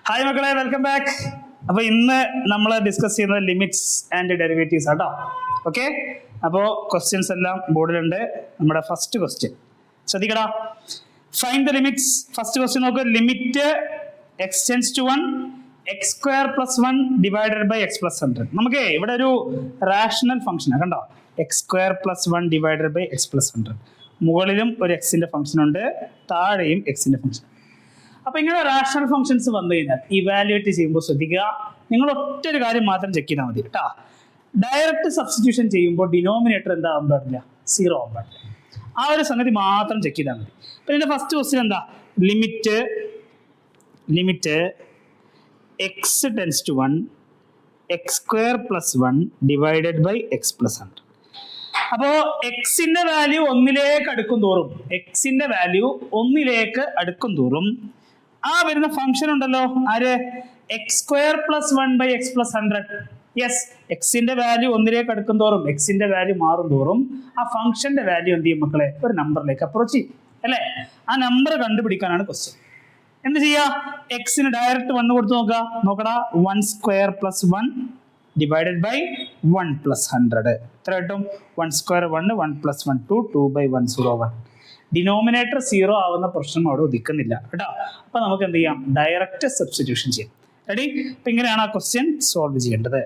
Hi മക്കളെ, welcome back. അപ്പൊ ഇന്ന് നമ്മൾ ഡിസ്കസ് ചെയ്യുന്നത് ലിമിറ്റ്സ് ആൻഡ് ഡെറിവേറ്റീവ്സ് ആട്ടോ. ഓക്കെ, അപ്പോൾ ക്വസ്റ്റ്യൻസ് എല്ലാം ബോർഡിലുണ്ട്. നമ്മുടെ ഫസ്റ്റ് ക്വസ്റ്റ്യൻ ശ്രദ്ധിക്കടാ. Find the limits. First question നോക്ക്. Limit x tends to 1 x square plus 1 divided by x plus 100. നമുക്ക് ഇവിടെ ഒരു റാഷണൽ ഫംഗ്ഷൻ കണ്ടോ, x square plus 1 divided by x plus 100. മുകളിലും ഒരു എക്സിന്റെ ഫംഗ്ഷൻ ഉണ്ട്, താഴെയും എക്സിന്റെ ഫംഗ്ഷൻ. അപ്പൊ ഇങ്ങനെ റാഷണൽ ഫംഗ്ഷൻസ് വന്നു കഴിഞ്ഞാൽ ഇവാലുവേറ്റ് ചെയ്യുമ്പോൾ ശ്രദ്ധിക്കുക, നിങ്ങൾ ഒറ്റ ഒരു കാര്യം മാത്രം ചെക്ക് ചെയ്താൽ മതി കേട്ടോ. ഡയറക്റ്റ് സബ്സ്റ്റിറ്റ്യൂഷൻ ചെയ്യുമ്പോൾ ഡിനോമിനേറ്റർ എന്താ ആവാൻ പാടില്ല, 0 ആവാൻ പാടില്ല. ആ ഒരു സംഗതി മാത്രം ചെക്ക് ചെയ്താൽ മതി. അപ്പൊ ഇതിന്റെ ഫസ്റ്റ് ക്വസ്റ്റ്യൻ എന്താ, limit x tends to 1 x square plus 1 divided by x plus 100. അപ്പോ എക്സിന്റെ വാല്യൂ ഒന്നിലേക്ക് അടുക്കും തോറും ആ വരുന്ന ഫംഗ്ഷൻ ഉണ്ടല്ലോ, ആര്, x square plus 1 by x plus 100. Yes, എക്സിന്റെ വാല്യൂ ഒന്നിലേക്ക് അടുക്കും തോറും, എക്സിന്റെ വാല്യൂ മാറും തോറും ആ ഫംഗ്ഷന്റെ വാല്യൂ എന്ത് ചെയ്യും മക്കളെ, ഒരു നമ്പറിലേക്ക് അപ്രോച്ച് ചെയ്യും അല്ലെ. ആ നമ്പർ കണ്ടുപിടിക്കാനാണ് ക്വസ്റ്റ്യൻ. എന്ത് ചെയ്യാ, എക്സിന് ഡയറക്റ്റ് 1 കൊടുത്ത് നോക്കടാ. 1 square plus 1 divided by 1 plus 100. എത്ര കിട്ടും? 1 സ്ക്വയർ 1, 1 പ്ലസ് 1 2, 2 ബൈ 1 0 1. ഡിനോമിനേറ്റർ 0 ആവുന്ന പ്രശ്നം അവിടെ ഉദിക്കുന്നില്ല കേട്ടോ. അപ്പൊ നമുക്ക് എന്ത് ചെയ്യാം, ഡയറക്റ്റ് സബ്സ്റ്റിറ്റ്യൂഷൻ ചെയ്യാം. റെഡി? അപ്പൊ ഇങ്ങനെയാണ് ആ ക്വസ്റ്റ്യൻ സോൾവ് ചെയ്യേണ്ടത്.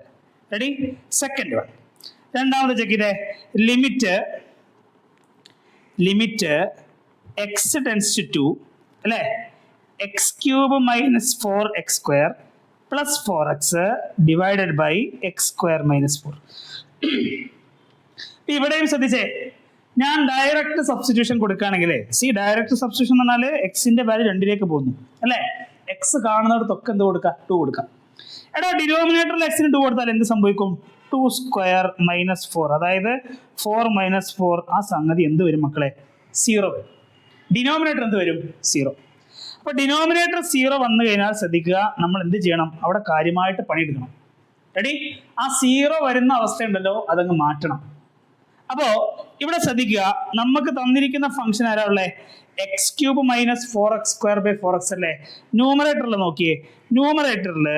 റെഡി? സെക്കൻഡ് വൺ, രണ്ടാമത് ചെക്ക് ചെയ്തേ. ലിമിറ്റ് എക്സ് ടെൻസ് ടു 2 അല്ലെ, x cube minus 4 x square plus 4x divided by x square minus 4. ഇവിടെയും ശ്രദ്ധിച്ചേ, ഞാൻ ഡയറക്റ്റ് സബ്സ്റ്റിറ്റ്യൂഷൻ കൊടുക്കുകയാണെങ്കിൽ, ഡയറക്റ്റ് സബ്സ്റ്റിറ്റ്യൂഷൻ എന്ന് പറഞ്ഞാൽ എക്സിന്റെ വാല്യൂ 2ലേക്ക് പോകുന്നു അല്ലെ. എക്സ് കാണുന്നിടത്തൊക്കെ എന്ത് കൊടുക്കാം, 2 കൊടുക്കാം. എടാ, ഡിനോമിനേറ്ററിൽ എക്സിന് 2 കൊടുത്താൽ എന്ത് സംഭവിക്കും? 2 സ്ക്വയർ മൈനസ് 4, അതായത് 4 മൈനസ് 4, ആ സംഗതി എന്ത് വരും മക്കളെ, 0 വരും. ഡിനോമിനേറ്റർ എന്ത് വരും, 0. അപ്പൊ ഡിനോമിനേറ്റർ 0 വന്നു കഴിഞ്ഞാൽ ശ്രദ്ധിക്കുക, നമ്മൾ എന്ത് ചെയ്യണം, അവിടെ കാര്യമായിട്ട് പണിയെടുക്കണം. റെഡി? ആ 0 വരുന്ന അവസ്ഥ ഉണ്ടല്ലോ, അതങ്ങ് മാറ്റണം. അപ്പോ ഇവിടെ ശ്രദ്ധിക്കുക, നമുക്ക് തന്നിരിക്കുന്ന ഫംഗ്ഷൻ ആരാ ഉള്ളേ, x cube minus 4x square by 4x അല്ലേ. ന്യൂമറേറ്ററിൽ നോക്കിയേ, ന്യൂമറേറ്ററിൽ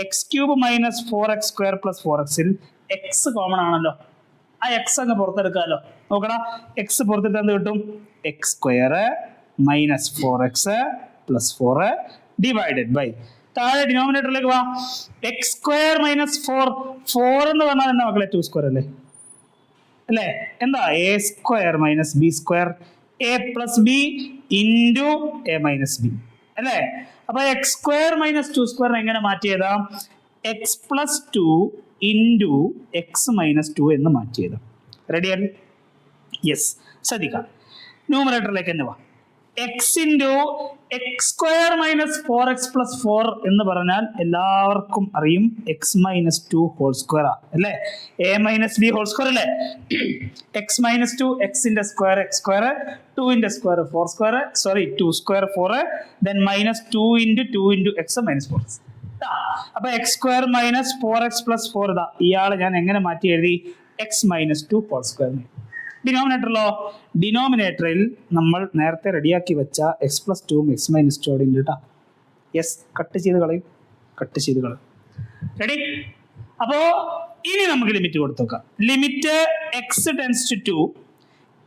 x cube minus 4x square plus 4xൽ എക്സ് കോമൺ ആണല്ലോ. ആ എക്സ് അങ്ങ് പുറത്തെടുക്കാമല്ലോ. നോക്കടാ, എക്സ് പുറത്തെടുത്ത് എന്ത് കിട്ടും, x square minus 4x plus 4 divided by, താഴെ ഡിനോമിനേറ്ററിലേക്ക് വാ, എക്സ് സ്ക്വയർ മൈനസ് 4 എന്ന് പറഞ്ഞാൽ എന്താ മക്കളെ, 2 സ്ക്വയർ അല്ലേ. എന്താ, a square minus b square, a plus b into a minus b അല്ലേ. അപ്പൊ എക്സ് സ്ക്വയർ മൈനസ് 2 സ്ക്വയർ എങ്ങനെ മാറ്റിയതാ, x plus 2 into x minus 2 എന്ന് മാറ്റിയതാ. റെഡി അല്ലേ? യെസ്. ശ്രദ്ധിക്കാം, ന്യൂമറേറ്ററിലേക്ക് തന്നെ വാ. X into x square minus 4x plus 4 എന്ന് പറഞ്ഞാൽ എല്ലാവർക്കും അറിയും എക്സ് മൈനസ് 2 ഹോൾ സ്ക്വയർ അല്ലേ. A minus b whole square അല്ലേ. എക്സ് മൈനസ് 2, എക്സിന്റെ സ്ക്വയർ എക്സ് സ്ക്വയർ, 2ന്റെ square 4 square, 2 square 4, then minus 2 into x minus 4. അപ്പൊ x square minus 4x plus 4, ഇതാ ഇയാളെ ഞാൻ എങ്ങനെ മാറ്റി എഴുതി, എക്സ് മൈനസ് 2 ഹോൾ സ്ക്വയർ. ഡിനോമിനേറ്ററിലോ, ഡിനോമിനേറ്ററിൽ നമ്മൾ നേരത്തെ റെഡിയാക്കി വെച്ച എക്സ് പ്ലസ് 2 എക്സ് മൈനസ് 2 അവിടെ ഉണ്ട് കേട്ടോ. യെസ്, കട്ട് ചെയ്ത് കളയും. റെഡി? അപ്പോ ഇനി നമുക്ക് ലിമിറ്റ് കൊടുത്തു നോക്കാം. ലിമിറ്റ് എക്സ് ടെൻസ് ടു 2,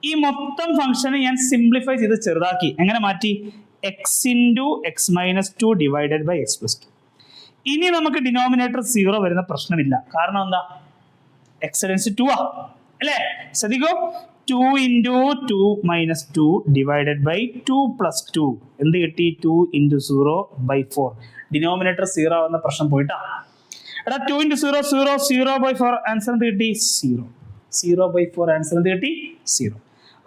ഈ മൊത്തം ഫംഗ്ഷന് ഞാൻ സിംപ്ലിഫൈ ചെയ്ത് ചെറുതാക്കി. എങ്ങനെ മാറ്റി, x into x minus 2 divided by x plus 2. ഇനി നമുക്ക് ഡിനോമിനേറ്റർ 0 വരുന്ന പ്രശ്നമില്ല. കാരണം എന്താ, എക്സ് ടെൻസ് 2 അല്ലേ. ശ്രദ്ധിക്കോ, 2 into 2 minus 2 divided by 2 plus 2 എന്ത് കിട്ടി, 2 ഇൻറ്റു 0 ബൈ 4. ഡിനോമിനേറ്റർ 0 ആവുന്ന പ്രശ്നം പോയിട്ടാ. എടാ, 2 ഇൻറ്റു 0 0, 0 ബൈ 4 ആൻസർ എന്ത് കിട്ടി, 0 ബൈ 4 ആൻസർ എന്ത് കിട്ടി, 0.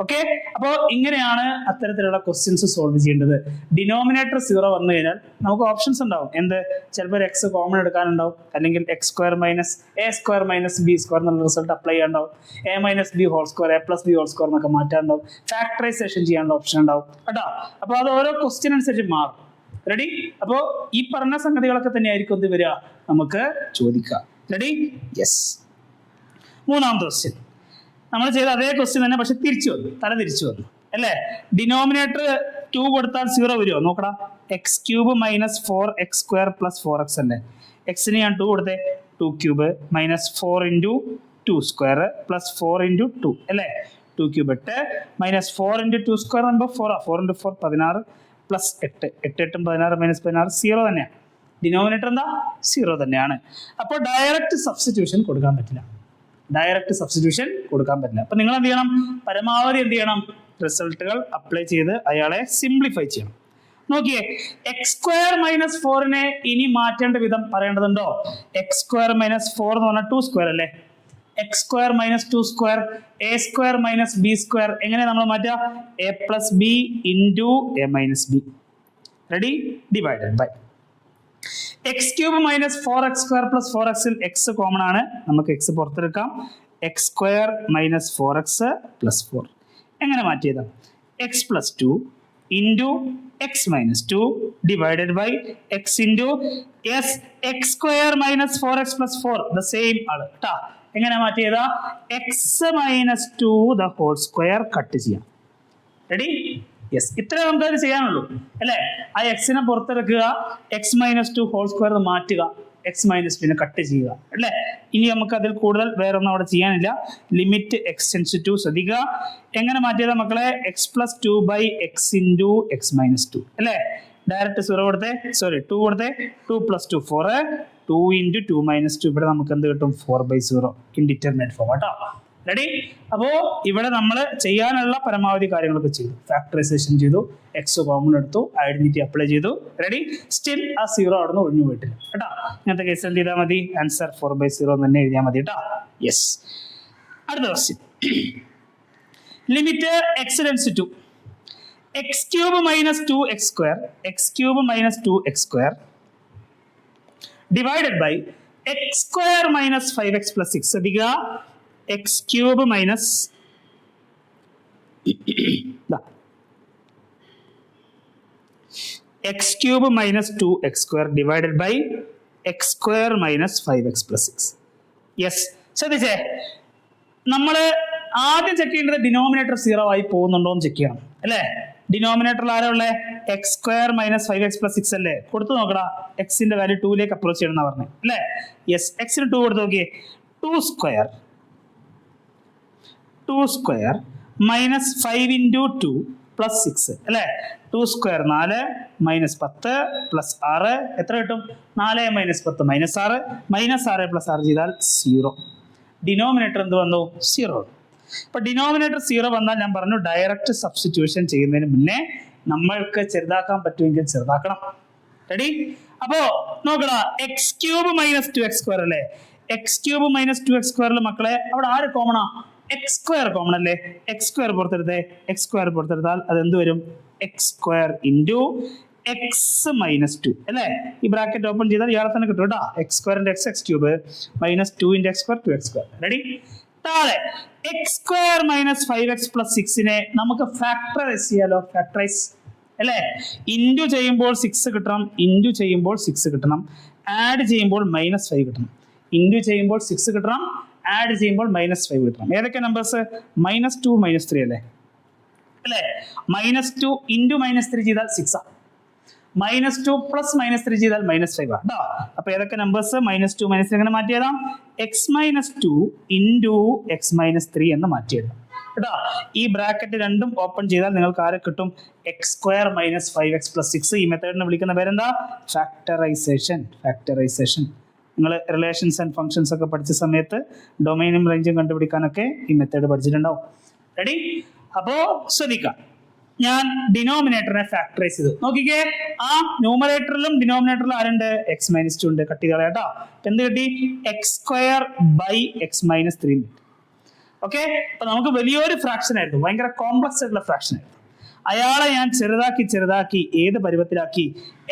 ഓക്കെ, അപ്പോൾ ഇങ്ങനെയാണ് അത്തരത്തിലുള്ള ക്വസ്റ്റ്യൻസ് സോൾവ് ചെയ്യേണ്ടത്. ഡിനോമിനേറ്റർ 0 വന്നു കഴിഞ്ഞാൽ നമുക്ക് ഓപ്ഷൻസ് ഉണ്ടാവും. എന്ത്, ചിലപ്പോൾ ഒരു എക്സ് കോമൺ എടുക്കാനുണ്ടാവും, അല്ലെങ്കിൽ x square minus a square minus b square എന്നുള്ള റിസൾട്ട് അപ്ലൈ ചെയ്യാനുണ്ടാവും, a minus b whole square, a plus b whole square എന്നൊക്കെ മാറ്റാനുണ്ടാവും, ഫാക്ടറൈസേഷൻ ചെയ്യാനുള്ള ഓപ്ഷൻ ഉണ്ടാവും കേട്ടോ. അപ്പോൾ അത് ഓരോ ക്വസ്റ്റ്യൻ അനുസരിച്ച് മാറും. റെഡി? അപ്പോൾ ഈ പറഞ്ഞ സംഗതികളൊക്കെ തന്നെ ആയിരിക്കും എന്ത് വരിക, നമുക്ക് ചോദിക്കാം. റെഡി? യെസ്. മൂന്നാമത്തെ ക്വസ്റ്റ്യൻ നമ്മൾ ചെയ്ത അതേ ക്വസ്റ്റ്യൻ തന്നെ, പക്ഷെ തിരിച്ചു വന്നു, തല തിരിച്ചു വന്നു അല്ലേ. ഡിനോമിനേറ്റർ 2 കൊടുത്താൽ 0 വരുമോ നോക്കടാ. X cube minus 4x² plus 4x അല്ലേ. എക്സിന് ഞാൻ 2 കൊടുത്തേ, 2 cube minus 4 into 2 square plus 4 into 2 അല്ലേ. 2 ക്യൂബ് 8 മൈനസ് 4 ഇൻറ്റു 2 സ്ക്വയർ ആകുമ്പോൾ 4 ഇൻറ്റു 4 16 പ്ലസ് 8 8 16 മൈനസ് 16 0 തന്നെയാണ്. ഡിനോമിനേറ്റർ എന്താ 0 തന്നെയാണ്. അപ്പോൾ ഡയറക്റ്റ് സബ്സ്റ്റിറ്റ്യൂഷൻ കൊടുക്കാൻ പറ്റില്ല. അപ്പൊ നിങ്ങൾ എന്ത് ചെയ്യണം, പരമാവധി എന്ത് ചെയ്യണം, റിസൾട്ടുകൾ അപ്ലൈ ചെയ്ത് അയാളെ സിംപ്ലിഫൈ ചെയ്യണം. നോക്കിയേ, x² മൈനസ് 4നെ ഇനി മാറ്റേണ്ട വിധം പറയേണ്ടതുണ്ടോ? x² മൈനസ് 4 എന്ന് പറഞ്ഞാൽ 2 സ്ക്വയർ അല്ലേ. x² minus 2 square a² minus b² എങ്ങനെ നമ്മൾ മാറ്റുക? a plus b into a minus b. Ready? Divided by x³ minus 4x² plus 4x ൽ x കോമൺ ആണ്, നമുക്ക് x പുറത്തെടുക്കാം. x² minus 4x plus 4 എങ്ങനെ മാറ്റിയതാ? x plus 2 into x minus 2 divided by x into x² minus 4x plus 4 the same ആണ് കേട്ടാ. എങ്ങനെ മാറ്റിയതാ? x minus 2 the whole square cut ചെയ്യാം. റെഡി? യെസ്, ഇത്രേ നമുക്കത് ചെയ്യാനുള്ളൂ അല്ലേ. ആ എക്സിനെ പുറത്തെടുക്കുക, എക്സ് മൈനസ് 2 ഹോൾ സ്ക്വയർ മാറ്റുക, എക്സ് മൈനസ് 2 കട്ട് ചെയ്യുക അല്ലേ. ഇനി നമുക്ക് അതിൽ കൂടുതൽ വേറെ ഒന്നും അവിടെ ചെയ്യാനില്ല. ലിമിറ്റ് എക്സ് ടെൻസ് ടു ശ്രദ്ധിക്കുക. എങ്ങനെ മാറ്റിയതാ മക്കളെ? X plus 2 by x into x minus 2 അല്ലേ. ഡയറക്റ്റ് 0 കൊടുത്തേ, 2 കൊടുത്തേ. 2 പ്ലസ് 2 4, 2 ഇൻറ്റു 2 മൈനസ് 2. ഇവിടെ നമുക്ക് എന്ത് കിട്ടും? 4/0 ഇൻഡിറ്റർമിനേറ്റ് ഫോം കേട്ടോ. റെഡി? അപ്പോ ഇവിടെ നമ്മൾ ചെയ്യാനുള്ള പരമാവധി കാര്യങ്ങളൊക്കെ ചെയ്തു. ഫാക്ടറൈസേഷൻ ചെയ്തു, എക്സ് കോമൺ എടുത്തു, ഐഡന്റിറ്റി അപ്ലൈ ചെയ്തു. റെഡി? സ്റ്റിൽ ആ 0 അവിടെ നിന്ന് ഒഴിഞ്ഞു പോയിട്ടില്ല കേട്ടോ. ഇങ്ങനത്തെ കേസ് എന്ത് ചെയ്താൽ മതി? ആൻസർ 4/0 തന്നെ എഴുതിയാൽ മതി കേട്ടോ. യെസ്. അടുത്ത question. Limit x tends to x³ minus 2x² minus 2x² divided by x² minus 5x plus 6. ശ്രദ്ധിക്കുക, x³ minus x³ minus 2x² divided by x² minus 5x plus 6. Yes, ശ്രദ്ധിച്ചേ, നമ്മൾ ആദ്യം ചെക്ക് ചെയ്യേണ്ടത് ഡിനോമിനേറ്റർ 0 ആയി പോകുന്നുണ്ടോ എന്ന് check ചെയ്യണം അല്ലേ. ഡിനോമിനേറ്ററിൽ ആരാ ഉള്ളത്? x² മൈനസ് 5x പ്ലസ് 6 അല്ലേ. കൊടുത്തു നോക്കടാ, എക്സിന്റെ വാല്യൂ 2ലേക്ക് അപ്രോച്ച് ചെയ്യണമെന്ന് പറഞ്ഞു അല്ലേ. യെസ്, എക്സിന് 2 കൊടുത്ത് നോക്കിയേ. 2 സ്ക്വയർ മൈനസ് 5 ഇൻറ്റു 2 പ്ലസ് 6 അല്ലേ. 2 സ്ക്വയർ 4 മൈനസ് 10 പ്ലസ് 6 എത്ര കിട്ടും? 4 മൈനസ് 10 മൈനസ് 6 മൈനസ് 6 പ്ലസ് 6 ചെയ്താൽ 0. ഡിനോമിനേറ്റർ എന്ത് വന്നു? 0. അപ്പൊ ഡിനോമിനേറ്റർ 0 വന്നാൽ ഞാൻ പറഞ്ഞു ഡയറക്റ്റ് സബ്സ്റ്റിറ്റ്യൂഷൻ ചെയ്യുന്നതിന് മുന്നേ നമ്മൾക്ക് ചെറുതാക്കാൻ പറ്റുമെങ്കിൽ ചെറുതാക്കണം. റെഡി? അപ്പോ നോക്കടാ, x³ മൈനസ് 2x² അല്ലേ. x³ മൈനസ് 2x² മക്കളെ അവിടെ ആര് കോമണാ? x² കോമൺ അല്ലേ. x² പുറത്തെടുത്താൽ അത് എന്ത് വരും? x² ഇൻറ്റു എക്സ് മൈനസ് 2 അല്ലേ. ഈ ബ്രാക്കറ്റ് ഓപ്പൺ ചെയ്താൽ ഇയാളെ തന്നെ കിട്ടും കേട്ടോ. x² into x³ minus 2 into x² 2x². Ready? താഴെ x² മൈനസ് 5x പ്ലസ് 6നെ നമുക്ക് ഫാക്ടറൈസ് ചെയ്യാലോ. ഫാക്ടറൈസ് അല്ലേ. ഇൻറ്റു ചെയ്യുമ്പോൾ 6 കിട്ടണം, ഇൻറ്റു ചെയ്യുമ്പോൾ 6 കിട്ടണം, ആഡ് ചെയ്യുമ്പോൾ -5 കിട്ടണം. ഇൻറ്റു ചെയ്യുമ്പോൾ 6 കിട്ടണം, ആഡ് ചെയ്യുമ്പോൾ -5 കിട്ടണം. ഏതൊക്കെ നമ്പേഴ്സ്? -2 -3 അല്ലേ. -2 ഇൻറ്റു -3 ചെയ്താൽ 6 ആ. -2 പ്ലസ് -3 ചെയ്താൽ -5 ആണ് കേട്ടോ. അപ്പൊ ഏതൊക്കെ നമ്പേഴ്സ്? -2 -3 എങ്ങനെ മാറ്റിയതാം? x-2 ഇൻറ്റു x-3 എന്ന് മാറ്റിയതാം കേട്ടോ. ഈ ബ്രാക്കറ്റ് രണ്ടും ഓപ്പൺ ചെയ്താൽ നിങ്ങൾക്ക് ആരെ കിട്ടും? x² minus 5x plus 6. ഈ മെത്തേഡിനെ വിളിക്കുന്ന പേരെന്താ? ഫാക്ടറൈസേഷൻ. നിങ്ങൾ റിലേഷൻസ് ആൻഡ് ഫംഗ്ഷൻസ് ഒക്കെ പഠിച്ച സമയത്ത് ഡൊമൈനും റേഞ്ചും കണ്ടുപിടിക്കാനൊക്കെ ഈ മെത്തേഡ് പഠിച്ചിട്ടുണ്ടാവും. റെഡി? അപ്പോ ശ്രദ്ധിക്കാം, ഞാൻ ഡിനോമിനേറ്ററിനെ ഫാക്ടറൈസ് ചെയ്തു. നോക്കിക്കേ, ആ ന്യൂമറേറ്ററിലും ഡിനോമിനേറ്ററിലും ആരുണ്ട്? x-2 ഉണ്ട്. കട്ട് ചെയ്ത കേട്ടോ. എന്ത് കിട്ടി? x² by x-3. ഓക്കെ, അപ്പൊ നമുക്ക് വലിയൊരു ഫ്രാക്ഷൻ ആയിരുന്നു, ഭയങ്കര കോംപ്ലക്സ് ആയിട്ടുള്ള ഫ്രാക്ഷൻ ആയിരുന്നു. അയാളെ ഞാൻ ചെറുതാക്കി ഏത് പരുവത്തിലാക്കി?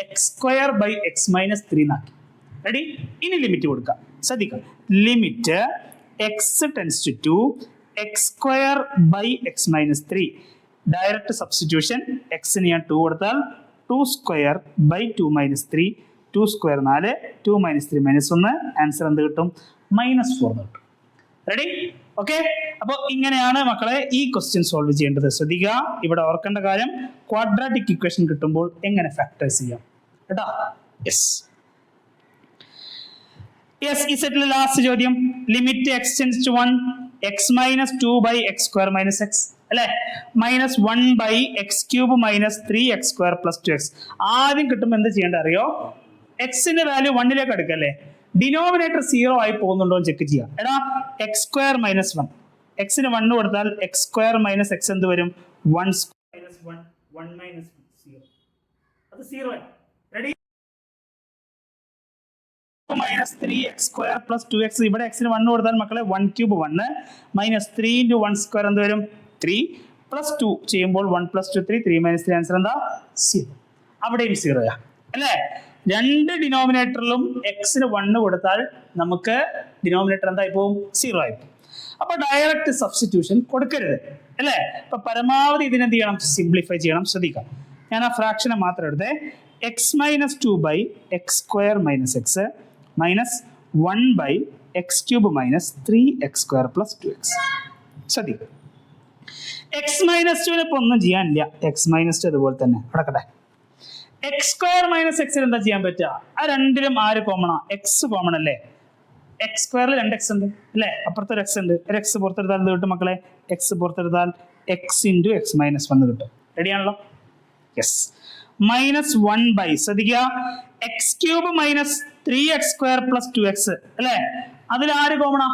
x² ബൈ x-3 എന്നാക്കി. റെഡി? ഇനി ലിമിറ്റ് കൊടുക്കാം. ശ്രദ്ധിക്കാം, limit x tends to x² by x-3. Direct substitution. എക്സിന് ഞാൻ 2 കൊടുത്താൽ 2 സ്ക്വയർ ബൈ 2 -3. 2 സ്ക്വയർ 4, 2 -3 -1. ആൻസർ എന്ത് കിട്ടും? -4 കിട്ടും. റെഡി? ഓക്കെ, അപ്പോൾ ഇങ്ങനെയാണ് മക്കളെ ഈ ക്വസ്റ്റ്യൻ സോൾവ് ചെയ്യേണ്ടത്. ശ്രദ്ധിക്കുക, ഇവിടെ ഓർക്കേണ്ട കാര്യം ക്വാഡ്രാറ്റിക് ഇക്വേഷൻ കിട്ടുമ്പോൾ എങ്ങനെ ഫാക്ടറൈസ് ചെയ്യാം കേട്ടോ. ഈ സെറ്റിലെ ലാസ്റ്റ് ചോദ്യം, limit x tends to 1 x minus 2 by x square minus x അല്ലെ, minus 1 by x cube minus 3x square plus 2x. ആദ്യം കിട്ടുമ്പോൾ എന്ത് ചെയ്യേണ്ട അറിയോ, എക്സിന്റെ വാല്യൂ 1ലേക്ക് എടുക്കല്ലേ, ഡിനോമിനേറ്റർ 0 ആയി പോകുന്നുണ്ടോ എന്ന് ചെക്ക് ചെയ്യാം. എടാ എക്സ് സ്ക്വയർ മൈനസ് 1, എക്സിന് 1 കൊടുത്താൽ എക്സ് സ്ക്വയർ മൈനസ് എക്സ് എന്ത് വരും, 1 സ്ക്വയർ മൈനസ് 1 1 മൈനസ് 0, അത് 0 ആണ്. Ready, minus 3x square plus 2x. ഇവിടെ എക്സിന് 1 കൊടുത്താൽ മക്കളെ 1 ക്യൂബ് 1 മൈനസ് 3 ഇൻറ്റു 1 സ്ക്വയർ എന്ത് വരും 3 പ്ലസ് 2 ചെയ്യുമ്പോൾ 1 പ്ലസ് 2 3 3 മൈനസ് 3 ആൻസർ എന്താ 0. അവിടെയും 0 അല്ലേ. രണ്ട് ഡിനോമിനേറ്ററിലും എക്സിന് 1 കൊടുത്താൽ നമുക്ക് ഡിനോമിനേറ്റർ എന്തായി പോകും, 0 ആയി പോകും. അപ്പൊ ഡയറക്റ്റ് സബ്സ്റ്റിറ്റ്യൂഷൻ കൊടുക്കരുത് അല്ലേ. അപ്പൊ പരമാവധി ഇതിനെന്ത് ചെയ്യണം, സിംപ്ലിഫൈ ചെയ്യണം. ശ്രദ്ധിക്കാം, ഞാൻ ആ ഫ്രാക്ഷനെ മാത്രം എടുത്തേ, x minus 2 by x square minus x minus 1 by x cube minus 3x square plus 2x. ശ്രദ്ധിക്കുക, എക്സ് മൈനസ് 2 ഇപ്പൊ ഒന്നും ചെയ്യാനില്ല, എക്സ് മൈനസ് 2 അതുപോലെ തന്നെ അടക്കട്ടെ. എക്സ് സ്ക്വയർ മൈനസ് എക്സിൽ എന്താ ചെയ്യാൻ പറ്റുക, ആ രണ്ടിലും ആര് കോമണാ, എക്സ് കോമൺ അല്ലേ. എക്സ് സ്ക്വയറിൽ 2x ഉണ്ട് അല്ലേ, അപ്പുറത്തെ ഒരു എക്സ് ഉണ്ട്, ഒരു എക്സ് പുറത്തെടുത്താൽ എന്ത് കിട്ടും മക്കളെ, എക്സ് പുറത്തെടുത്താൽ എക്സ് ഇൻറ്റു എക്സ് മൈനസ് 1 കിട്ടും. റെഡിയാണല്ലോ. യെസ്, മൈനസ് 1 ബൈ, ശ്രദ്ധിക്കുക, x cube minus 3x square plus 2x അല്ലേ, അതിൽ ആര് കോമണാ,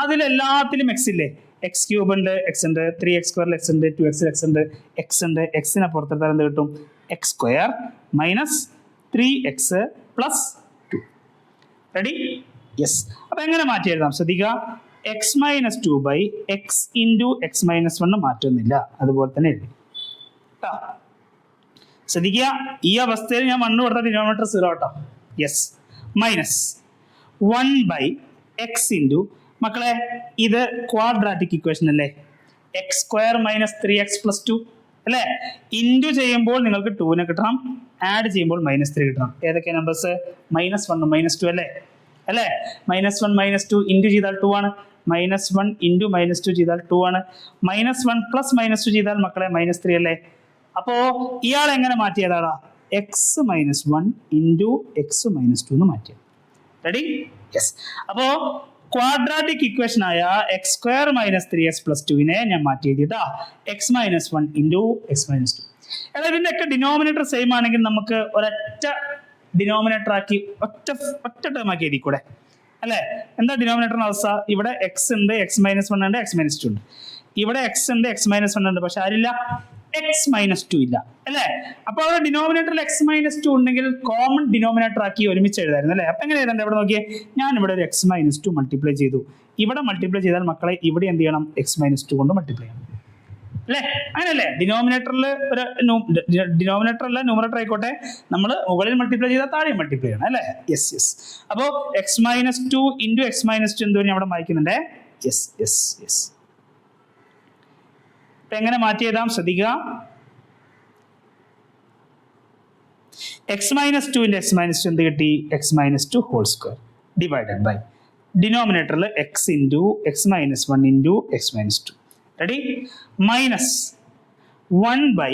അതിലെല്ലാത്തിലും എക്സ് ഇല്ലേ, എക്സ് ക്യൂബ് ഉണ്ട്, എക്സ് ഉണ്ട്, 3x സ്ക്വയറിൽ എക്സ് ഉണ്ട്, 2x എക്സ് ഉണ്ട്, എക്സ് ഉണ്ട്, എക്സിനെ പുറത്തെടുത്താൽ എന്ത് കിട്ടും, x square minus 3x plus 2. Ready, yes. അപ്പൊ എങ്ങനെ മാറ്റി എഴുതാം, ശ്രദ്ധിക്കുക, x minus 2 by x into x minus 1 മാറ്റുന്നില്ല, അതുപോലെ തന്നെ എഴുതി. ശ്രദ്ധിക്കുക, ഈ അവസ്ഥയിൽ ഞാൻ 1 കൊടുത്ത ഡിനോമിനേറ്റർ 0 കേട്ടോ. Yes, minus 1 by x into, മക്കളെ ഇത് ക്വാഡ്രാറ്റിക് ഇക്വേഷൻ അല്ലേ, x square minus 3x plus 2 അല്ലേ. ഇൻറ്റു ചെയ്യുമ്പോൾ നിങ്ങൾക്ക് 2നെ കിട്ടണം, ആഡ് ചെയ്യുമ്പോൾ മൈനസ് 3 കിട്ടണം. ഏതൊക്കെ നമ്പേഴ്സ്, മൈനസ് 1 മൈനസ് 2 അല്ലേ. മൈനസ് 1 മൈനസ് 2 ഇൻറ്റു ചെയ്താൽ 2 ആണ്, മൈനസ് 1 ഇൻറ്റു മൈനസ് 2 ചെയ്താൽ 2 ആണ്, മൈനസ് 1 പ്ലസ് മൈനസ് 2 ചെയ്താൽ മക്കളെ മൈനസ് 3 അല്ലേ. അപ്പോ ഇയാൾ എങ്ങനെ മാറ്റിയതാടാ, x minus 1 into x minus 2 എന്ന് മാറ്റിയത്. Ready, yes. അപ്പോ ക്വാഡ്രാറ്റിക് ഇക്വേഷൻ ആയ x square minus 3x plus 2നെ ഞാൻ മാറ്റി എഴുതിയിട്ടാ, x minus 1 into x minus 2. അതായത് ഇതിന്റെ ഒക്കെ ഡിനോമിനേറ്റർ സെയിം ആണെങ്കിൽ നമുക്ക് ഒരൊറ്റ ഡിനോമിനേറ്റർ ആക്കി ഒറ്റ ടേം ആക്കി എഴുതിക്കൂടെ അല്ലെ. എന്താ ഡിനോമിനേറ്ററിന്റെ അവസ്ഥ, ഇവിടെ എക്സ് ഉണ്ട്, എക്സ് മൈനസ് 1 ഉണ്ട്, എക്സ് മൈനസ് 2 ഉണ്ട്, ഇവിടെ എക്സ് ഉണ്ട്, എക്സ് മൈനസ് 1 ഉണ്ട്, പക്ഷെ ആരില്ല, എക്സ് മൈനസ് 2 ഇല്ല അല്ലെ. അപ്പൊ അവിടെ ഡിനോമിനേറ്ററിൽ എക്സ് മൈനസ് 2 ഉണ്ടെങ്കിൽ കോമൺ ഡിനോമിനേറ്റർ ആക്കി ഒരുമിച്ച് എഴുതായിരുന്നു അല്ലെ. അപ്പൊ എങ്ങനെ എഴുതണ്ടേ, ഇവിടെ നോക്കിയേ, ഞാൻ ഇവിടെ ഒരു എക്സ് മൈനസ് 2 മൾട്ടിപ്ലൈ ചെയ്തു, ഇവിടെ മൾട്ടിപ്ലൈ ചെയ്താൽ മക്കളെ ഇവിടെ എന്ത് ചെയ്യണം, എക്സ് മൈനസ് 2 കൊണ്ട് മൾട്ടിപ്ലൈ ചെയ്യണം അല്ലെ. അങ്ങനെയല്ലേ, ഡിനോമിനേറ്ററിൽ ഒരു ഡിനോമിനേറ്റർ അല്ല ന്യൂമറേറ്റർ ആയിക്കോട്ടെ, നമ്മൾ മുകളിൽ മൾട്ടിപ്ലൈ ചെയ്താൽ താഴെ മൾട്ടിപ്ലൈ ചെയ്യണം അല്ലെ. Yes yes. അപ്പോ x minus 2 into x minus 2 എന്തോ ഞാൻ അവിടെ വായിക്കുന്നുണ്ടേ. Yes yes yes. അപ്പൊ എങ്ങനെ മാറ്റി എഴുതാം, ശ്രദ്ധിക്കുക, x minus 2 into x minus 2 എന്ത് കിട്ടി, x minus 2 whole square divided by ഡിനോമിനേറ്ററിൽ x into x minus 1 into x minus 2. Ready, minus 1 by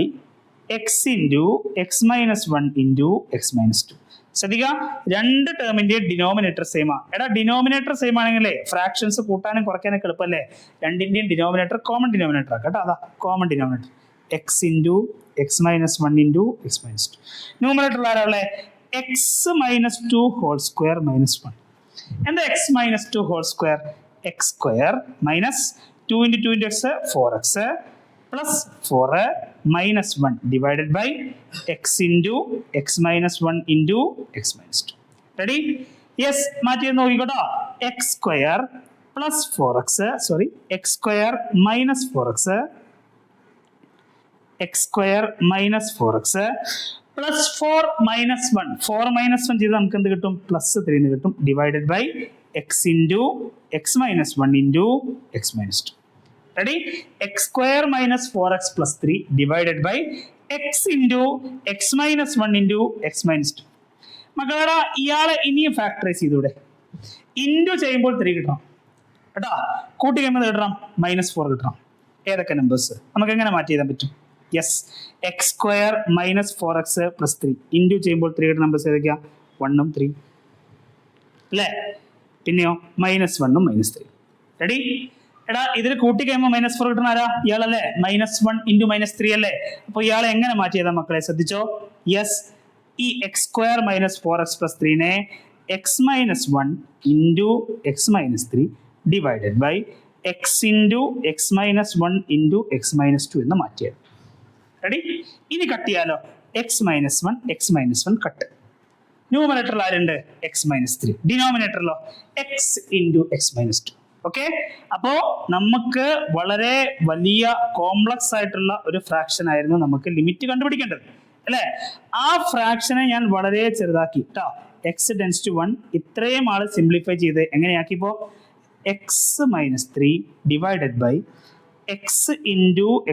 x into x minus 1 into x minus 2. ശ്രദ്ധിക്കുക, രണ്ട് ടേമിന്റെ ഡിനോമിനേറ്റർ സെയിം ആണ്. എടാ ഡിനോമിനേറ്റർ സെയിം ആണെങ്കിലേ ഫ്രാക്ഷൻസ് കൂട്ടാനും കുറയ്ക്കാനൊക്കെ എളുപ്പമല്ലേ. രണ്ടിന്റെയും ഡിനോമിനേറ്റർ കോമൺ ഡിനോമിനേറ്റർ ആക്കാം കേട്ടോ. അതാ common denominator x into x minus 1 into x minus 2. ന്യൂമറേറ്ററിൽ ആരാളെ, x minus 2 whole square minus 1. എന്താ x minus 2 whole square, x square minus 2 into 2 into x 4x plus 4 minus 1 divided by x into x minus 1 into x minus 2. Ready, yes. മാറ്റി നോക്കിക്കോട്ടോ, x square plus 4x, sorry x square minus 4x, x square minus 4x plus 4 minus 1, 4 minus 1 ചെയ്ത് നമുക്ക് എന്ത് കിട്ടും, plus 3 എന്ന് കിട്ടും, divided by x into x minus 1 into x minus 2. Ready, x square minus 4x plus 3 divided by x into x minus 1 into x minus 2. മക്കളാ ഇയാളെ ഇനിയും factorise ചെയ്തൂടെ, ഇൻറ്റു ചെയ്യുമ്പോൾ 3 കിട്ടണം കേട്ടോ. കൂട്ടി കഴിയുമ്പോൾ കിട്ടണം -4 കിട്ടണം. ഏതൊക്കെ നമ്പേഴ്സ് നമുക്ക് എങ്ങനെ മാറ്റി എഴുതാൻ പറ്റും? യെസ്, x² -4x + 3 ഇൻറ്റു ചെയ്യുമ്പോൾ 3 നമ്പേഴ്സ് ഏതൊക്കെയാ? 1 ഉം 3 അല്ലേ? പിന്നെയോ -1 ഉം -3. റെഡി? എടാ ഇതിൽ കൂട്ടി കഴിയുമ്പോൾ -4 കിട്ടുന്ന ആരാ? ഇയാളല്ലേ? -1 × -3 അല്ലേ? അപ്പൊ ഇയാളെ എങ്ങനെ മാറ്റി ചെയ്താൽ മക്കളെ ശ്രദ്ധിച്ചോ? യെസ്, ഈ x² -4x + 3 x - 1 × x - 3 divided by x × x - 1 × x - 2 എന്ന് മാറ്റിയത്. റെഡി? ഇനി കട്ട് ചെയ്യാലോ. x - 1 x - 1 cut. ന്യൂമറേറ്ററിൽ ആരുണ്ട്? x - 3. ഡിനോമിനേറ്ററിലോ x × x - 2. ഓക്കെ, അപ്പോ നമുക്ക് വളരെ വലിയ കോംപ്ലക്സ് ആയിട്ടുള്ള ഒരു ഫ്രാക്ഷൻ ആയിരുന്നു നമുക്ക് ലിമിറ്റ് കണ്ടുപിടിക്കേണ്ടത് അല്ലെ? ആ ഫ്രാക്ഷനെ ഞാൻ വളരെ ചെറുതാക്കി കേട്ടോ. x → 1 ഇത്രയും ആള് സിംപ്ലിഫൈ ചെയ്ത് എങ്ങനെയാക്കിപ്പോ x - 3 divided by x ×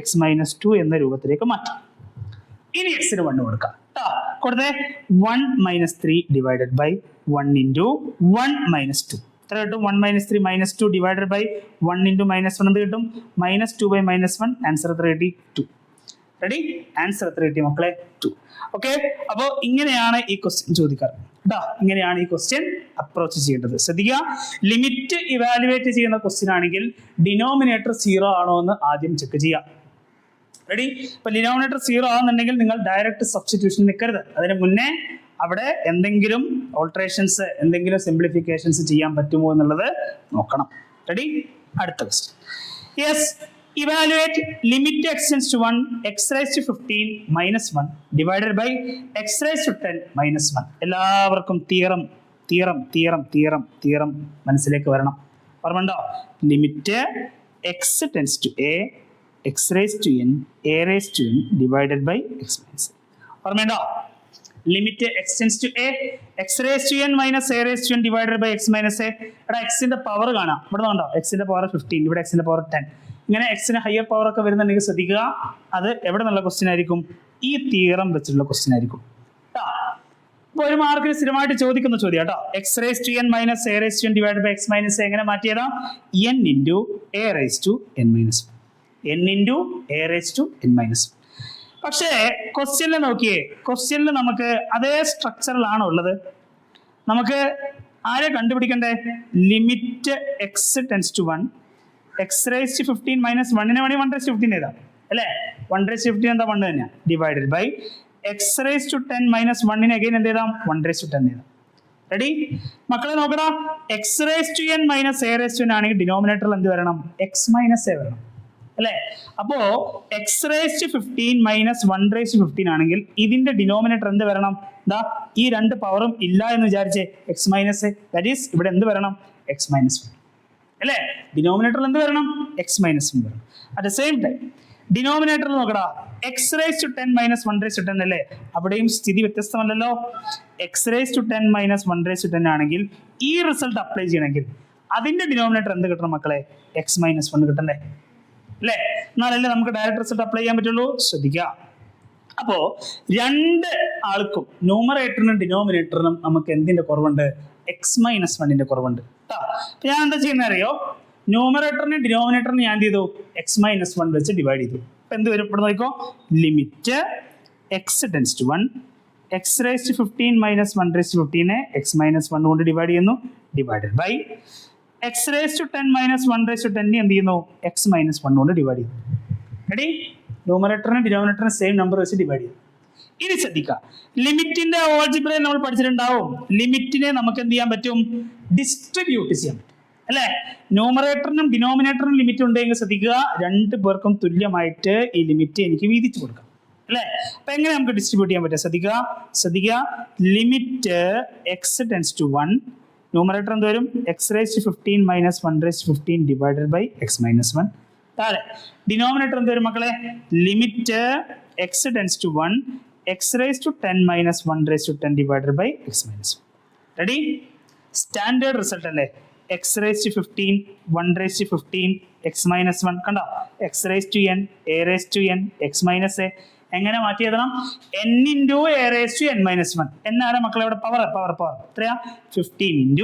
x - 2 എന്ന രൂപത്തിലേക്ക് മാറ്റി. ഇനി x ന് 1 കൊടുക്കാം. കൊടുത്തേ 1 - 3 ഡിവൈഡഡ് ബൈ 1 × 1 - 2 എത്ര കിട്ടും? 1 - 3 - 2 ഡിവൈഡഡ് ബൈ 1 × -1 എന്ത് കിട്ടും? -2/-1. ആൻസർ എത്ര കിട്ടി? 2. റെഡി? ആൻസർ എത്ര കിട്ടി മക്കളെ? 2. ഓക്കെ, അപ്പോ ഇങ്ങനെയാണ് ഈ ക്വസ്റ്റ്യൻ ചോദിക്കാറ് കേട്ടോ. ഇങ്ങനെയാണ് ഈ ക്വസ്റ്റ്യൻ അപ്രോച്ച് ചെയ്യേണ്ടത്. ശ്രദ്ധിക്കുക, ലിമിറ്റ് ഇവാലുവേറ്റ് ചെയ്യുന്ന ക്വസ്റ്റ്യൻ ആണെങ്കിൽ ഡിനോമിനേറ്റർ 0 ആണോ എന്ന് ആദ്യം ചെക്ക് ചെയ്യാം. റെഡി? ഇപ്പൊ ഡിനോമിനേറ്റർ 0 ആണെന്നുണ്ടെങ്കിൽ നിങ്ങൾ ഡയറക്റ്റ് സബ്സ്റ്റിറ്റ്യൂഷൻ നിൽക്കരുത്. അതിന് മുന്നേ അവിടെ എന്തെങ്കിലും ഓൾട്ടറേഷൻസ്, എന്തെങ്കിലും സിംപ്ലിഫിക്കേഷൻസ് ചെയ്യാൻ പറ്റുമോ എന്നുള്ളത് നോക്കണം. റെഡി? അടുത്ത question. Yes, evaluate limit x → 1 x⁻15 - 1 divided by x⁻10 - 1. എല്ലാവർക്കും തിയറം മനസ്സിലേക്ക് വരണം. ഓർമ്മയുണ്ടോ? Limit x → a x⁻n a⁻n divided by x - ഓർമ്മയുണ്ടോ? Limit x → a x⁻n - a⁻n divided by x - a. എടാ എക്സിന്റെ പവർ കാണാം. ഇവിടെ കണ്ടോ? എക്സിന്റെ പവർ 15, ഇവിടെ എക്സിന്റെ പവർ 10. ഇങ്ങനെ എക്സിന് ഹയർ പവർ ഒക്കെ വരുന്നുണ്ടെങ്കിൽ ശ്രദ്ധിക്കുക, അത് എവിടെ നിന്നുള്ള ക്വസ്റ്റ്യൻ ആയിരിക്കും? ഈ തിയറം വെച്ചിട്ടുള്ള ക്വസ്റ്റ്യൻ ആയിരിക്കും. ഇപ്പൊ ഒരു മാർക്കിന് സ്ഥിരമായിട്ട് ചോദിക്കുന്ന ചോദ്യം കേട്ടോ. x⁻n - a⁻n divided by x - a എങ്ങനെ മാറ്റിയതാ? n × a⁻n - 1 n × a⁻n - 1. പക്ഷേ ക്വസ്റ്റ്യനിൽ നോക്കിയേ, ക്വസ്റ്റ്യനിൽ നമുക്ക് അതേ സ്ട്രക്ചറിലാണോ ഉള്ളത്? നമുക്ക് ആരെ കണ്ടുപിടിക്കണ്ടേ? ലിമിറ്റ് x → 1 x⁻15 - 1 നെ വേണമെങ്കിൽ 1⁻15 എഴുതാം അല്ലേ? 1⁻15 എന്താ? 1 തന്നെയാണ്. ഡിവൈഡഡ് ബൈ x⁻10 - 1 നെ അഗൈൻ എന്ത് ചെയ്താം? 1⁻10 എഴുതാം. റെഡി? മക്കളെ നോക്കടാ, x⁻n - a⁻n ആണെങ്കിൽ ഡിനോമിനേറ്ററിൽ എന്ത് വരണം? x - a വരണം അല്ലേ? അപ്പോ x⁻15 - 1⁻15 ആണെങ്കിൽ ഇതിന്റെ ഡിനോമിനേറ്റർ എന്ത് വരണം? ദാ ഈ രണ്ട് പവറും ഇല്ല എന്ന് വിചാരിച്ചേ, x - a. ദാറ്റ് ഈസ് ഇവിടെ എന്ത് വരണം? x - 1 അല്ലേ? ഡിനോമിനേറ്ററിൽ എന്ത് വരണം? x - 1 വരണം. അറ്റ് ദ സെയിം ടൈം ഡിനോമിനേറ്ററിൽ നോക്കടാ, x⁻10 - 1⁻10 അല്ലേ? അവിടെയും സ്ഥിതി വ്യത്യസ്തമല്ലല്ലോ. x⁻10 - 1⁻10 ആണെങ്കിൽ ഈ റിസൾട്ട് അപ്ലൈ ചെയ്യണമെങ്കിൽ അതിന്റെ ഡിനോമിനേറ്റർ എന്ത് കിട്ടണം മക്കളെ? x - 1 കിട്ടണ്ടേ അല്ലേ? എന്നാലല്ലേ നമുക്ക് ഡയറക്റ്റ് റിസൾട്ട് അപ്ലൈ ചെയ്യാൻ പറ്റുള്ളൂ. ശ്രദ്ധിക്കുക, അപ്പോ രണ്ട് ആൾക്കും ന്യൂമറേറ്ററിനും ഡിനോമിനേറ്ററിനും നമുക്ക് എന്തിന്റെ കുറവുണ്ട്? x - 1ന്റെ കുറവുണ്ട്. അപ്പൊ ഞാൻ എന്താ ചെയ്യുന്ന അറിയോ? ന്യൂമറേറ്ററിനെ ഡിനോമിനേറ്ററിനെ ഞാൻ എന്ത് ചെയ്തു? x - 1 വെച്ച് ഡിവൈഡ് ചെയ്തു. അപ്പൊ എന്ത് വരും? ഇവിടെ നോക്കിക്കോ, ലിമിറ്റ് x → 1 x⁻15 - 1⁻15 x - 1 കൊണ്ട് ഡിവൈഡ് ചെയ്യുന്നു, ഡിവൈഡഡ് ബൈ x⁻10 - 1⁻10 എന്ത് ചെയ്യുന്നു? x - 1 കൊണ്ട് ഡിവൈഡ് ചെയ്യുന്നു. റെഡി? ന്യൂമറേറ്ററിനെ ഡിനോമിനേറ്ററിനെ സെയിം നമ്പർ വെച്ച് ഡിവൈഡ് ചെയ്യും. ഇനി ശ്രദ്ധിക്കുക, ലിമിറ്റിന്റെ ഓൾജിബ്രയിൽ നമ്മൾ പഠിച്ചിട്ടുണ്ടാവും. ലിമിറ്റിനെ നമുക്ക് എന്ത് ചെയ്യാൻ പറ്റും? ഡിസ്ട്രിബ്യൂട്ട് ചെയ്യാൻ പറ്റും അല്ലെ? ന്യൂമറേറ്ററിനും ഡിനോമിനേറ്ററിനും ലിമിറ്റ് ഉണ്ടെങ്കിൽ ശ്രദ്ധിക്കുക, രണ്ടു പേർക്കും തുല്യമായിട്ട് ഈ ലിമിറ്റ് എനിക്ക് വീതിച്ചു കൊടുക്കാം അല്ലെ? അപ്പൊ എങ്ങനെ നമുക്ക് ഡിസ്ട്രിബ്യൂട്ട് ചെയ്യാൻ പറ്റുക? ശ്രദ്ധിക്കുക, ലിമിറ്റ് x → 1 ന്യൂമറേറ്റർ എന്ത് വരും? x⁻15 - 1⁻15 divided by x - 1. താഴെ ഡിനോമിനേറ്റർ എന്ത് വരും മക്കളെ? Limit x → 1 x⁻10 - 1⁻10 divided by x - 1. Ready? Standard result അല്ലേ? x⁻15 1⁻15 x - 1 കണ്ടോ? x⁻n a⁻n x - a എങ്ങനെ മാറ്റി എഴുതണം? n × a⁻n - 1. എന്നാലും മക്കളെ ഇവിടെ പവർ എത്രയാ? 15 ×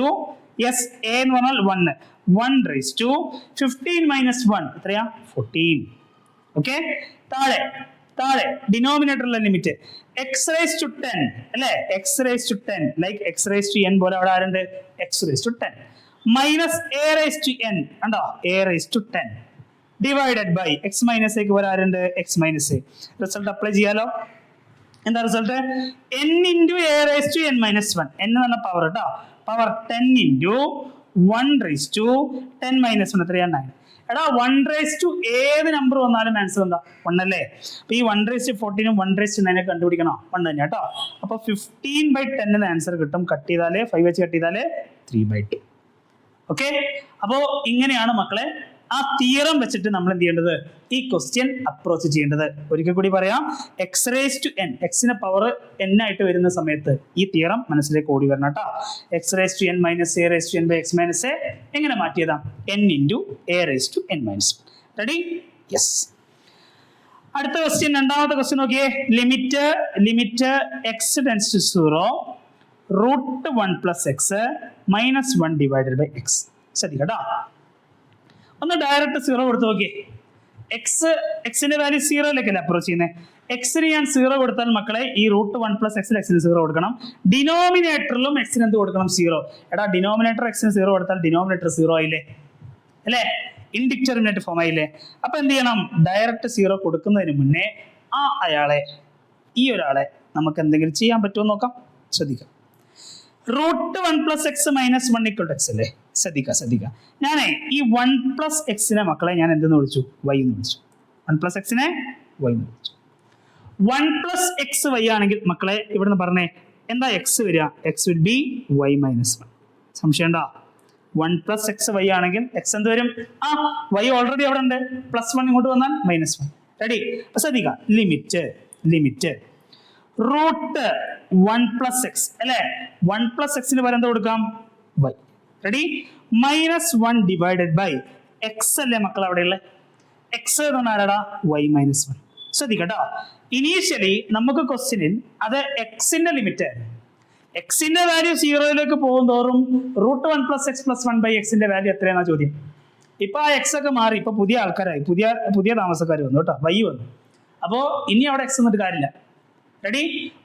യെസ്, എ എന്ന് പറഞ്ഞാൽ 1. 1 റൈസ് ടു 15 മൈനസ് 1 എത്രയാ? 14. ഓക്കെ, താഴെ ഡിനോമിനേറ്ററിലെ ലിമിറ്റ് എക്സ് റൈസ് ടു 10 അല്ലെ, x raise to 10 like x raise to n പോലെ അവിടെ ആരുണ്ട്? X raise to 10 minus a raise to n കണ്ടോ, a raise to 10 divided by x minus എക്ക് പോലെ ആരുണ്ട്? X minus a. Result apply ചെയ്യാലോ. എന്താ result? n into a raise to n minus 1. n എന്ന് പറഞ്ഞ പവർ കേട്ടോ, power 10 into 1 rice to 10 minus 1 എത്രയാണ്? 9. എടാ 1 റൈസ് ടു ഏത് നമ്പർ വന്നാലും ആൻസർ എന്താ? 1 അല്ലേ? അപ്പൊ ഈ 1 റൈസ് ടു 14 ഉം 1 റൈസ് ടു 9 കണ്ടുപിടിക്കണോ? 1 തന്നെ കേട്ടോ. അപ്പൊ 15/10 ആൻസർ കിട്ടും. കട്ട് ചെയ്താലേ 5 വെച്ച് കട്ട് ചെയ്താലേ 3/2. ഓക്കെ, അപ്പോ ഇങ്ങനെയാണ് മക്കളെ ആ തിയറം വെച്ചിട്ട് നമ്മൾ എന്ത് ചെയ്യേണ്ടത്? ഈ ക്വസ്റ്റ്യൻ അപ്രോച്ച് ചെയ്യേണ്ടത്. ഒരിക്കൽ കൂടി പറയാം, എക്സ് റേസ് ടു n, എക്സിന്റെ പവർ n ആയിട്ട് വരുന്ന സമയത്ത് ഈ തിയറം മനസ്സിലേക്ക് ഓടി വരണം കേട്ടോ. X raise to n minus a raise to n by x minus a എങ്ങനെ മാറ്റിയതാ? n into a raise to n minus. Ready? Yes. അടുത്ത ക്വസ്റ്റ്യൻ, രണ്ടാമത്തെ ക്വസ്റ്റ്യൻ നോക്കിയേ. Limit x tends to 0 root 1 plus x minus 1 divided by x. ശരി കേട്ടോ, ഒന്ന് direct 0 കൊടുത്ത് നോക്കിയേ. എക്സിന്റെ വാല്യൂ 0ലേക്കല്ലേ അപ്രോച്ച് ചെയ്യുന്നത്. എക്സിന് ഞാൻ 0 കൊടുത്താൽ മക്കളെ ഈ റൂട്ട് 1 പ്ലസ് എക്സിന് 0 കൊടുക്കണം. ഡിനോമിനേറ്ററിലും എക്സിന് എന്ത് കൊടുക്കണം? 0. എടാ ഡിനോമിനേറ്റർ എക്സിന് 0 കൊടുത്താൽ ഡിനോമിനേറ്റർ 0 ആയില്ലേ അല്ലേ? ഇൻഡിറ്റർമിനേറ്റ് ഫോം ആയില്ലേ? അപ്പൊ എന്ത് ചെയ്യണം? ഡയറക്റ്റ് 0 കൊടുക്കുന്നതിന് മുന്നേ അയാളെ, ഈ ഒരാളെ നമുക്ക് എന്തെങ്കിലും ചെയ്യാൻ പറ്റുമോ നോക്കാം. ശ്രദ്ധിക്കാം. Root 1 plus x minus 1 equal to x അല്ലേ? ശ്രദ്ധിക്കുക. ഞാനേ ഈ 1 പ്ലസ് എക്സിനെ മക്കളെ ഞാൻ എന്തെന്ന് വിളിച്ചു? വൈ എന്ന് വിളിച്ചു. 1 പ്ലസ് എക്സിനെ വൈ എന്ന് വിളിച്ചു. 1 പ്ലസ് എക്സ് വൈ ആണെങ്കിൽ മക്കളെ ഇവിടുന്ന് പറഞ്ഞേ എന്താ എക്സ് വരിക? X will be y minus 1. സംശയം ഉണ്ടോ? 1 പ്ലസ് എക്സ് വൈ ആണെങ്കിൽ എക്സ് എന്ത് വരും? വൈ ഓൾറെഡി അവിടെ ഉണ്ട്, പ്ലസ് 1 ഇങ്ങോട്ട് വന്നാൽ മൈനസ് 1. റെഡി? അപ്പൊ ശ്രദ്ധിക്കുക, ലിമിറ്റ് റൂട്ട് 1 പ്ലസ് എക്സ് അല്ലെ, 1 പ്ലസ് എക്സിന് പകരം എന്താ കൊടുക്കാം? Y. Ready? Minus 1 divided by x അല്ലേ മക്കൾ അവിടെയുള്ള എക്സ് എന്ന് പറഞ്ഞാൽ വൈ മൈനസ് 1. ശ്രദ്ധിക്കട്ടോ, ഇനീഷ്യലി നമുക്ക് ക്വസ്റ്റ്യനിൽ അത് എക്സിന്റെ ലിമിറ്റ്, എക്സിന്റെ വാല്യൂ 0ലേക്ക് പോകും തോറും root 1 plus x plus 1 by എക്സിന്റെ വാല്യൂ എത്രയാണെന്നാ ചോദ്യം. ഇപ്പൊ ആ എക്സ് ഒക്കെ മാറി, ഇപ്പൊ പുതിയ ആൾക്കാരായി, പുതിയ താമസക്കാർ വന്നു കേട്ടോ, വൈ വന്നു. അപ്പോ ഇനി അവിടെ എക്സ് എന്നിട്ട് കാര്യമില്ല. റെഡി?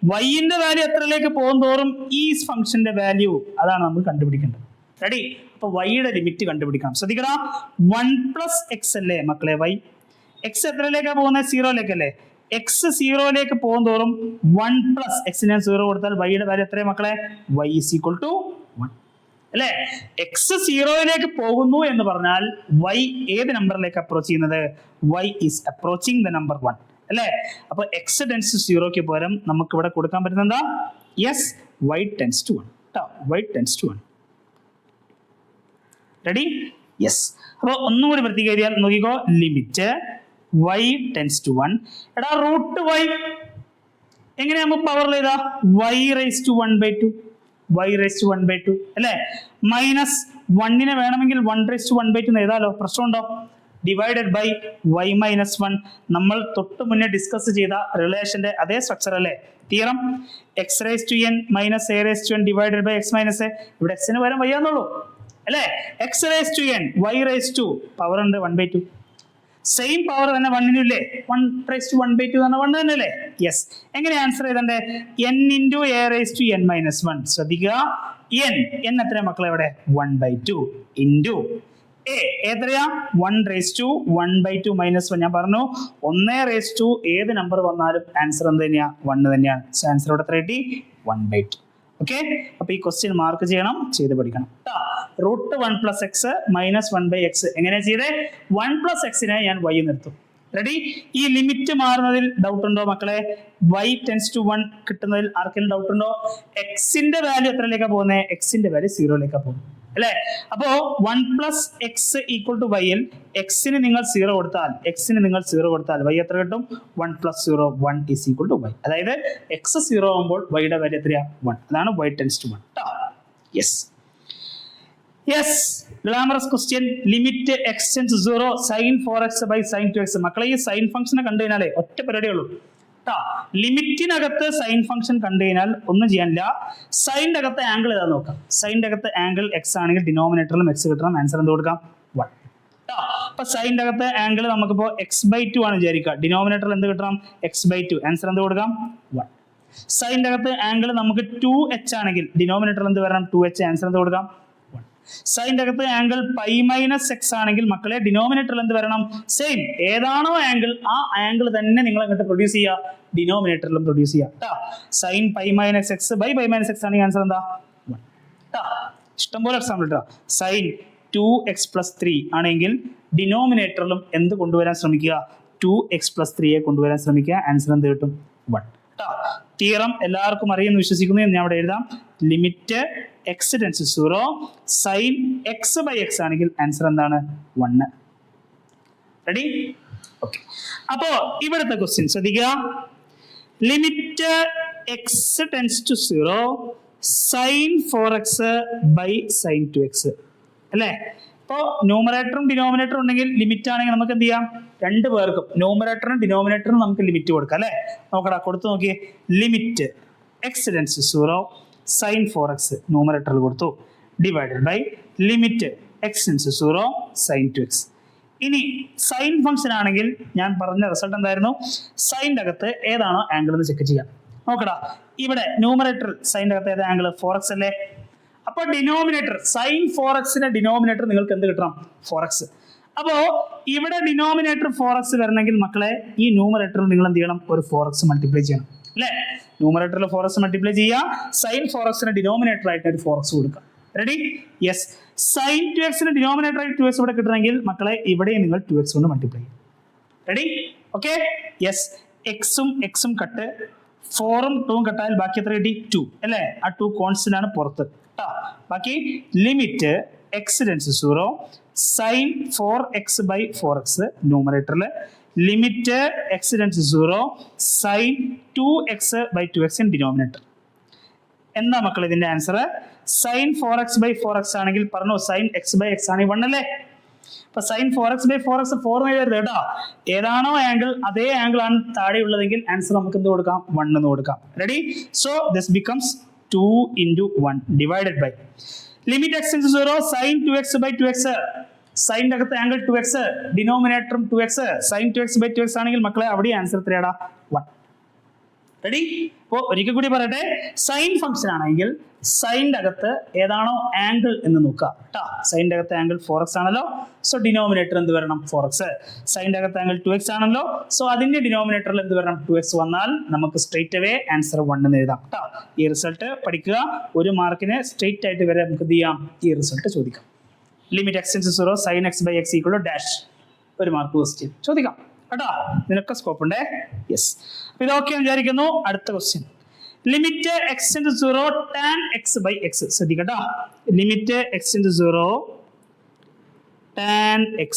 വൈന്റെ വാല്യൂ എത്രയിലേക്ക് പോകും തോറും ഈ ഫംഗ്ഷന്റെ വാല്യൂ അതാണ് നമുക്ക് കണ്ടുപിടിക്കേണ്ടത്. റെഡി? അപ്പൊ വൈയുടെ ലിമിറ്റ് കണ്ടുപിടിക്കണം. ശ്രദ്ധിക്കണം, 1 പ്ലസ് എക്സ് അല്ലേ മക്കളെ വൈ. എക്സ് എത്രയിലേക്കാ പോകുന്നത്? 0ലേക്കല്ലേ. എക്സ് 0ലേക്ക് പോകും തോറും 1 പ്ലസ് എക്സിന് 0 കൊടുത്താൽ വൈയുടെ വാല്യൂ എത്രയാണ് മക്കളെ? വൈ ഈസ് ഈക്വൽ ടു 1 അല്ലേ? എക്സ് 0ലേക്ക് പോകുന്നു എന്ന് പറഞ്ഞാൽ വൈ ഏത് നമ്പറിലേക്ക് അപ്രോച്ച് ചെയ്യുന്നത്? Y is approaching the number 1 അല്ലേ? അപ്പൊ എക്സ് ടെൻസ് ടു 0ക്ക് പകരം നമുക്ക് ഇവിടെ കൊടുക്കാൻ പറ്റുന്ന എന്താ? യെസ്, വൈ ടെൻസ് ടു 1 കേട്ടോ, y tends to 1. Ready? Yes. അപ്പൊ ഒന്നുകൂടി പ്രത്യേകം എഴുതിയാൽ നോക്കിക്കോ, ലിമിറ്റ് y ടെൻസ് ടു 1. എടാ റൂട്ട് y എങ്ങനെയാ നമുക്ക് പവറിൽ എഴുതാ? y raise to 1/2, y raise to 1/2 അല്ലേ? മൈനസ് 1നെ വേണമെങ്കിൽ 1 റൈസ് ടു 1/2 എഴുതാലോ, പ്രശ്നമുണ്ടോ? Divided by y minus 1. നമ്മൾ തൊട്ട് മുന്നേ ഡിസ്കസ് ചെയ്ത റിലേഷന്റെ അതേ സ്ട്രക്ചർ അല്ലേ? Theorem x raise to n minus a raise to n divided by x minus a. ഇവിടെ എക്സിന് പകരം y ആണെന്നുള്ളൂ അല്ലേ? X raise to n, y raise to power ഉണ്ട് 1/2, സെയിം പവർ തന്നെ 1നും ഇല്ലേ? 1 റൈസ് ടു 1/2 എന്ന് പറഞ്ഞാൽ 1 തന്നെ അല്ലേ? യെസ്. എങ്ങനെ ആൻസർ ചെയ്തേ? n into a raise to n minus 1. ശ്രദ്ധിക്കുക, n എത്രയാ മക്കളെ ഇവിടെ? 1/2 ഇൻറ്റു എ എത്രയാ? 1 റൈസ് ടു 1/2 മൈനസ് 1. ഞാൻ പറഞ്ഞു 1 റൈസ് ടു ഏത് നമ്പർ വന്നാലും ആൻസർ എന്ത് തന്നെയാ? 1 തന്നെയാണ്. ആൻസർ ഇവിടെ എത്ര കിട്ടി? 1/2. ഓക്കെ, അപ്പൊ ഈ ക്വസ്റ്റ്യൻ മാർക്ക് ചെയ്യണം, ചെയ്ത് പഠിക്കണം. Root 1 plus x minus 1 by x എങ്ങനെയാ ചെയ്തേ? 1 പ്ലസ് എക്സിനെ ഞാൻ വൈ നിർത്തും. റെഡി? ഈ ലിമിറ്റ് മാറുന്നതിൽ ഡൗട്ട് ഉണ്ടോ മക്കളെ? y ടെൻസ് ടു 1 കിട്ടുന്നതിൽ ആർക്കെങ്കിലും ഡൗട്ട് ഉണ്ടോ? എക്സിന്റെ വാല്യൂ എത്രയിലേക്കാ പോകുന്നത്? എക്സിന്റെ വാല്യൂ 0ലേക്കാ പോകുന്നത് അല്ലേ? അപ്പോ 1 പ്ലസ് എക്സ് ഈക്വൽ ടു വൈയിൽ എക്സിന് നിങ്ങൾ 0 കൊടുത്താൽ y എത്ര കിട്ടും? 1 plus 0, 1 is equal to y. അതായത് എക്സ് 0 ആകുമ്പോൾ വൈയുടെ വാല്യൂ എത്രയാ? 1. അതാണ് y tends to 1. Yes. Glamorous question. Limit x tends 0 sine 4x by sine 2x. മക്കളെ ഈ സൈൻ ഫംഗ്ഷനെ കണ്ടു കഴിഞ്ഞാലേ ഒറ്റ പരിപാടിയേ ഉള്ളൂ. ലിമിറ്റിനകത്ത് സൈൻ ഫംഗ്ഷൻ കണ്ടു കഴിഞ്ഞാൽ ഒന്നും ചെയ്യാനില്ല. സൈൻ്റെ അകത്ത് ആംഗിൾ ഏതാ നോക്കാം. സൈൻ്റെ അകത്ത് ആംഗിൾ എക്സ് ആണെങ്കിൽ ഡിനോമിനേറ്ററിലും എക്സ് കിട്ടണം. ആൻസർ എന്ത് കൊടുക്കാം? 1. അപ്പൊ സൈൻ്റെ അകത്ത് ആംഗിൾ നമുക്കിപ്പോ x/2 ആണ് വിചാരിക്കുക. ഡിനോമിനേറ്ററിൽ എന്ത് കിട്ടണം? x/2. ആൻസർ എന്ത് കൊടുക്കാം? 1. സൈൻ്റെ അകത്ത് ആംഗിൾ നമുക്ക് 2h ആണെങ്കിൽ ഡിനോമിനേറ്ററിൽ എന്ത് വരണം? 2h. ആൻസർ എന്ത് കൊടുക്കാം? 1. സൈൻ്റെ അകത്ത് ആംഗിൾ π-x ആണെങ്കിൽ മക്കളെ ഡിനോമിനേറ്ററിൽ എന്ത് വരണം? സെയിം ഏതാണോ ആംഗിൾ ആ ആംഗിൾ തന്നെ നിങ്ങൾ അങ്ങോട്ട് പ്രൊഡ്യൂസ് ചെയ്യുക, ഡിനോമിനേറ്ററിലും പ്രൊഡ്യൂസ് ചെയ്യുക. സൈൻ π-x ബൈ π-x ആണെങ്കിൽ ആൻസർ എന്താ? 1. ഇഷ്ടംപോലെ എക്സാമ്പിൾ കേട്ടോ. സൈൻ 2x+3 ആണെങ്കിൽ ഡിനോമിനേറ്ററിലും എന്ത് കൊണ്ടുവരാൻ ശ്രമിക്കുക? 2x+3 കൊണ്ടുവരാൻ ശ്രമിക്കുക. ആൻസർ എന്ത് കിട്ടും? 1. തിയറം എല്ലാവർക്കും അറിയുമെന്ന് വിശ്വസിക്കുന്നു. ഞാൻ അവിടെ എഴുതാം. Limit x tends 0 sign x/x ആണെങ്കിൽ ആൻസർ എന്താണ്? 1. റെഡി? ഓക്കെ. അപ്പോ ഇവിടുത്തെ ക്വസ്റ്റ്യൻ ശ്രദ്ധിക്കുക. Limit x tends to 0 sine 4x by sine 2x അല്ലേ? ഇപ്പോൾ ന്യൂമറേറ്ററും ഡിനോമിനേറ്ററും ഉണ്ടെങ്കിൽ ലിമിറ്റ് ആണെങ്കിൽ നമുക്ക് എന്ത് ചെയ്യാം? രണ്ട് പേർക്കും ന്യൂമറേറ്ററും ഡിനോമിനേറ്ററും നമുക്ക് ലിമിറ്റ് കൊടുക്കാം അല്ലേ? നോക്കടാ, കൊടുത്തു നോക്കിയേ. Limit x tends 0 sine 4x ന്യൂമറേറ്ററിൽ കൊടുത്തു, divided by limit x tends 0 sine 2x. ഇനി സൈൻ ഫംഗ്ഷൻ ആണെങ്കിൽ ഞാൻ പറഞ്ഞ റിസൾട്ട് എന്തായിരുന്നു? സൈൻ്റെ അകത്ത് ഏതാണോ ആംഗിൾ എന്ന് ചെക്ക് ചെയ്യാം. നോക്കടാ, ഇവിടെ ന്യൂമറേറ്റർ സൈൻ്റെ അകത്ത് ഏത് ആംഗിൾ? 4x അല്ലേ? അപ്പൊ ഡിനോമിനേറ്റർ സൈൻ 4x ഡിനോമിനേറ്റർ നിങ്ങൾക്ക് എന്ത് കിട്ടണം? 4x. അപ്പോ ഇവിടെ ഡിനോമിനേറ്റർ 4x വരണമെങ്കിൽ മക്കളെ ഈ ന്യൂമറേറ്ററിൽ നിങ്ങൾ എന്ത് ചെയ്യണം? ഒരു 4x മൾട്ടിപ്ലൈ ചെയ്യണം അല്ലേ? ന്യൂമറേറ്ററിൽ 4x മൾട്ടിപ്ലൈ ചെയ്യുക. സൈൻ 4x ഡിനോമിനേറ്റർ ആയിട്ട് ഒരു 4x കൊടുക്കുക. Ready? Yes. Sign 2x denominator ആയിട്ട് 2x ഇവിടെ കിട്ടണമെങ്കിൽ മക്കളെ ഇവിടെ നിങ്ങൾ 2x കൊണ്ട് മൾട്ടിപ്ലൈ ചെയ്യും. റെഡി? ഓക്കെ. യെസ്. എക്സും കട്ട്, 4ഉം 2ഉം കട്ടായാൽ ബാക്കി എത്ര കിട്ടി? 2 അല്ലേ? ആ 2 കോൺസ്റ്റന്റ് ആണ് പുറത്ത്. ബാക്കി limit x tends 0 sine 4x by 4x ന്യൂമറേറ്ററിൽ, limit x tends 0 sine 2x by 2x denominator. എന്താ മക്കൾ ഇതിന്റെ answer? Sign 4x by 4x ആണെങ്കിൽ പറഞ്ഞു സൈൻ x ബൈ x ആണെങ്കിൽ 1 അല്ലേ? അപ്പൊ സൈൻ 4x ബൈ 4x 4 എഴുതരുത് കേട്ടോ. ഏതാണോ ആംഗിൾ അതേ ആംഗിൾ ആണ് താഴെ ഉള്ളതെങ്കിൽ ആൻസർ നമുക്ക് എന്ത് കൊടുക്കാം? 1 എന്ന് കൊടുക്കാം. Ready? So this becomes 2 into 1 divided by limit x into 0 sin 2x by 2x. സൈൻ്റെ അകത്ത് angle 2x, ഡിനോമിനേറ്ററും 2x. sin 2x by 2x ആണെങ്കിൽ മക്കളെ അവിടെ ആൻസർ എത്രയാടാ? 1. റെഡി? അപ്പോ ഒരിക്കൽ കൂടി പറയട്ടെ. സൈൻ ഫംഗ്ഷൻ ആണെങ്കിൽ സൈൻ്റെ അകത്ത് ഏതാണോ ആംഗിൾ എന്ന് നോക്കുക കേട്ടോ. സൈൻ്റെ അകത്ത് ആംഗിൾ 4x ആണല്ലോ, സോ ഡിനോമിനേറ്റർ എന്ത് വരണം? 4x. സൈൻ്റെ അകത്ത് ആംഗിൾ 2x ആണല്ലോ, സോ അതിന്റെ ഡിനോമിനേറ്ററിൽ എന്ത് വരണം? 2x വന്നാൽ നമുക്ക് സ്ട്രേറ്റ് അവേ ആൻസർ 1 എന്ന് എഴുതാം കേട്ടോ. ഈ റിസൾട്ട് പഠിക്കുക. 1 മാർക്കിന് സ്ട്രേറ്റ് ആയിട്ട് വരെ നമുക്ക് എന്ത് ചെയ്യാം? ഈ റിസൾട്ട് ചോദിക്കാം. Limit x tends 0 sine x by x equal to dash. 1 mark question ചോദിക്കാം കേട്ടോ. ഇതിനൊക്കെ സ്കോപ്പ് ഉണ്ടേ. യെസ്. അപ്പൊ ഇതൊക്കെ വിചാരിക്കുന്നു. അടുത്ത question. Limit x tends 0 tan x by x. ശ്രദ്ധിക്കട്ടോ. Limit x tends 0 tan x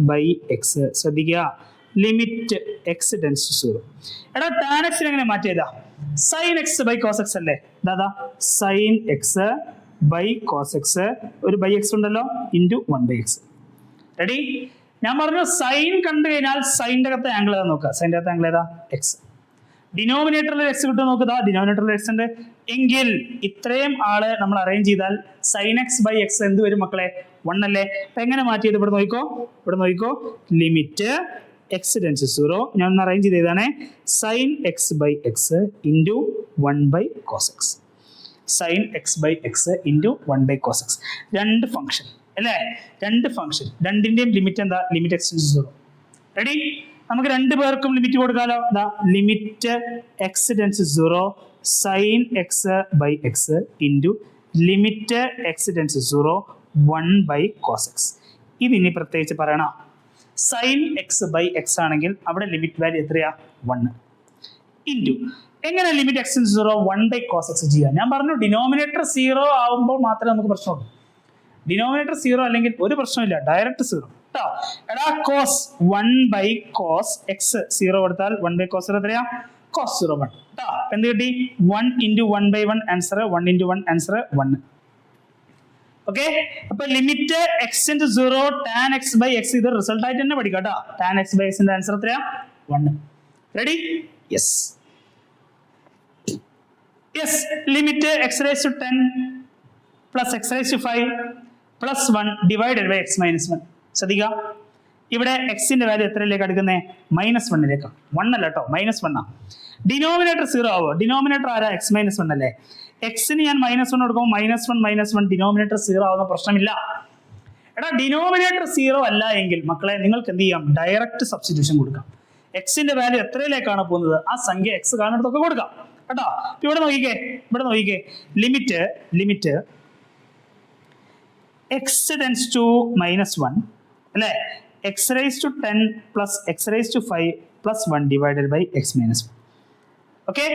by x. ശ്രദ്ധിക്കുക. Limit x tends 0. എടാ ടാൻ x എങ്ങനെ മാറ്റിയതാ? Sine x by cos x അല്ലേ? ദാദാ sine x by cos x, ഒരു ബൈ x ഉണ്ടല്ലോ, into 1 by x. Ready? ഞാൻ പറഞ്ഞു സൈൻ കണ്ടു കഴിഞ്ഞാൽ സൈൻ്റെ അകത്ത് ആംഗിൾ ഏതാ നോക്കുക. സൈൻ്റെ അകത്ത് ആംഗിൾ ഏതാ? x. ഡിനോമിനേറ്ററിൽ x കിട്ടും നോക്കുക. ഡിനോമിനേറ്ററിൽ x ഉണ്ട് എങ്കിൽ ഇത്രയും ആള് നമ്മൾ അറേഞ്ച് ചെയ്താൽ സൈൻ x ബൈ x എന്ത് വരും മക്കളെ? 1 അല്ലേ? അപ്പൊ എങ്ങനെ മാറ്റിയത്? ഇവിടെ നോക്കിക്കോ. ലിമിറ്റ് എക്സ് ടെൻസ് 0 ഞാൻ ഒന്ന് അറേഞ്ച് ചെയ്തതാണ്. Sine x by x into 1 by cos x. Sine x by x into 1 by cos x. രണ്ട് ഫംഗ്ഷൻ അല്ലേ? രണ്ട് ഫംഗ്ഷൻ, രണ്ടിന്റെയും ലിമിറ്റ് എന്താ? Limit x tends 0. റെഡി? നമുക്ക് രണ്ടു പേർക്കും ലിമിറ്റ് കൊടുക്കാലോ. Limit x tends 0 sine x by x into limit x tends 0 1 by cos x. ഇതിനി പ്രത്യേകിച്ച് പറയണ. സൈൻ x ബൈ x ആണെങ്കിൽ അവിടെ ലിമിറ്റ് വാല്യൂ എത്രയാ? 1 ഇൻറ്റു എങ്ങനെ limit x tends 0 1 by cos x ചെയ്യാം? ഞാൻ പറഞ്ഞു ഡിനോമിനേറ്റർ 0 ആവുമ്പോൾ മാത്രമേ നമുക്ക് പ്രശ്നമുള്ളൂ. ഡിനോമിനേറ്റർ 0 അല്ലെങ്കിൽ ഒരു പ്രശ്നമില്ല, ഡയറക്റ്റ് 0. എടാ കോസ് 1 ബൈ കോസ് എക്സ് 0 കൊടുത്താൽ 1 ബൈ കോസ് എത്രയാ? കോസ് 0 1. എന്ത് കിട്ടി? 1 into 1 by 1 answer 1 into 1 answer 1. Okay. അപ്പൊ limit x into 0 tan x by x ഇത് റിസൾട്ട് ആയിട്ട് തന്നെ പഠിക്കാം കേട്ടോ. Tan x by x answer എത്രയാ? 1. Ready? Yes yes limit x raise to 10 plus x raise to 5 plus 1 divided by x minus 1. ശ്രദ്ധിക്കാം, ഇവിടെ എക്സിന്റെ വാല്യൂ എത്രയിലേക്ക് അടുക്കുന്നത്? -1 1 അല്ല കേട്ടോ, -1 ഡിനോമിനേറ്റർ 0 ആവോ? ഡിനോമിനേറ്റർ ആരാ? എക്സ് മൈനസ് 1 അല്ലേ? എക്സിന് ഞാൻ -1 കൊടുക്കുമ്പോൾ -1 ഡിനോമിനേറ്റർ 0 ആവുന്ന പ്രശ്നമില്ല. എടാ ഡിനോമിനേറ്റർ 0 അല്ല എങ്കിൽ മക്കളെ നിങ്ങൾക്ക് എന്ത് ചെയ്യാം? ഡയറക്റ്റ് സബ്സ്റ്റിറ്റ്യൂഷൻ കൊടുക്കാം. എക്സിന്റെ വാല്യൂ എത്രയിലേക്കാണ് പോകുന്നത് ആ സംഖ്യ എക്സ് കാണുന്നിടത്തൊക്കെ കൊടുക്കാം കേട്ടോ. ഇവിടെ നോക്കിക്കേ ലിമിറ്റ് എക്സ് ടെൻസ് ടു -1 അല്ലേ, x raise to 10 plus x raise to 5 plus 1 divided by x minus 1. Okay,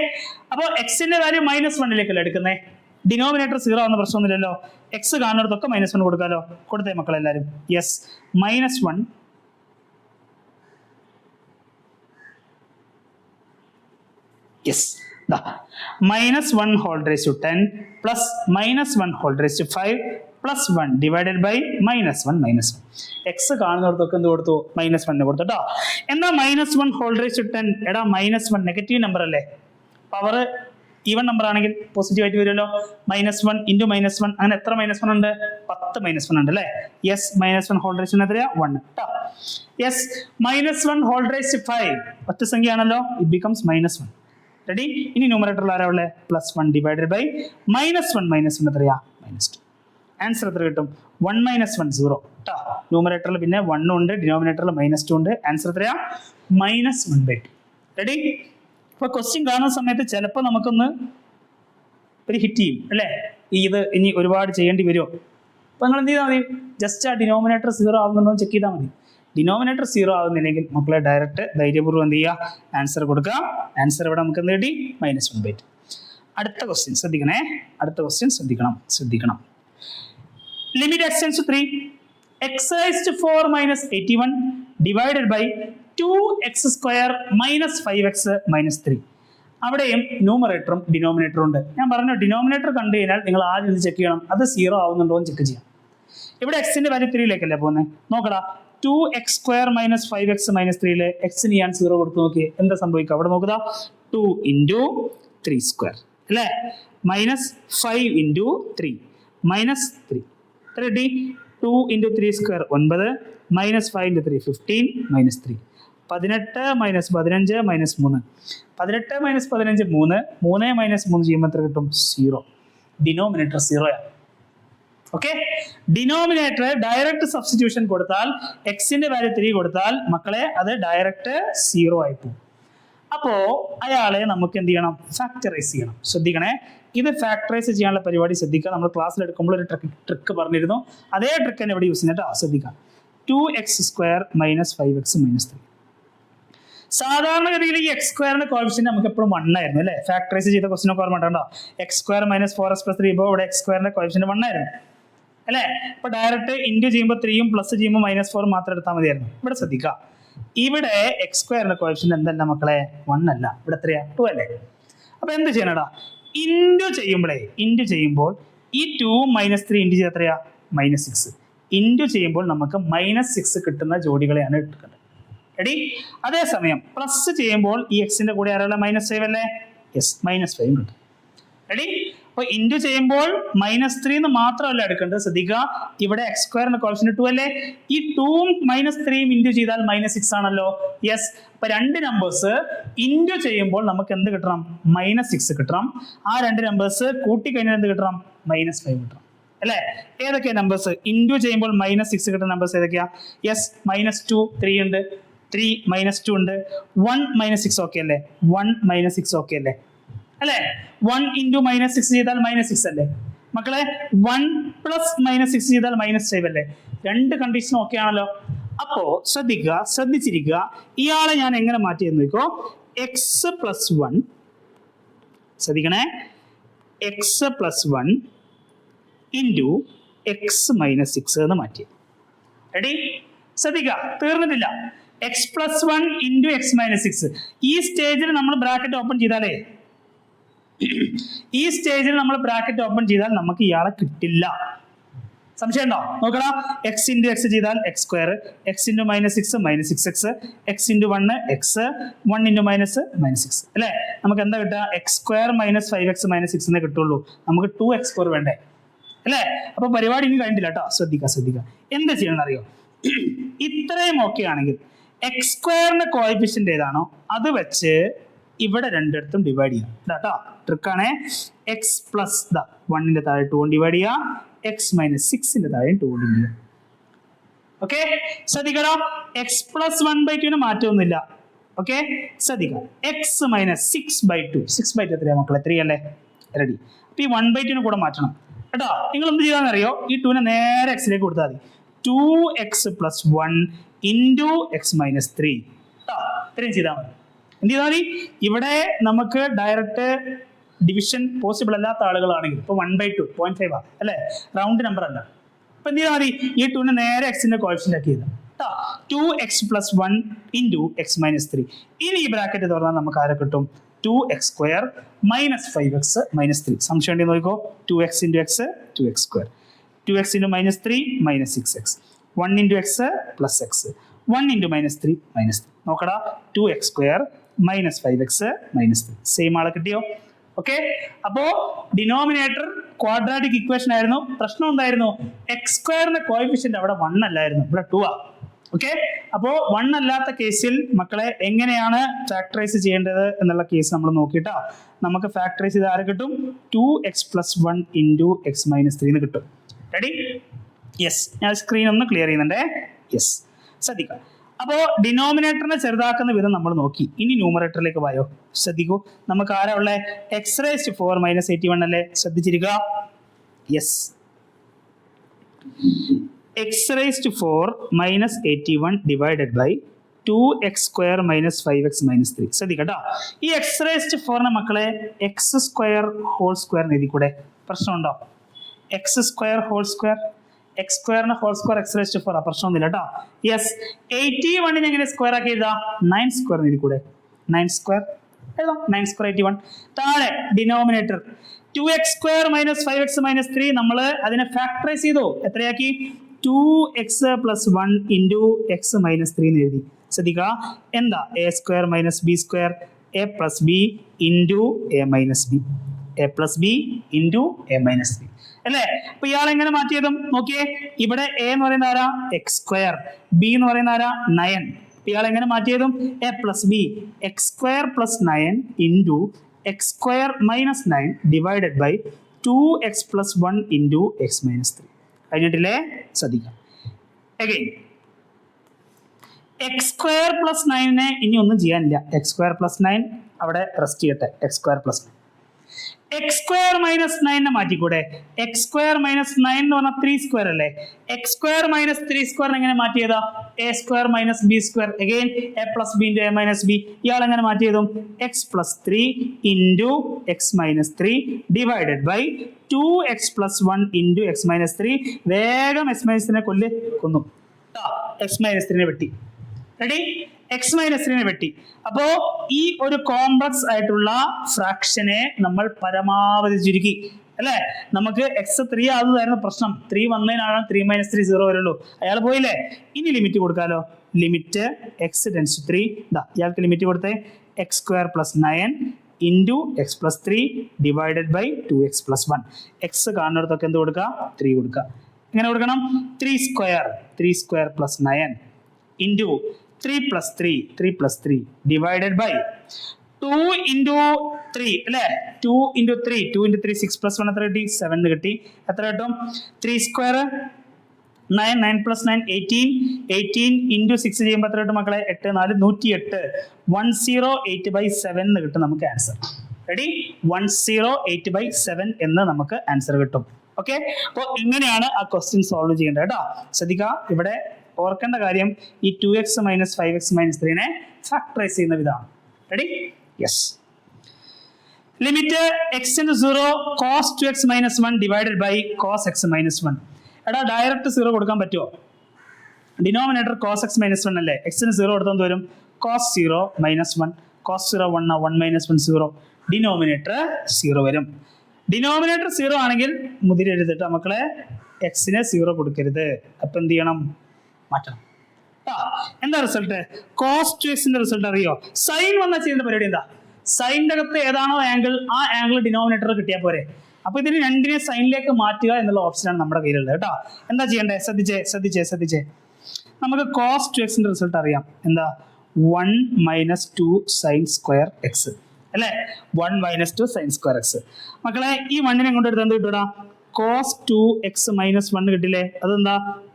അപ്പോൾ എക്സിന്റെ വാല്യൂ -1 എടുക്കുന്നേ. ഡിനോമിനേറ്റർ 0 ആവുന്ന പ്രശ്നമൊന്നുമില്ലല്ലോ. എക്സ് കാണുന്നിടത്തൊക്കെ -1 കൊടുക്കാമല്ലോ. കൊടുത്തേ മക്കളെല്ലാവരും. Yes -1 yes -1 whole raise to 10 plus -1 whole raise to 5 plus 1 divided by -1 x കാണുന്നിടത്തൊക്കെ എന്ത് കൊടുത്തു? -1 കൊടുത്തു കേട്ടോ. എന്നാ -1 ഹോൾ റേസ് ടു 10 എടാ -1 നെഗറ്റീവ് നമ്പർ അല്ലേ? പവർ ഈവൻ നമ്പർ ആണെങ്കിൽ പോസിറ്റീവ് ആയിട്ട് വരുമല്ലോ. -1 ഇൻറ്റു -1 അങ്ങനെ എത്ര -1 ഉണ്ട്? 10 -1 ഉണ്ട് അല്ലേ? യെസ് -1 ഹോൾ റേസ് എത്രയാ? 1 കേട്ടോ. യെസ് -1 ഹോൾ റേസ് ടു 5 ഒറ്റ സംഖ്യയാണല്ലോ, ഇറ്റ് ബിക്കംസ് -1. റെഡി? ഇനി ന്യൂമറേറ്ററിൽ ആരാ ഉള്ളത്? +1 ഡിവൈഡഡ് ബൈ -1 എത്രയാ? -2. ആൻസർ എത്ര കിട്ടും? 1 - 1 0 കേട്ടോ. ന്യൂമറേറ്ററിൽ പിന്നെ 1 ഉണ്ട്, ഡിനോമിനേറ്ററിൽ -2 ഉണ്ട്. ആൻസർ എത്രയാ? -1/2. റെഡി? ഇപ്പൊ ക്വസ്റ്റ്യൻ കാണുന്ന സമയത്ത് ചിലപ്പോൾ നമുക്കൊന്ന് ഒരു ഹിറ്റ് ചെയ്യും അല്ലേ? ഇത് ഇനി ഒരുപാട് ചെയ്യേണ്ടി വരുമോ? അപ്പൊ നിങ്ങൾ എന്ത് ചെയ്താൽ മതി? ജസ്റ്റ് ആ ഡിനോമിനേറ്റർ 0 ആവുന്നുണ്ടോ ചെക്ക് ചെയ്താൽ മതി. ഡിനോമിനേറ്റർ 0 ആവുന്നില്ലെങ്കിൽ മക്കളെ ഡയറക്റ്റ് ധൈര്യപൂർവ്വം എന്ത് ചെയ്യുക? ആൻസർ കൊടുക്കുക. ആൻസർ ഇവിടെ നമുക്ക് എന്ത് കിട്ടി? -1/2. അടുത്ത ക്വസ്റ്റ്യൻ ശ്രദ്ധിക്കണം. Limit x tends to 3 x raise to 4 - 81 divided by 2x square - 5x - 3. അവിടെയും ന്യൂമറേറ്ററും ഡിനോമിനേറ്ററും ഉണ്ട്. ഞാൻ പറഞ്ഞു ഡിനോമിനേറ്റർ കണ്ടു കഴിഞ്ഞാൽ നിങ്ങൾ ആദ്യം ഇത് ചെക്ക് ചെയ്യണം, അത് 0 ആവുന്നുണ്ടോ എന്ന് ചെക്ക് ചെയ്യാം. ഇവിടെ എക്സിന്റെ വാല്യൂ 3 പോകുന്നത്. നോക്കടാ, 2x സ്ക്വയർ - 5x - 3 എക്സിന് ഞാൻ 0 കൊടുത്തു നോക്കിയേ, എന്താ സംഭവിക്കുക? അവിടെ നോക്കുക, 2 × 3 സ്ക്വയർ അല്ലേ, -5 × 3 -3 3 2 × 3 സ്ക്വയർ 9 -5 × 3 15 -3 18 - 15 -3 18 - 15 3 3 - 3 ചെയ്യുമ്പോൾ എത്ര കിട്ടും? 0. ഡിനോമിനേറ്റർ 0 ആണ്. ഓക്കെ, ഡിനോമിനേറ്റർ ഡയറക്റ്റ് സബ്സ്റ്റിറ്റ്യൂഷൻ കൊടുത്താൽ എക്സിന്റെ വാല്യൂ 3 കൊടുത്താൽ മക്കളെ അത് ഡയറക്റ്റ് 0 ആയി പോകും. അപ്പോ അയാളെ നമുക്ക് എന്ത് ചെയ്യണം? ഫാക്ടറൈസ് ചെയ്യണം. ശ്രദ്ധിക്കണേ, ഇത് ഫാക്ടറൈസ് ചെയ്യാനുള്ള പരിപാടി ശ്രദ്ധിക്കുക. നമ്മൾ ക്ലാസ്സിൽ എടുക്കുമ്പോൾ ഒരു ട്രിക്ക് പറഞ്ഞിരുന്നു, അതേ ട്രിക്ക് തന്നെ ഇവിടെ യൂസ് ചെയ്യുന്നത്. ശ്രദ്ധിക്കാം, 2x സ്ക്വയർ - 5x - 3. സാധാരണഗതിയിൽ ഈ എക്സ് സ്ക്വയറിന്റെ കോഎഫിഷ്യന്റ് നമുക്ക് എപ്പോഴും 1 ആയിരുന്നു അല്ലേ? ഫാക്ടറൈസ് ചെയ്ത ക്വസ്റ്റ്യൻ ഒക്കെ ഓർമ്മ ഉണ്ടോ? x² - 4x + 3 ഇപ്പോൾ ഇവിടെ എക്സ് സ്ക്വയറിന്റെ കോഎഫിഷ്യന്റ് 1 ആയിരുന്നു അല്ലേ? അപ്പൊ ഡയറക്റ്റ് ഇൻറ്റു ചെയ്യുമ്പോൾ 3ഉം പ്ലസ് ചെയ്യുമ്പോൾ -4 മാത്രം എടുത്താൽ മതിയായിരുന്നു. ഇവിടെ ശ്രദ്ധിക്കുക, ഇവിടെ എക്സ് സ്ക്വയറിന്റെ കോഎഫിഷ്യന്റ് എന്തല്ല മക്കളെ? 1 അല്ല, ഇവിടെ എത്രയാ? 2 അല്ലേ? അപ്പൊ എന്ത് ചെയ്യണടാ? ഇൻറ്റു ചെയ്യുമ്പോൾ ഈ 2 - 3 ഇൻറ്റു ചെയ്ത് എത്രയാ? -6. ഇൻറ്റു ചെയ്യുമ്പോൾ നമുക്ക് -6 കിട്ടുന്ന ജോഡികളെയാണ് എടുക്കേണ്ടത്. റെഡി? അതേസമയം പ്ലസ് ചെയ്യുമ്പോൾ ഈ എക്സിന്റെ കൂടെ ആരാളെ? -5 അല്ലേ? യെസ്, -5 കിട്ടും. റെഡി? അപ്പൊ ഇൻറ്റു ചെയ്യുമ്പോൾ -3 എന്ന് മാത്രമല്ല എടുക്കേണ്ടത്. ശ്രദ്ധിക്കുക, ഇവിടെ എക്സ് സ്ക്വയറിന്റെ കോഎഫിഷ്യന്റ് 2 അല്ലേ? ഈ 2ഉം -3ഉം ഇൻറ്റു ചെയ്താൽ -6 ആണല്ലോ. യെസ്, അപ്പൊ രണ്ട് നമ്പേഴ്സ് ഇൻറ്റു ചെയ്യുമ്പോൾ നമുക്ക് എന്ത് കിട്ടണം? -6 കിട്ടണം. ആ രണ്ട് നമ്പേഴ്സ് കൂട്ടി കഴിഞ്ഞാൽ എന്ത് കിട്ടണം? -5 കിട്ടണം അല്ലേ? ഏതൊക്കെയാ നമ്പേഴ്സ് ഇൻറ്റു ചെയ്യുമ്പോൾ -6 കിട്ടുന്ന നമ്പേഴ്സ് ഏതൊക്കെയാ? യെസ്, -2 3 ഉണ്ട്, 3 -2 ഉണ്ട്, 1 -6 ഓക്കെ അല്ലേ? 1 -6 ഓക്കെ അല്ലേ? 1 × -6 ചെയ്താൽ -6 അല്ലേ മക്കളെ? 1 + -6 ചെയ്താൽ -5 അല്ലേ? രണ്ട് കണ്ടീഷനും ഓക്കെ ആണല്ലോ. അപ്പോ ശ്രദ്ധിച്ചിരിക്കുക, ഇയാളെ ഞാൻ എങ്ങനെ മാറ്റിയെന്ന് നോക്കോ. x + 1 ശ്രദ്ധിക്കണേ, x + 1 × x - 6 എന്ന് മാറ്റി. റെഡി? ശ്രദ്ധിക്കുക, തീർന്നിട്ടില്ല. x + 1 × x - 6 ഈ സ്റ്റേജിൽ നമ്മൾ ബ്രാക്കറ്റ് ഓപ്പൺ ചെയ്താലേ നമുക്ക് ഇയാളെ കിട്ടില്ല. സംശയം ഉണ്ടോ? നോക്കടാ, എക്സ് ഇൻറ്റു എക്സ് ചെയ്താൽ X square, X into -6 -6x, X into 1 X, 1 into -6 അല്ലേ? നമുക്ക് എന്താ കിട്ടുക? എക്സ് സ്ക്വയർ -5x -6 എന്നേ കിട്ടുള്ളൂ. നമുക്ക് 2x² വേണ്ടേ അല്ലേ? അപ്പൊ പരിപാടി ഇനി കഴിഞ്ഞില്ല കേട്ടോ. ശ്രദ്ധിക്കുക. എന്താ ചെയ്യണം അറിയോ? ഇത്രയും ഓക്കെ ആണെങ്കിൽ എക്സ് സ്ക്വയറിന്റെ കോഎഫിഷ്യന്റ് ഏതാണോ അത് വെച്ച് ഇവിടെ രണ്ടിടത്തും ഡിവൈഡ് ചെയ്യാം കേട്ടോ. ട്രിക്കാണേ. എക്സ് പ്ലസ് 1ന്റെ താഴെ 2 ഡിവൈഡ് ചെയ്യാം, എക്സ് -6ന്റെ താഴെ 2 ഡിവൈഡ് ചെയ്യാം. ഓക്കെ, ശ്രദ്ധിക്കണോ? എക്സ് പ്ലസ് 1/2 മാറ്റമൊന്നുമില്ല. ഓക്കെ, ശ്രദ്ധിക്കാം. എക്സ് -6/2, 6/2 എത്രയാ മക്കളെ? 3 അല്ലേ? റെഡി. അപ്പൊ ഈ 1/2 കൂടെ മാറ്റണം കേട്ടോ. നിങ്ങൾ എന്ത് ചെയ്യാന്നറിയോ? ഈ 2നെ നേരെ എക്സിലേക്ക് കൊടുത്താൽ മതി. 2x + 1 ഇൻറ്റു x - 3 കേട്ടോ. ഇത്രയും ചെയ്താൽ മതി. എന്ത് ചെയ്താൽ മതി? ഇവിടെ നമുക്ക് ഡയറക്റ്റ് ഡിവിഷൻ പോസിബിൾ അല്ലാത്ത ആളുകളാണെങ്കിൽ ഇപ്പൊ 1/2 0.5 അല്ലേ? റൗണ്ട് നമ്പർ അല്ല. അപ്പൊ എന്ത് ചെയ്താൽ മതി? ഈ 2നെ നേരെ എക്സിന്റെ കോഎഫിഷ്യന്റ് ആക്കി ചെയ്താൽ 2x + 1 ഇൻറ്റു x - 3. ഇനി ഈ ബ്രാക്കറ്റ് തുറന്നാൽ നമുക്ക് ആരെ കിട്ടും? 2x² - 5x - 3. സംശയം ഉണ്ടെങ്കിൽ നോക്കിക്കോ. 2x × x 2x², 2x × -3 -6x, 1 × x + x, 1 × -3 -3. നോക്കടാ, 2x² - 5x - 3. സെയിം ആളെ കിട്ടിയോ? ഓക്കെ, അപ്പോ ഡിനോമിനേറ്റർ ക്വാഡ്രാറ്റിക് ഇക്വേഷൻ ആയിരുന്നു. പ്രശ്നം എന്തായിരുന്നു? x² കോഎഫിഷ്യന്റ് അവിടെ 1 അല്ലായിരുന്നു, ഇവിടെ 2 ആ. ഓക്കെ, അപ്പോ 1 അല്ലാത്ത കേസിൽ മക്കളെ എങ്ങനെയാണ് ഫാക്ടറൈസ് ചെയ്യേണ്ടത് എന്നുള്ള കേസ് നമ്മൾ നോക്കിയിട്ടാ നമുക്ക് ഫാക്ടറൈസ് ചെയ്ത് ആരെ കിട്ടും? 2x + 1 ഇൻറ്റു x - 3 എന്ന് കിട്ടും. റെഡി? യെസ്, ഞാൻ സ്ക്രീൻ ഒന്ന് ക്ലിയർ ചെയ്യുന്നുണ്ടേ. യെസ്, ശ്രദ്ധിക്കാം. അപ്പോ ഡിനോമിനേറ്ററിനെ ചെറുതാക്കുന്ന വിധം നമ്മൾ നോക്കി. ഇനി ന്യൂമറേറ്ററിലേക്ക് പോയോ? ശ്രദ്ധിക്കൂ. നമുക്ക് ആരാ ഉള്ളത്? x⁴ - 81 അല്ലേ? ശ്രദ്ധിച്ചിരിക്കുക. Yes, x⁴ - 81 divided by 2x² - 5x - 3. ശ്രദ്ധിക്കട്ടോ. ഈ x⁴ മക്കളെ x² എഴുതി കൂടെ? പ്രശ്നമുണ്ടോ? x² x² x⁴ പ്രശ്നമൊന്നുമില്ല കേട്ടോ. യെസ്, 81 എങ്ങനെ സ്ക്വയർ ആക്കി എഴുതാ? 9² എഴുതി കൂടെ? 9² എഴുതാം. 9² 81. താഴെ ഡിനോമിനേറ്റർ 2x² - 5x - 3 നമ്മൾ അതിനെ ഫാക്ടറൈസ് ചെയ്തു. എത്രയാക്കി? 2x + 1 ഇൻറ്റു x - 3 എന്ന് എഴുതി. ശ്രദ്ധിക്കുക, എന്താ? a² - b², a + b into a - b, a + b into a - b അല്ലേ? അപ്പൊ ഇയാൾ എങ്ങനെ മാറ്റിയതും നോക്കിയേ. ഇവിടെ a എന്ന് പറയുന്ന ആരാ? x², b എന്ന് പറയുന്ന ആരാ? 9. ഇയാൾ എങ്ങനെ മാറ്റിയതും? a + b, x² + 9 into x² - 9 divided by 2x + 1 into x - 3. കഴിഞ്ഞിട്ടില്ലേ? ശ്രദ്ധിക്കാം. അഗൈൻ x² + 9 ഇനി ഒന്നും ചെയ്യാനില്ല. x² + 9 അവിടെ റെസ്റ്റ് ചെയ്യട്ടെ. x² + 9 x² - 9 മാറ്റിക്കൂടെ? x² - 9 എന്ന് പറഞ്ഞാൽ 3² അല്ലേ? x² - 3² എങ്ങനെ മാറ്റിയതാ? a² - b², again a + b into a - b. ഇയാൾ എങ്ങനെ മാറ്റിയതും? x + 3 into x - 3 divided by 2x + 1 into x - 3. വേഗം x - 3നെ കൊന്നു. x - 3നെ വെട്ടി. റെഡി? x - 3നെ വെട്ടി. അപ്പോ ഈ ഒരു കോംപ്ലക്സ് ആയിട്ടുള്ള ഫ്രാക്ഷനെ നമ്മൾ പരമാവധി ചുരുക്കി അല്ലേ? നമുക്ക് x3 ആകുന്നതായിരുന്നു പ്രശ്നം. 3 വന്നതിനാണ് 3 - 3 0 വരുള്ളൂ. അയാൾ പോയില്ലേ? ഇനി ലിമിറ്റ് കൊടുക്കാലോ. Limit x → 3. ഇയാൾക്ക് ലിമിറ്റ് കൊടുത്തേ. x² + 9 into x + 3 divided by 2x + 1. x കാണുന്നിടത്തൊക്കെ എന്ത് കൊടുക്കുക? 3 കൊടുക്കുക. എങ്ങനെ കൊടുക്കണം? 3² + 9 ഇൻറ്റു 3 + 3 ഡിവൈഡഡ് ബൈ 2 ഇൻറ്റു 3 അല്ലേ? 2 ഇൻറ്റു 3 6 + 1 എത്ര കിട്ടി? 7 കിട്ടി. എത്ര കിട്ടും? 3² 9 9 + 9 18 ഇൻറ്റു 6 ചെയ്യുമ്പോൾ എത്ര കിട്ടും മക്കളെ? 8 4 108 108/7 എന്ന് കിട്ടും നമുക്ക് ആൻസർ. റെഡി? 108/7 എന്ന് നമുക്ക് ആൻസർ കിട്ടും. ഓക്കെ, അപ്പോൾ ഇങ്ങനെയാണ് ആ ക്വസ്റ്റ്യൻ സോൾവ് ചെയ്യേണ്ടത് കേട്ടോ. ശ്രദ്ധിക്കുക, ഇവിടെ ഓർക്കേണ്ട കാര്യം ഈ 2x - 5x - 3നെ ഫാക്ടറൈസ് ചെയ്യുന്ന വിധമാണ്. Ready? Yes. Limit x → 0 cos 2x - 1 divided by cos x - 1. എടാ, ഡയറക്റ്റ് 0 കൊടുക്കാൻ പറ്റുമോ? ഡിനോമിനേറ്റർ cos x - 1 അല്ലേ? x ന് 0 കൊടുത്താൽ വരും? cos 0 - 1. cos 0 1 1 - 1 0. ഡിനോമിനേറ്റർ 0 വരും. ഡിനോമിനേറ്റർ 0 ആണെങ്കിൽ മുതിര എഴുതിട്ട് മക്കളെ എക്സിനെ 0 കൊടുക്കരുത്. അപ്പൊ എന്ത് ചെയ്യണം? മാറ്റണം. എന്താ റിസൾട്ട്? cos 2x റിസൾട്ട് അറിയോ? സൈൻ വന്നാൽ ചെയ്യേണ്ട പരിപാടി എന്താ? സൈനിന്റെ അകത്ത് ഏതാണോ ആംഗിൾ, ആ ആംഗിൾ ഡിനോമിനേറ്റർ കിട്ടിയാൽ പോരെ. അപ്പൊ ഇതിന് രണ്ടിനെ സൈനിലേക്ക് മാറ്റുക എന്നുള്ള ഓപ്ഷനാണ് നമ്മുടെ കയ്യിലുള്ളത് കേട്ടോ. എന്താ ചെയ്യേണ്ടത്? ശ്രദ്ധിച്ചേ. നമുക്ക് cos 2x റിസൾട്ട് അറിയാം. എന്താ? 1 - 2 sin square x അല്ലേ? 1 - 2 sin square x. മക്കളെ ഈ 1നെ കൊണ്ട് എടുത്ത് എന്ത് കിട്ടൂടാ? cos 2x - 1 കിട്ടില്ലേ? അതെന്താ?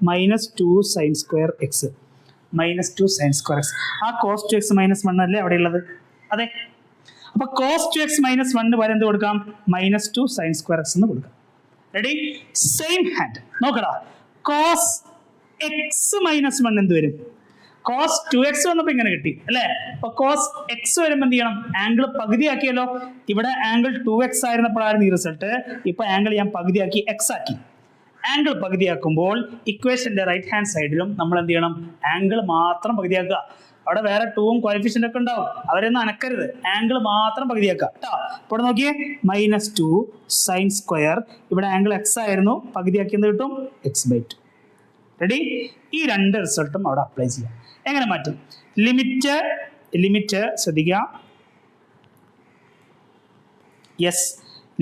-2 sin square x. -2 sin square x. ആ cos 2x - 1 അല്ലേ അവിടെ ഉള്ളത്? അതെ. അപ്പൊ cos 2x - 1 വരെ എന്ത് കൊടുക്കാം? -2 sin square x എന്ന് കൊടുക്കാം. റെഡി? സെയിം ഹാൻഡ് നോക്കടാ. cos x - 1 എന്ത് വരും? cos 2x വന്നപ്പോ ഇങ്ങനെ കിട്ടി അല്ലെ? അപ്പൊ cos x വരുമ്പോ എന്ത് ചെയ്യണം? ആംഗിൾ പകുതിയാക്കിയല്ലോ. ഇവിടെ ആംഗിൾ 2x ആയിരുന്നപ്പോഴായിരുന്നു ഈ റിസൾട്ട്. ഇപ്പൊ ആംഗിൾ ഞാൻ പകുതിയാക്കി x ആക്കി. ആംഗിൾ പകുതിയാക്കുമ്പോൾ ഇക്വേഷന്റെ റൈറ്റ് ഹാൻഡ് സൈഡിലും നമ്മൾ എന്ത് ചെയ്യണം? ആംഗിൾ മാത്രം പകുതിയാക്കുക. അവിടെ വേറെ 2ഉം കോഎഫിഷ്യന്റ് ഒക്കെ ഉണ്ടാവും, അവരൊന്നും അനക്കരുത്. ആംഗിൾ മാത്രം പകുതിയാക്കുക കേട്ടോ. ഇവിടെ നോക്കിയേ, -2 sin square. ഇവിടെ ആംഗിൾ x ആയിരുന്നു, പകുതിയാക്കി എന്ത് കിട്ടും? x/2. റെഡി? ഈ രണ്ട് റിസൾട്ടും അവിടെ അപ്ലൈ ചെയ്യാം. എങ്ങനെ മാറ്റും? ലിമിറ്റ് ശ്രദ്ധിക്കുക. Yes,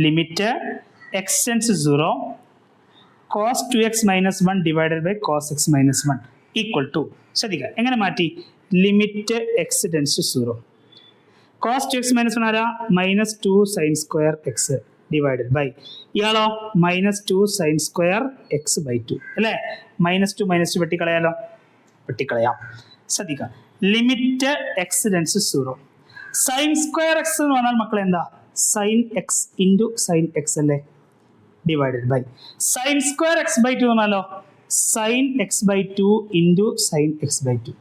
limit x → 0 cos 2x - 1 divided by cos x - 1 equal to. ശ്രദ്ധിക്കുക എങ്ങനെ മാറ്റി? ലിമിറ്റ് x → 0 cos 2x - 1 ആരാ? -2 sin square x divided by ഇയാളോ? -2 sin square x/2 അല്ലേ? -2 വെട്ടിക്കളയാലോ? വെട്ടിക്കളയാം. ശ്രദ്ധിക്കുക, limit x → 0 sin square x എന്ന് പറഞ്ഞാൽ മക്കളെ എന്താ? sin x into sin x അല്ലേ? Divided by sin square x/2 എന്നാലോ? sin x/2 into sin x/2.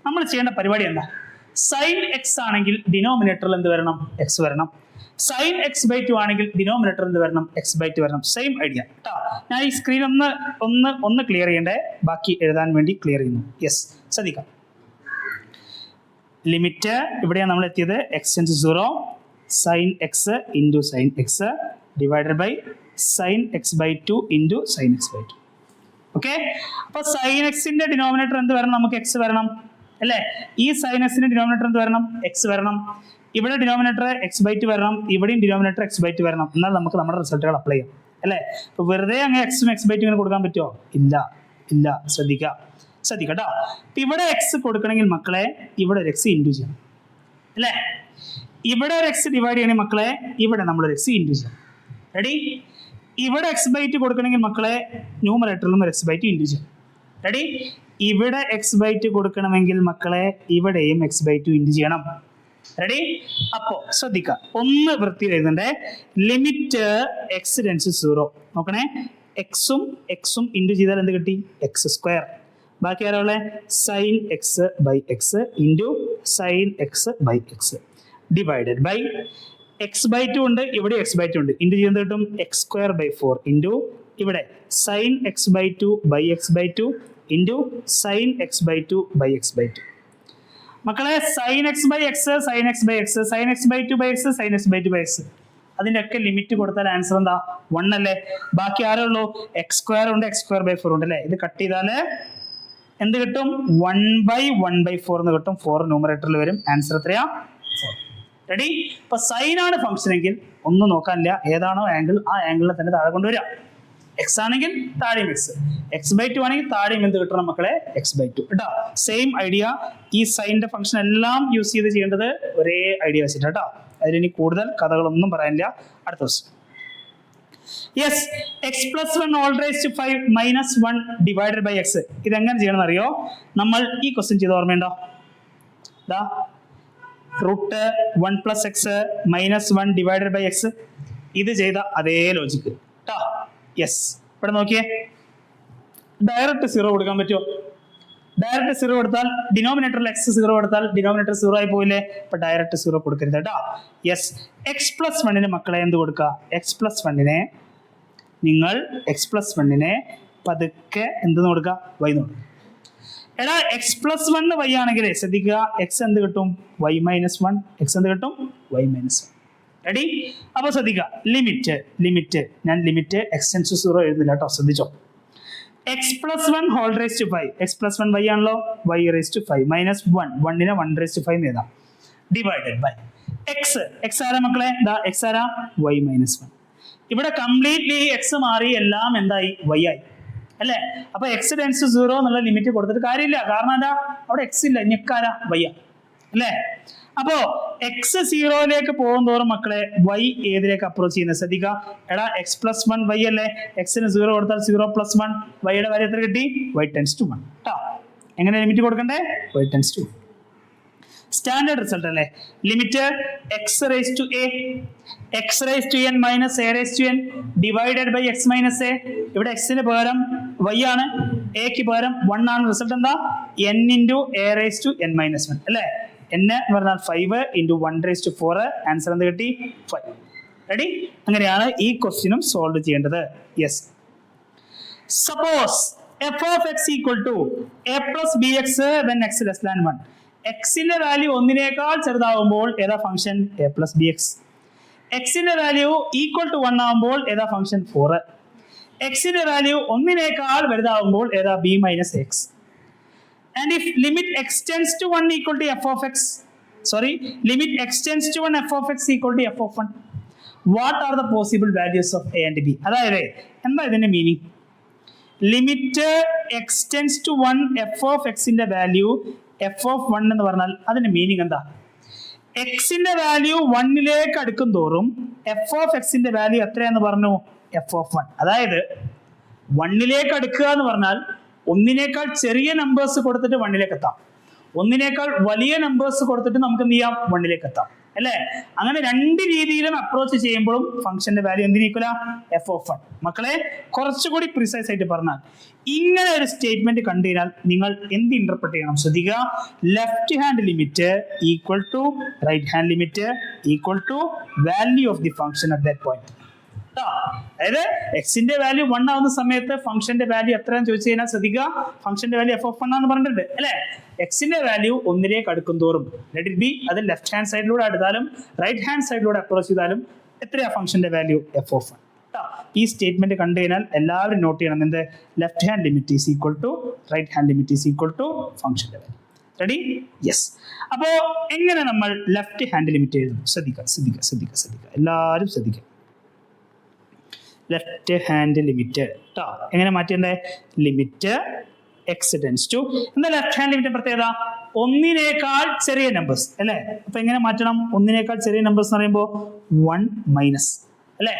നമ്മൾ ചെയ്യേണ്ട പരിപാടി എന്താ? sin x ആണെങ്കിൽ ഡിനോമിനേറ്ററിൽ എന്ത് വരണം? x വരണം. sin x/2 ആണെങ്കിൽ ഡിനോമിനേറ്റർ എന്ത് വരണം? x/2 വരണം. സെയിം ഐഡിയ കേട്ടോ. ഞാൻ ഈ സ്ക്രീൻ ഒന്ന് ക്ലിയർ ചെയ്യണ്ടേ, ബാക്കി എഴുതാൻ വേണ്ടി ക്ലിയർ ചെയ്യുന്നു. യെസ്, ശ്രദ്ധിക്കാം. ലിമിറ്റ് ഇവിടെയാണ് നമ്മൾ എത്തിയത്. x → 0 sin x into sin x divided by sin x/2 into sin x/2. Okay, അപ്പൊ sin x ന്റെ ഡിനോമിനേറ്റർ എന്ത് വരണം? നമുക്ക് x വരണം അല്ലേ? ഈ sin x ന്റെ ഡിനോമിനേറ്റർ എന്ത് വരണം? x വരണം. ഇവിടെ ഡിനോമിനേറ്റർ x/2 വരണം, ഇവിടെയും ഡിനോമിനേറ്റർ x/2 വരണം. എന്നാൽ നമുക്ക് നമ്മുടെ റിസൾട്ടുകൾ അപ്ലൈ ചെയ്യാം അല്ലേ? ഇപ്പൊ വെറുതെ അങ്ങ് x-ഉം x/2 ഇങ്ങനെ കൊടുക്കാൻ പറ്റുമോ? ഇല്ല. ശ്രദ്ധിക്കട്ടോ. ഇവിടെ x കൊടുക്കണമെങ്കിൽ മക്കളെ ഇവിടെ ഒരു x ഇൻറ്റു ചെയ്യണം അല്ലേ? ഇവിടെ ഒരു x ഡിവൈഡ് ചെയ്യണമെങ്കിൽ മക്കളെ ഇവിടെ നമ്മൾ ഒരു x ഇൻറ്റു ചെയ്യണം. റെഡി? ഇവിടെ x/2 കൊടുക്കണമെങ്കിൽ മക്കളെ ന്യൂമറേറ്ററിലും ഒരു x/2 ഇൻറ്റു ചെയ്യണം. റെഡി? ഇവിടെ x/2 കൊടുക്കണമെങ്കിൽ മക്കളെ ഇവിടെയും x/2 ഇൻറ്റു ചെയ്യണം. റെഡി? അപ്പോ ശ്രദ്ധിക്കുക, ഒന്ന് വൃത്തിയിൽ എഴുതണ്ടേ. ലിമിറ്റ് x → 0 നോക്കണേ. എക്സും ഇൻറ്റു ചെയ്താൽ എന്ത് കിട്ടി? x². ബാക്കി ആരാളെ? sin x/x into sin x/x divided by x/2 ഉണ്ട്, ഇവിടെ x/2 ഉണ്ട്, ഇൻറ്റു ചെയ്യുന്നത് കിട്ടും x²/4 ഇൻറ്റു ഇവിടെ sin x/2 x/2 into sin x/2 x/2. മക്കളെ sin x/x sin x/x sin x/2 x sin x/2 x അതിന്റെ ഒക്കെ ലിമിറ്റ് കൊടുത്താൽ ആൻസർ എന്താ? 1 അല്ലേ? ബാക്കി ആരേ ഉള്ളൂ? x² ഉണ്ട്, x²/4 ഉണ്ട് അല്ലേ? ഇത് കട്ട് ചെയ്താല് എന്ത് കിട്ടും? 1/1/4 എന്ന് കിട്ടും. 4 ന്യൂമറേറ്ററിൽ വരും. ആൻസർ എത്രയാ? 4. റെഡി? ഇപ്പൊ സൈൻ ആണ് ഫംഗ്ഷൻ എങ്കിൽ ഒന്നും നോക്കാനില്ല, ഏതാണോ ആംഗിൾ ആ ആംഗിളിനെ തന്നെ താഴെ കൊണ്ടുവരിക. എക്സ് ആണെങ്കിൽ താഴെയും x/2 ആണെങ്കിൽ താഴെയും എന്ത് കിട്ടണം മക്കളെ? x/2 കേട്ടോ. Same idea. ഈ സൈനിന്റെ ഫംഗ്ഷൻ എല്ലാം യൂസ് ചെയ്ത് ചെയ്യേണ്ടത് ഒരേ ഐഡിയ വെച്ചിട്ട് കേട്ടോ. അതിലിനി കൂടുതൽ കഥകളൊന്നും പറയാനില്ല. അടുത്ത ദിവസം yes, x+1 all raised to 5 - 1 divided by x. ഇതെങ്ങനെ ചെയ്യണമെന്ന് അറിയോ? നമ്മൾ ഈ ക്വസ്റ്റ്യൻ ചെയ്ത് ഓർമ്മയുണ്ടോ? √1 + x - 1 ഡിവൈഡഡ് ബൈ x. ഇത് ചെയ്ത അതേ ലോജിക്ക് കേട്ടോ. യെസ്, ഇവിടെ നോക്കിയേ, ഡയറക്റ്റ് 0 കൊടുക്കാൻ പറ്റുമോ? ഡയറക്റ്റ് 0 കൊടുത്താൽ ഡിനോമിനേറ്ററിൽ x 0 കൊടുത്താൽ ഡിനോമിനേറ്റർ 0 ആയി പോയില്ലേ? അപ്പൊ ഡയറക്റ്റ് 0 കൊടുക്കരുത് കേട്ടോ. യെസ്, x+1 മക്കളെ എന്ത് കൊടുക്കുക? x+1 നിങ്ങൾ x+1 പതുക്കെ എന്തെന്ന് കൊടുക്കുക? y എന്ന് കൊടുക്കുക. എടാ x+1 y ആണെങ്കിൽ ശ്രദ്ധിക്കുക, x എന്ത് കിട്ടും? y - 1. x എന്ത് കിട്ടും? y - 1. റെഡി? അപ്പൊ ശ്രദ്ധിക്കുക, ലിമിറ്റ് ഞാൻ ലിമിറ്റ് x → 0 എഴുതുന്നില്ല കേട്ടോ, ശ്രദ്ധിച്ചോ. X plus 1 whole raise to 5, x plus 1 y ആണല്ലോ, വൈ റേസ് ടു 5 മൈനസ് 1 നെ 1 റേസ് ടു 5 എഴുതാം, ഡിവൈഡഡ് ബൈ എക്സ് ആരാ മക്കളെ, എക്സ് ആരാ, വൈ മൈനസ് 1. ഇവിടെ കംപ്ലീറ്റ്ലി എക്സ് മാറി എല്ലാം എന്തായി, വൈ ആയി അല്ലേ. അപ്പൊ എക്സ് ടെൻസ് ടു 0 എന്നുള്ള ലിമിറ്റ് കൊടുത്തിട്ട് കാര്യമില്ല, കാരണം എന്താ അവിടെ എക്സ് ഇല്ല, ഞെക്കാരാ വൈ അല്ലേ. അപ്പോ എക്സ് 0യിലേക്ക് പോകും തോറും മക്കളെ വൈ ഏതിലേക്ക് അപ്രോച്ച് ചെയ്യുന്നത് ശ്രദ്ധിക്കുക. എടാ എക്സ് പ്ലസ് 1 വൈ അല്ലേ, എക്സിന് 0 കൊടുത്താൽ 0 പ്ലസ് 1, വൈയുടെ വാല്യൂ എത്ര കിട്ടി, വൈ ടെൻസ് ടു 1 കേട്ടോ. എങ്ങനെ ലിമിറ്റ് കൊടുക്കണ്ടേ, y tends to. Standard result അല്ലേ, limit x raise to a, x raise to n minus a raise to n divided by x minus a. ഇവിടെ എക്സിന് പകരം വൈ ആണ്, എക്ക് പകരം 1 ആണ്. റിസൾട്ട് എന്താ, n into a raise to n minus 1 അല്ലേ. n എന്ന് പറഞ്ഞാൽ 5 ഇൻറ്റു 1 റേസ് ടു 4, ആൻസർ എന്ത് കിട്ടി, 5. റെഡി. അങ്ങനെയാണ് ഈ ക്വസ്റ്റ്യനും സോൾവ് ചെയ്യേണ്ടത്. Yes, suppose f of x equal to a plus b x when x less than 1. എക്സിന്റെ വാല്യൂ 1 ചെറുതാവുമ്പോൾ ഏതാ function, a plus b x. എക്സിന്റെ വാല്യൂ ഈക്വൽ ടു 1 ആവുമ്പോൾ ഏതാ ഫംഗ്ഷൻ, 4. എക്സിന്റെ വാല്യൂ 1 വലുതാവുമ്പോൾ ഏതാ, B minus X. And if limit x tends to 1 equal to f of x, limit x tends to 1 f of x equal to f of 1, what are the possible values of a and b? അതായത് എന്താ ഇതിന്റെ meaning, limit x tends to 1 f of x ന്റെ value f of 1 എന്ന് പറഞ്ഞാൽ അതിന്റെ meaning എന്താ, എക്സിന്റെ value 1 അടുക്കും തോറും f of x ന്റെ വാല്യൂ എത്രയാന്ന് പറഞ്ഞു, f of 1. അതായത് 1 അടുക്കുക എന്ന് പറഞ്ഞാൽ 1 ചെറിയ നമ്പേഴ്സ് കൊടുത്തിട്ട് 1 എത്താം, 1 വലിയ നമ്പേഴ്സ് കൊടുത്തിട്ട് നമുക്ക് എന്ത് ചെയ്യാം, 1 എത്താം അല്ലേ. അങ്ങനെ രണ്ട് രീതിയിലും അപ്രോച്ച് ചെയ്യുമ്പോഴും ഫംഗ്ഷന്റെ വാല്യൂ എന്തിനീക്വല, എഫ് ഓഫ് 1. മക്കളെ കുറച്ചുകൂടി പ്രിസൈസ് ആയിട്ട് പറഞ്ഞാൽ ഇങ്ങനെ ഒരു സ്റ്റേറ്റ്മെന്റ് കണ്ടു കഴിഞ്ഞാൽ നിങ്ങൾ എന്ത് ഇന്റർപ്രറ്റ് ചെയ്യണം ശ്രദ്ധിക്കുക. Left hand limit equal to right hand limit equal to value of the function at that point. അതായത് എക്സിന്റെ വാല്യൂ 1 ആവുന്ന സമയത്ത് ഫംഗ്ഷന്റെ വാല്യൂ എത്രയാണെന്ന് ചോദിച്ചു കഴിഞ്ഞാൽ ശ്രദ്ധിക്കുക, ഫംഗ്ഷന്റെ വാല്യൂ എഫ് ഓഫ് 1 ആണെന്ന് പറഞ്ഞിട്ടുണ്ട് അല്ലെ. എക്സിന്റെ വാല്യൂ 1 അടുക്കും തോറും ലെറ്റ് ഇറ്റ് ബി, അത് ലെഫ്റ്റ് ഹാൻഡ് സൈഡിലൂടെ അടുത്താലും റൈറ്റ് ഹാൻഡ് സൈഡിലൂടെ അപ്രോച്ച് ചെയ്താലും എത്രയാ ഫംഗ്ഷന്റെ വാല്യൂ, എഫ് ഓഫ് 1. ഈ സ്റ്റേറ്റ്മെന്റ് കണ്ടു കഴിഞ്ഞാൽ എല്ലാവരും നോട്ട് ചെയ്യണം, എന്ത്, left hand limit is equal to right hand limit is equal to ഫംഗ്ഷന്റെ വാല്യൂ. Ready, yes. അപ്പോ എങ്ങനെ നമ്മൾ ലെഫ്റ്റ് ഹാൻഡ് ലിമിറ്റ് എഴുതും ശ്രദ്ധിക്കുക, എല്ലാവരും ശ്രദ്ധിക്കുക. ലെഫ്റ്റ് ഹാൻഡ് ലിമിറ്റ് കേട്ടോ, എങ്ങനെ മാറ്റേണ്ടേ, ലിമിറ്റ് എക്സ് ടെൻസ് ടു, എന്താ ലെഫ്റ്റ് ഹാൻഡ് ലിമിറ്റ് പ്രത്യേകത, 1 ചെറിയ നമ്പേഴ്സ് അല്ലേ. അപ്പൊ എങ്ങനെ മാറ്റണം, 1 ചെറിയ നമ്പേഴ്സ് എന്ന് പറയുമ്പോൾ 1 മൈനസ് അല്ലേ,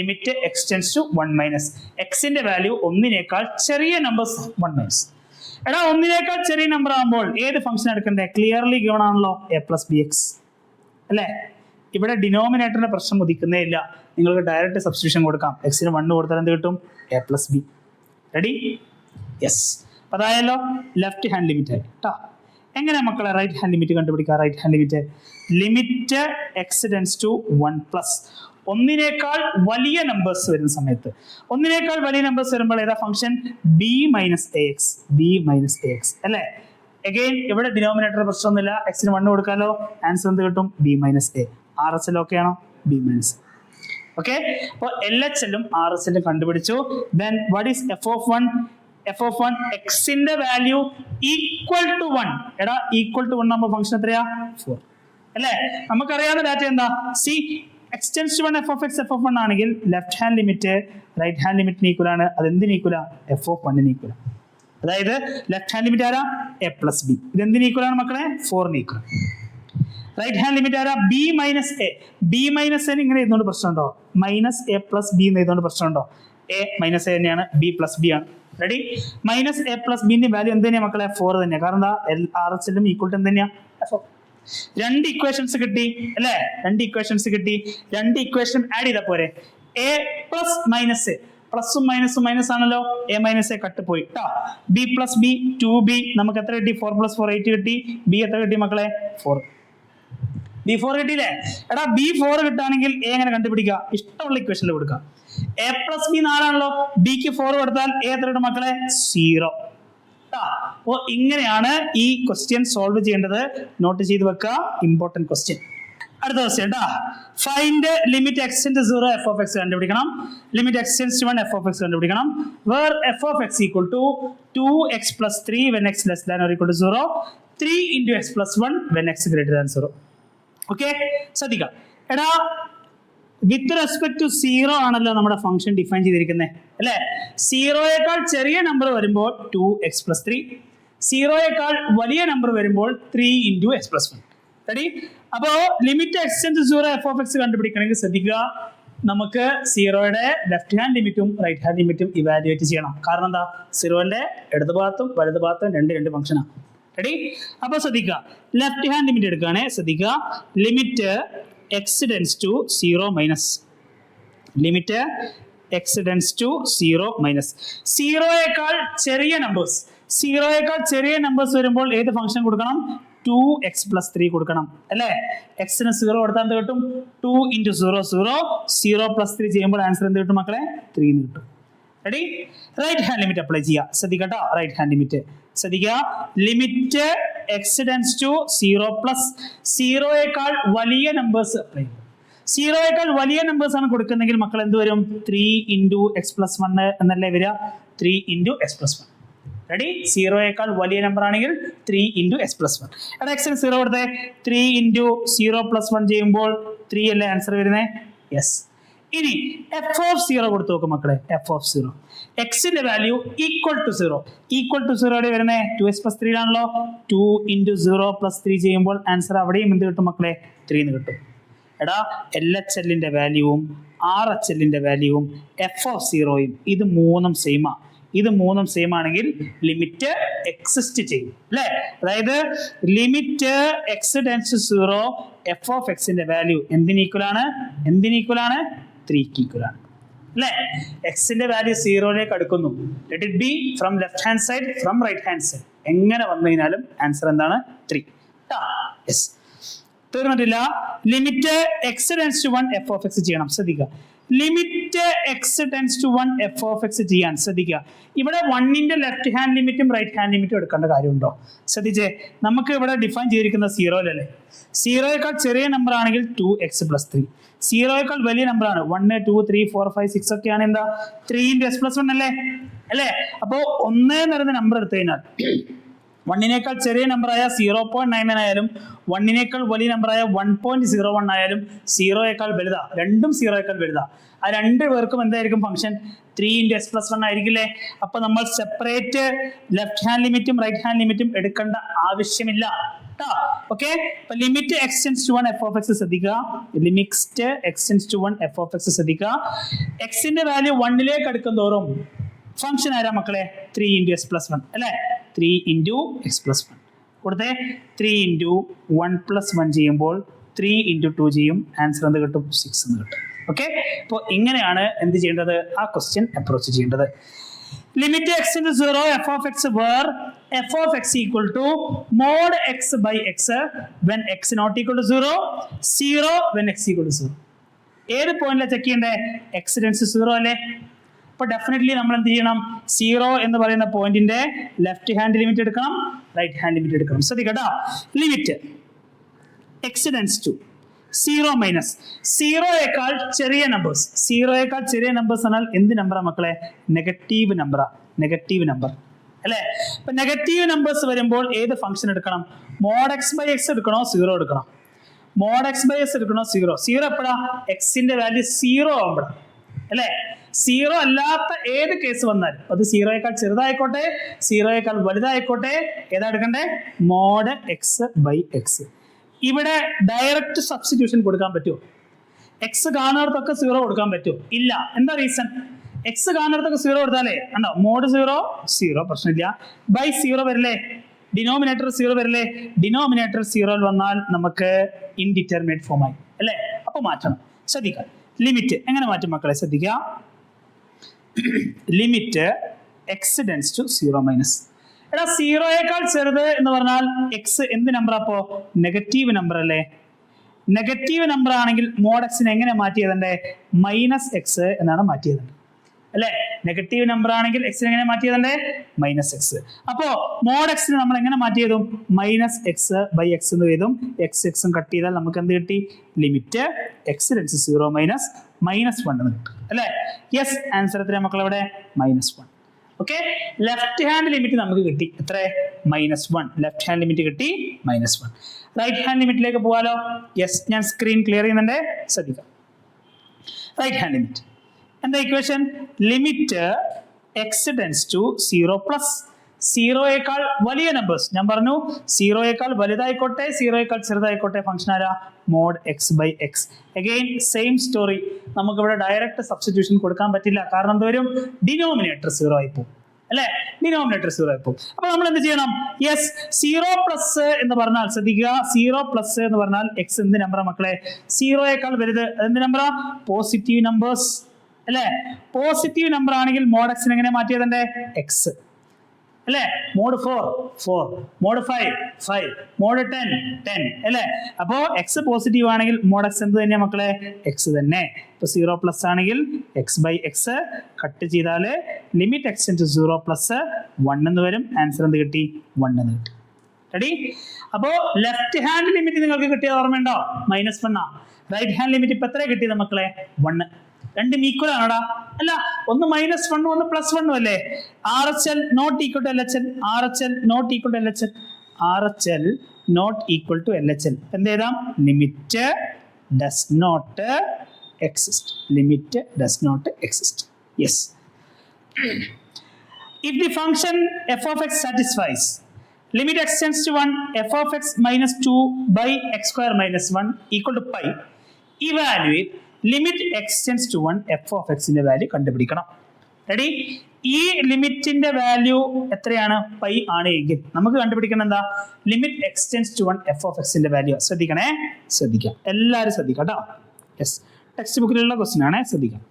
limit x tends to 1 minus, എക്സിന്റെ വാല്യൂ 1 ചെറിയ നമ്പേഴ്സ് 1 മൈനസ്. എടാ 1 ചെറിയ നമ്പർ ആകുമ്പോൾ ഏത് ഫംഗ്ഷൻ എടുക്കണ്ടേ, ക്ലിയർലി ഗിവൺ ആണല്ലോ, എ പ്ലസ് ബി എക്സ് അല്ലേ. ഇവിടെ ഡിനോമിനേറ്ററിന്റെ പ്രശ്നം ഉദിക്കുന്നേ ഇല്ല, നിങ്ങൾക്ക് ഡയറക്റ്റ് സബ്സ്റ്റിറ്റ്യൂഷൻ കൊടുക്കാം. എക്സിന് 1 കൊടുത്താൽ എന്ത് കിട്ടും, a plus b. Ready, yes. അപ്പൊ അതായല്ലോ ലെഫ്റ്റ് ഹാൻഡ് ലിമിറ്റ് ആയി കേട്ടോ. എങ്ങനെ മക്കളെ റൈറ്റ് ഹാൻഡ് ലിമിറ്റ് കണ്ടുപിടിക്കുക, right hand limit limit x tends to 1 plus 1 വലിയ നമ്പേഴ്സ് വരുന്ന സമയത്ത്, 1 വലിയ നമ്പേഴ്സ് വരുമ്പോൾ ഏതാ function, b minus a x, b minus a x അല്ലേ. അഗെയിൻ ഇവിടെ ഡിനോമിനേറ്റർ പ്രശ്നമൊന്നുമില്ല, എക്സിന് 1 കൊടുക്കാലോ, ആൻസർ എന്ത് കിട്ടും, b minus a. R S L okay ആണോ, ബി മൈനസ്. ഓക്കെ, അപ്പോൾ എൽ എച്ച് എല്ലും ആർ എസ് എല്ലും കണ്ടുപിടിച്ചു. Then what is f of 1, f of 1 എക്സിന്റെ വാല്യൂ ഈക്വൽ ടു 1. എടാ ഈക്വൽ ടു 1 ആകുമ്പോൾ ഫംഗ്ഷൻ എത്രയാ, 4 അല്ലേ. നമുക്കറിയാവുന്ന ഡാറ്റ എന്താ, c x tends to 1 f of x f of 1 ആണെങ്കിൽ left hand limit right hand ലിമിറ്റിന് ഈക്വൽ ആണ്. അത് എന്തിന് ഈക്വല, എഫ് ഓഫ് 1 ഈക്വൽ. അതായത് ലെഫ്റ്റ് ഹാൻഡ് ലിമിറ്റ് ആരാ, എ പ്ലസ് ബി. ഇത് എന്തിന് ഈക്വൽ ആണ് മക്കളെ, 4 ഈക്വൽ. റൈറ്റ് ഹാൻഡ് ലിമിറ്റ് ആരാ, b minus a. B minus a ഇങ്ങനെ എഴുതുകൊണ്ട് പ്രശ്നമുണ്ടോ, മൈനസ് എ പ്ലസ് ബി എന്ന് എഴുതുകൊണ്ട് പ്രശ്നമുണ്ടോ, എ മൈനസ് എ തന്നെയാണ്, ബി പ്ലസ് ബി ആണ്. റെഡി, മൈനസ് എ പ്ലസ് ബിന്റെ വാല്യൂ എന്ത് തന്നെയാ മക്കളെ, 4 തന്നെയാണ്. കാരണം എന്താ, എൽ ആർ എസ് എല്ലും ഈക്വൽ ടു എന്ത് തന്നെയാ, എഫ്. 2 ഇക്വേഷൻസ് കിട്ടി അല്ലേ, 2 ഇക്വേഷൻസ് കിട്ടി. 2 ഇക്വേഷൻ ആഡ് ചെയ്താൽ പോരെ, എ പ്ലസ് മൈനസ് എ, പ്ലസും മൈനസും മൈനസ് ആണല്ലോ, എ മൈനസ് എ കട്ട് പോയി കേട്ടോ. ബി പ്ലസ് ബി 2b, നമുക്ക് എത്ര കിട്ടി, 4 + 4 8 കിട്ടി. ബി എത്ര കിട്ടി മക്കളെ, 4. B4 കിട്ടിയില്ലേ. എടാ B4 കിട്ടുകയാണെങ്കിൽ എ എങ്ങനെ കണ്ടുപിടിക്കുക, ഇഷ്ടമുള്ള ഇക്വേഷനിൽ കൊടുക്കുക. എ പ്ലസ് ബി 4 ആണല്ലോ, ബിക്ക് 4 കൊടുത്താൽ എ എത്ര കിട്ടും മക്കളെ, 0. അപ്പോ ഇങ്ങനെയാണ് ഈ ക്വസ്റ്റ്യൻ സോൾവ് ചെയ്യേണ്ടത്. നോട്ട് ചെയ്ത് വെക്കുക, ഇമ്പോർട്ടന്റ് ക്വസ്റ്റ്യൻ. അടുത്ത ക്വസ്റ്റ്യൻ കേട്ടോ. Find limit x tends to 0 f of x കണ്ടുപിടിക്കണം. Limit x tends to 1 f of x കണ്ടുപിടിക്കണം. Where f of x equal to 2x + 3 when x less than or equal to 0, 3 into x + 1 when x greater than 0. Okay, ശ്രദ്ധിക്കാം. എടാ, with respect to 0 ആണല്ലോ നമ്മുടെ function define ചെയ്തിരിക്കുന്നത് അല്ലെ. 0യേക്കാൾ ചെറിയ number വരുമ്പോൾ 2x + 3, 0യേക്കാൾ വലിയ നമ്പർ വരുമ്പോൾ 3 into x + 1. റെഡി? അപ്പോ limit x tends to 0 f of x കണ്ടുപിടിക്കണമെങ്കിൽ ശ്രദ്ധിക്കുക, നമുക്ക് 0യുടെ ലെഫ്റ്റ് ഹാൻഡ് ലിമിറ്റും റൈറ്റ് ഹാൻഡ് ലിമിറ്റും ഇവാലുവേറ്റ് ചെയ്യണം. കാരണം എന്താ, 0ന്റെ ഇടത് ഭാഗത്തും വലത് ഭാഗത്തും രണ്ട് ഫംഗ്ഷനാണ്. റെഡി? അപ്പൊ ശ്രദ്ധിക്കുക, ലെഫ്റ്റ് ഹാൻഡ് ലിമിറ്റ് എടുക്കുകയാണെ ശ്രദ്ധിക്കുക, limit x tends to 0 minus, limit x tends to 0 minus 0യേക്കാൾ ചെറിയ നമ്പേഴ്സ്, 0യേക്കാൾ ചെറിയ നമ്പേഴ്സ് വരുമ്പോൾ ഏത് ഫംഗ്ഷൻ കൊടുക്കണം? 2x + 3 കൊടുക്കണം അല്ലേ. എക്സിന് 0 കൊടുത്താൽ എന്ത് കിട്ടും? 2 into 0 0, 0 + 3 ചെയ്യുമ്പോൾ ആൻസർ എന്ത് കിട്ടും മക്കളെ? 3 എന്ന് കിട്ടും. Ready? Right hand limit apply ചെയ്യുക. ശ്രദ്ധിക്കട്ടോ, റൈറ്റ് ഹാൻഡ് ലിമിറ്റ് ശ്രദ്ധിക്കുക, limit x tends to 0 plus 0യേക്കാൾ വലിയ നമ്പേഴ്സ് അപ്ലൈ ചെയ്യും. 0യേക്കാൾ വലിയ നമ്പേഴ്സ് ആണ് കൊടുക്കുന്നെങ്കിൽ മക്കൾ എന്ത് വരും? 3 into x + 1 എന്നല്ലേ വരിക? 3 into x + 1. റെഡി? 0യേക്കാൾ വലിയ നമ്പർ ആണെങ്കിൽ 3 into x + 1. എടാ, എക്സിന് 0 കൊടുത്തേ, 3 into 0 + 1 ചെയ്യുമ്പോൾ 3 അല്ലേ ആൻസർ വരുന്നേ? യെസ്. ഇനി എഫ് ഓഫ് 0 കൊടുത്തു നോക്കും മക്കളെ. എഫ് ഓഫ് 0, എക്സിന്റെ value equal to 0, equal to 0 എവിടെ വരുന്നേ? 2x + 3 ആണല്ലോ. 2 into 0 + 3 ചെയ്യുമ്പോൾ ആൻസർ അവിടെയും എന്ത് കിട്ടും മക്കളെ? 3 എന്ന് കിട്ടും. എടാ, LHLന്റെ വാല്യൂവും RHLന്റെ വാല്യൂവും എഫ് ഓഫ് 0യും ഇത് മൂന്നും സെയിമാ. ഇത് മൂന്നും സെയിം ആണെങ്കിൽ ലിമിറ്റ് എക്സിസ്റ്റ് ചെയ്യും അല്ലെ. അതായത് limit x tends to 0 f of എക്സിന്റെ വാല്യൂ എന്തിന് ഈക്വൽ ആണ്? 3ക്ക് ഈക്വൽ ആണ് അല്ലെ. എക്സിന്റെ വാല്യൂ 0ലേക്ക് അടുക്കുന്നു. Let it be from left hand side, from right hand side, എങ്ങനെ വന്നു കഴിഞ്ഞാലും ആൻസർ എന്താണ്? 3. യെസ്, തീർന്നിട്ടില്ല. Limit x tends to 1 f of x ചെയ്യണം. ശ്രദ്ധിക്കുക, limit x tends to 1 f of x ചെയ്യാൻ ശ്രദ്ധിക്കുക. ഇവിടെ 1ന്റെ ലെഫ്റ്റ് ഹാൻഡ് ലിമിറ്റും റൈറ്റ് ഹാൻഡ് ലിമിറ്റും എടുക്കേണ്ട കാര്യമുണ്ടോ? ശ്രദ്ധിച്ചേ, നമുക്ക് ഇവിടെ ഡിഫൈൻ ചെയ്തിരിക്കുന്ന 0 0യേക്കാൾ ചെറിയ നമ്പർ ആണെങ്കിൽ 2x + 3, 0യേക്കാൾ വലിയ നമ്പർ ആണ് 1 2 3 4 5 6 ഒക്കെയാണ് എന്താ? 3 into x + 1 അല്ലേ. അപ്പോ 1 എന്ന് പറയുന്ന നമ്പർ എടുത്തു കഴിഞ്ഞാൽ 1നേക്കാൾ ചെറിയ നമ്പറായ 0.99 ആയാലും 1നേക്കാൾ വലിയ നമ്പറായ 1.01 ആയാലും 0യേക്കാൾ വലുതാ, രണ്ടും 0യേക്കാൾ വലുതാ. ആ രണ്ട് പേർക്കും എന്തായിരിക്കും ഫംഗ്ഷൻ? 3 into x + 1 ആയിരിക്കില്ലേ. അപ്പൊ നമ്മൾ സെപ്പറേറ്റ് ലെഫ്റ്റ് ഹാൻഡ് ലിമിറ്റും റൈറ്റ് ഹാൻഡ് ലിമിറ്റും എടുക്കേണ്ട ആവശ്യമില്ല. ഓക്കെ, അപ്പൊ limit x tends to 1 f of x ശ്രദ്ധിക്കുക, limit x tends to 1 f of x ശ്രദ്ധിക്കുക. എക്സിന്റെ വാല്യൂ 1ലേക്ക് അടുക്കും തോറും ഫംഗ്ഷൻ ആരാ മക്കളെ? 3 into x + 1 അല്ലെ. 3 into x + 1 കൊടുത്തേ. 3 into 1 + 1 ചെയ്യുമ്പോൾ 3 into 2 ചെയ്യും, ആൻസർ എന്ത് കിട്ടും? 6 എന്ന് കിട്ടും. ഓക്കെ, അപ്പോൾ ഇങ്ങനെയാണ് എന്ത് ചെയ്യേണ്ടത്? ആ ക്വസ്റ്റ്യൻ അപ്രോച്ച് ചെയ്യേണ്ടത്. Limit x into 0 f of x where f of x equal to mod x by x when x not equal to 0, 0 when x equal to 0. ഏത് പോയിന്റിലാണ് ചെക്ക് ചെയ്യണ്ടേ? എക്സ് ടെൻഡ്സ് ടു 0 അല്ലേ. അപ്പൊ definitely നമ്മൾ എന്ത് ചെയ്യണം? 0 എന്ന് പറയുന്ന പോയിന്റിന്റെ ലെഫ്റ്റ് ഹാൻഡ് ലിമിറ്റ് എടുക്കണം, റൈറ്റ് ഹാൻഡ് ലിമിറ്റ് എടുക്കണം. ശ്രദ്ധിക്കട്ടോ, limit x tends to 0 minus 0യേക്കാൾ ചെറിയ നമ്പേഴ്സ്, 0യേക്കാൾ ചെറിയ നമ്പേഴ്സ് എന്നാൽ എന്ത് നമ്പറാ മക്കളെ? നെഗറ്റീവ് നമ്പറാ, നെഗറ്റീവ് നമ്പർ അല്ലെ. ഇപ്പൊ നെഗറ്റീവ് നമ്പേഴ്സ് വരുമ്പോൾ ഏത് ഫംഗ്ഷൻ എടുക്കണം? mod x by x എടുക്കണോ 0 എടുക്കണോ? mod x by x എടുക്കണോ 0? 0 എപ്പോഴാ? എക്സിന്റെ വാല്യൂ 0 ആവുമ്പോഴാണ് അല്ലെ. 0 അല്ലാത്ത ഏത് കേസ് വന്നാലും അത് 0യേക്കാൾ ചെറുതായിക്കോട്ടെ 0യേക്കാൾ വലുതായിക്കോട്ടെ ഏതാ എടുക്കണ്ടേ? mod x by x. ഇവിടെ ഡയറക്റ്റ് സബ്സ്റ്റിറ്റ്യൂഷൻ കൊടുക്കാൻ പറ്റുമോ? എക്സ് കാണുന്നിടത്തൊക്കെ 0 കൊടുക്കാൻ പറ്റുമോ? ഇല്ല. എന്താ റീസൺ? എക്സ് കാണുന്നിടത്തൊക്കെ 0 കൊടുത്താലേ ഉണ്ടോ? mod 0 0 പ്രശ്നമില്ല, ബൈ 0 വരില്ലേ, ഡിനോമിനേറ്റർ 0 വരില്ലേ. ഡിനോമിനേറ്റർ 0 വന്നാൽ നമുക്ക് ഇൻഡിറ്റർമിനേറ്റ് ഫോം ആയി അല്ലേ. അപ്പൊ മാറ്റണം. ശ്രദ്ധിക്കുക, ലിമിറ്റ് എങ്ങനെ മാറ്റും മക്കളെ? ശ്രദ്ധിക്കുക, limit x tends to 0 minus. എടാ, 0യേക്കാൾ ചെറുത് എന്ന് പറഞ്ഞാൽ എക്സ് എന്ത് നമ്പർ? അപ്പോ നെഗറ്റീവ് നമ്പർ അല്ലേ. നെഗറ്റീവ് നമ്പർ ആണെങ്കിൽ mod x എങ്ങനെ മാറ്റിയതണ്ടേ? -x എന്നാണ് മാറ്റിയത് അല്ലെ. നെഗറ്റീവ് നമ്പർ ആണെങ്കിൽ എക്സിന് എങ്ങനെ മാറ്റിയതല്ലേ മൈനസ് എക്സ്. അപ്പോ മോഡ് എക്സിന് നമ്മൾ എങ്ങനെ മാറ്റിയതും മൈനസ് എക്സ് ബൈ എക്സ് എന്ന് ചെയ്തും എക്സ് എക്സും കട്ട് ചെയ്താൽ നമുക്ക് എന്ത് കിട്ടി ലിമിറ്റ് എക്സ് ടെൻസ് 0 മൈനസ് -1 എന്ന് കിട്ടും അല്ലെ. യെസ് ആൻസർ എത്രയാണ് മക്കൾ അവിടെ -1. ഓക്കെ ലെഫ്റ്റ് ഹാൻഡ് ലിമിറ്റ് നമുക്ക് കിട്ടി എത്ര -1. ലെഫ്റ്റ് ഹാൻഡ് ലിമിറ്റ് കിട്ടി -1. റൈറ്റ് ഹാൻഡ് ലിമിറ്റിലേക്ക് പോകാലോ. യെസ് ഞാൻ സ്ക്രീൻ ക്ലിയർ ചെയ്യുന്നുണ്ട് ശ്രദ്ധിക്കാം. റൈറ്റ് ഹാൻഡ് ലിമിറ്റ് എന്താ equation limit x tends to 0 plus 0യേക്കാൾ വലിയ നമ്പേഴ്സ് ഞാൻ പറഞ്ഞു 0യേക്കാൾ വലുതായിക്കോട്ടെ 0യേക്കാൾ ചെറുതായിക്കോട്ടെ ഫംഗ്ഷൻ ആരാ mod x by x. Again same story നമുക്ക് ഇവിടെ ഡയറക്റ്റ് സബ്സ്റ്റിറ്റ്യൂഷൻ കൊടുക്കാൻ പറ്റില്ല കാരണം എന്തോരും ഡിനോമിനേറ്റർ 0 ആയി പോകും അല്ലെ ഡിനോമിനേറ്റർ 0 ആയി പോകും. അപ്പൊ നമ്മൾ എന്ത് ചെയ്യണം യെസ് 0 പ്ലസ് എന്ന് പറഞ്ഞാൽ ശ്രദ്ധിക്കുക 0 പ്ലസ് എന്ന് പറഞ്ഞാൽ എക്സ് എന്ത് നമ്പറാ മക്കളെ 0യേക്കാൾ വലുത് എന്ത് നമ്പറാ പോസിറ്റീവ് നമ്പേഴ്സ് അല്ലെ. പോസിറ്റീവ് നമ്പർ ആണെങ്കിൽ മോഡ് എക്സിന് എങ്ങനെ മാറ്റിയതിന്റെ എക്സ് അല്ലെ. മോഡ് 4 മോഡ് 5 മോഡ് 10 അല്ലെ. അപ്പോ എക്സ് പോസിറ്റീവ് ആണെങ്കിൽ മോഡ് എക്സ് എന്ത് തന്നെയാ മക്കളെ എക്സ് തന്നെ. ഇപ്പൊ 0 പ്ലസ് ആണെങ്കിൽ എക്സ് ബൈ എക്സ് കട്ട് ചെയ്താല് ലിമിറ്റ് എക്സ് ഇൻറ്റു 0 പ്ലസ് 1 എന്ന് വരും. ആൻസർ എന്ത് കിട്ടി 1 എന്ന് കിട്ടി. റെഡി. അപ്പോ ലെഫ്റ്റ് ഹാൻഡ് ലിമിറ്റ് നിങ്ങൾക്ക് കിട്ടിയത് ഓർമ്മയുണ്ടോ -1 ആ. റൈറ്റ് ഹാൻഡ് ലിമിറ്റ് ഇപ്പൊ എത്ര കിട്ടിയത് മക്കളെ 1. രണ്ടും ഈക്വൽ ആണോടാ അല്ല ഒന്ന് -1 ഒന്ന് +1 അല്ലേ. RHL not equal to LHL RHL not equal to LHL RHL not equal to LHL എന്ത് എഴുതാം limit does not exist limit does not exist. Yes if the function f of x satisfies limit x tends to 1 f of x minus 2 by x square minus 1 equal to pi evaluate limit x tends to 1 f of എക്സിന്റെ value കണ്ടുപിടിക്കണം. Ready. ഈ ലിമിറ്റിന്റെ value എത്രയാണ് pi ആണ് എങ്കിൽ നമുക്ക് കണ്ടുപിടിക്കണം എന്താ limit x tends to 1 f of എക്സിന്റെ വാല്യൂ. ശ്രദ്ധിക്കണേ ശ്രദ്ധിക്കാം എല്ലാവരും ശ്രദ്ധിക്കാം കേട്ടോ. യെസ് ടെക്സ്റ്റ് ബുക്കിലുള്ള ക്വസ്റ്റ്യൻ ആണ് ശ്രദ്ധിക്കാം.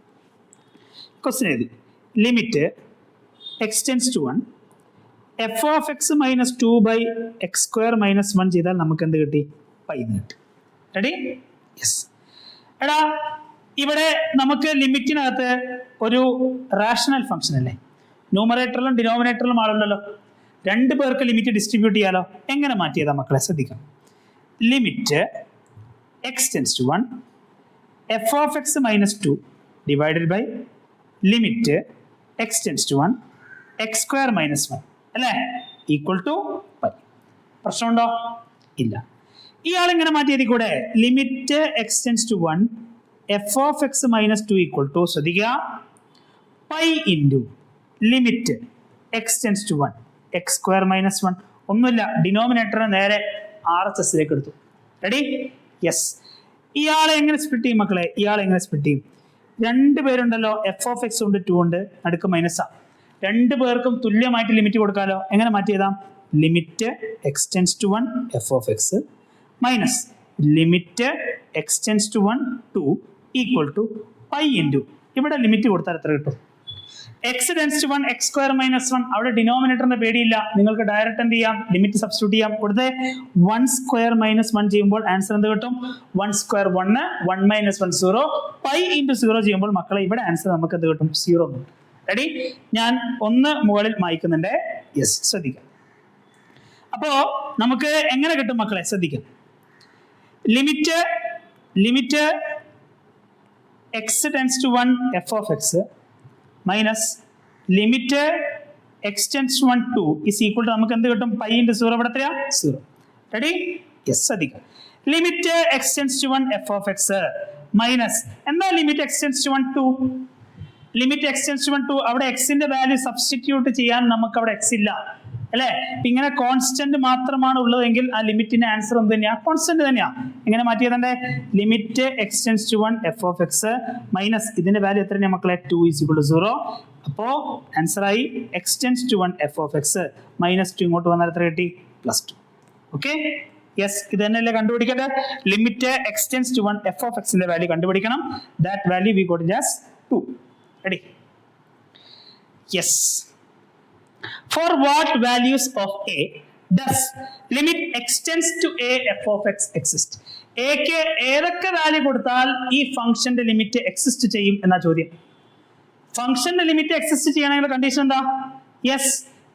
ക്വസ്റ്റ്യൻ എഴുതി limit x tends to 1 f of x minus 2 by x square minus 1 ചെയ്താൽ നമുക്ക് എന്ത് കിട്ടി പൈ എന്ന് കിട്ടി. റെഡി. യെസ് എടാ ഇവിടെ നമുക്ക് ലിമിറ്റിനകത്ത് ഒരു റാഷണൽ ഫംഗ്ഷൻ അല്ലേ ന്യൂമറേറ്ററിലും ഡിനോമിനേറ്ററിലും ആളുണ്ടല്ലോ. 2 പേർക്ക് ലിമിറ്റ് ഡിസ്ട്രിബ്യൂട്ട് ചെയ്യാലോ. എങ്ങനെ മാറ്റിയതാ മക്കളെ ശ്രദ്ധിക്കാം. Limit x tends to 1 f of x minus 2 divided by limit x tends to 1 x square minus 1 അല്ലേ ഈക്വൽ ടു പൈ. പ്രശ്നമുണ്ടോ ഇല്ല. ഇയാൾ ഇങ്ങനെ മാറ്റിയത് കൂടെ limit x tends to 1 f of x minus 2 equal to ശ്രദ്ധിക്കുക pi into limit x tends to 1 x square minus 1 ഒന്നുമില്ല ഡിനോമിനേറ്ററിനെ നേരെ RHSലേക്ക് എടുത്തു. റെഡി. യെസ് ഇയാളെ എങ്ങനെ സ്പ്ലിറ്റ് ചെയ്യും മക്കളെ ഇയാളെ എങ്ങനെ സ്പ്ലിറ്റ് ചെയ്യും 2 പേരുണ്ടല്ലോ എഫ് ഓഫ് എക്സ് ഉണ്ട് 2 ഉണ്ട് നടുക്ക് മൈനസാ 2 പേർക്കും തുല്യമായിട്ട് ലിമിറ്റ് കൊടുക്കാലോ. എങ്ങനെ മാറ്റി ചെയ്താം limit x tends to 1 f of x minus limit x tends to 1 2 equal to pi into ഇവിടെ ലിമിറ്റ് കൊടുത്താൽ എത്ര കിട്ടും x tends to 1 x square minus 1 അവിടെ ഡിനോമിനേറ്ററിന്റെ പേടിയില്ല നിങ്ങൾക്ക് ഡയറക്റ്റ് എന്ത് ചെയ്യാം ലിമിറ്റ് സബ്സ്റ്റിറ്റ്യൂട്ട് ചെയ്യാം. കൊടുത്തേ 1 സ്ക്വയർ മൈനസ് 1 ചെയ്യുമ്പോൾ ആൻസർ എന്ത് കിട്ടും 1 സ്ക്വയർ 1 1 മൈനസ് 1 0 പൈ ഇൻറ്റു 0 ചെയ്യുമ്പോൾ മക്കളെ ഇവിടെ ആൻസർ നമുക്ക് എന്ത് കിട്ടും 0 കിട്ടും. റെഡി. ഞാൻ ഒന്ന് മുകളിൽ മായ്ക്കുന്നുണ്ട്. യെസ് ശ്രദ്ധിക്കാം. അപ്പോ നമുക്ക് എങ്ങനെ കിട്ടും മക്കളെ ശ്രദ്ധിക്കാം. Limit x tends to 1 f of x minus limit x tends to 1 2 is equal to നമുക്ക് എന്ത് കിട്ടും പൈ ഇൻറ്റു 0 ഇവിടെ എത്രയാ 0. റെഡി. യെസ് ശ്രദ്ധിക്കാം. Limit x tends to 1 f of x minus എന്താ limit x tends to 1 2 limit x tends to 1 2 അവിടെ എക്സിന്റെ value substitute ചെയ്യാൻ നമുക്ക് അവിടെ എക്സ് ഇല്ല അല്ലെ. ഇങ്ങനെ കോൺസ്റ്റന്റ് മാത്രമാണ് ഉള്ളതെങ്കിൽ ആ ലിമിറ്റിന്റെ ആൻസർ എന്ത് തന്നെയാ കോൺസ്റ്റന്റ് തന്നെയാ. എങ്ങനെ മാറ്റിയതന്നെ limit x tends to 1 f of x minus ഇതിന്റെ വാല്യൂ എത്ര തന്നെയാ മക്കളെ 2 ഈസ് ഈക്വൽ ടു 0. അപ്പോ ആൻസർ ആയി x tends to 1 f of x minus 2 ഇങ്ങോട്ട് വന്നാൽ എത്ര കിട്ടി +2. ഓക്കെ യെസ് ഇത് തന്നെയല്ലേ കണ്ടുപിടിക്കേണ്ടത്. Limit x tends to 1 f of എക്സിന്റെ വാല്യൂ കണ്ടുപിടിക്കണം. That value we got just 2. Ready. Yes. For what values of a does limit x tends to a f of x exist? a ക്ക് ഏതൊക്കെ value കൊടുത്താൽ ഈ ഫംഗ്ഷന്റെ limit exist ചെയ്യും എന്ന ചോദ്യം. ഫംഗ്ഷന്റെ ലിമിറ്റ് എക്സിസ്റ്റ് ചെയ്യണമെങ്കിൽ കണ്ടീഷൻ എന്താ? യെസ്,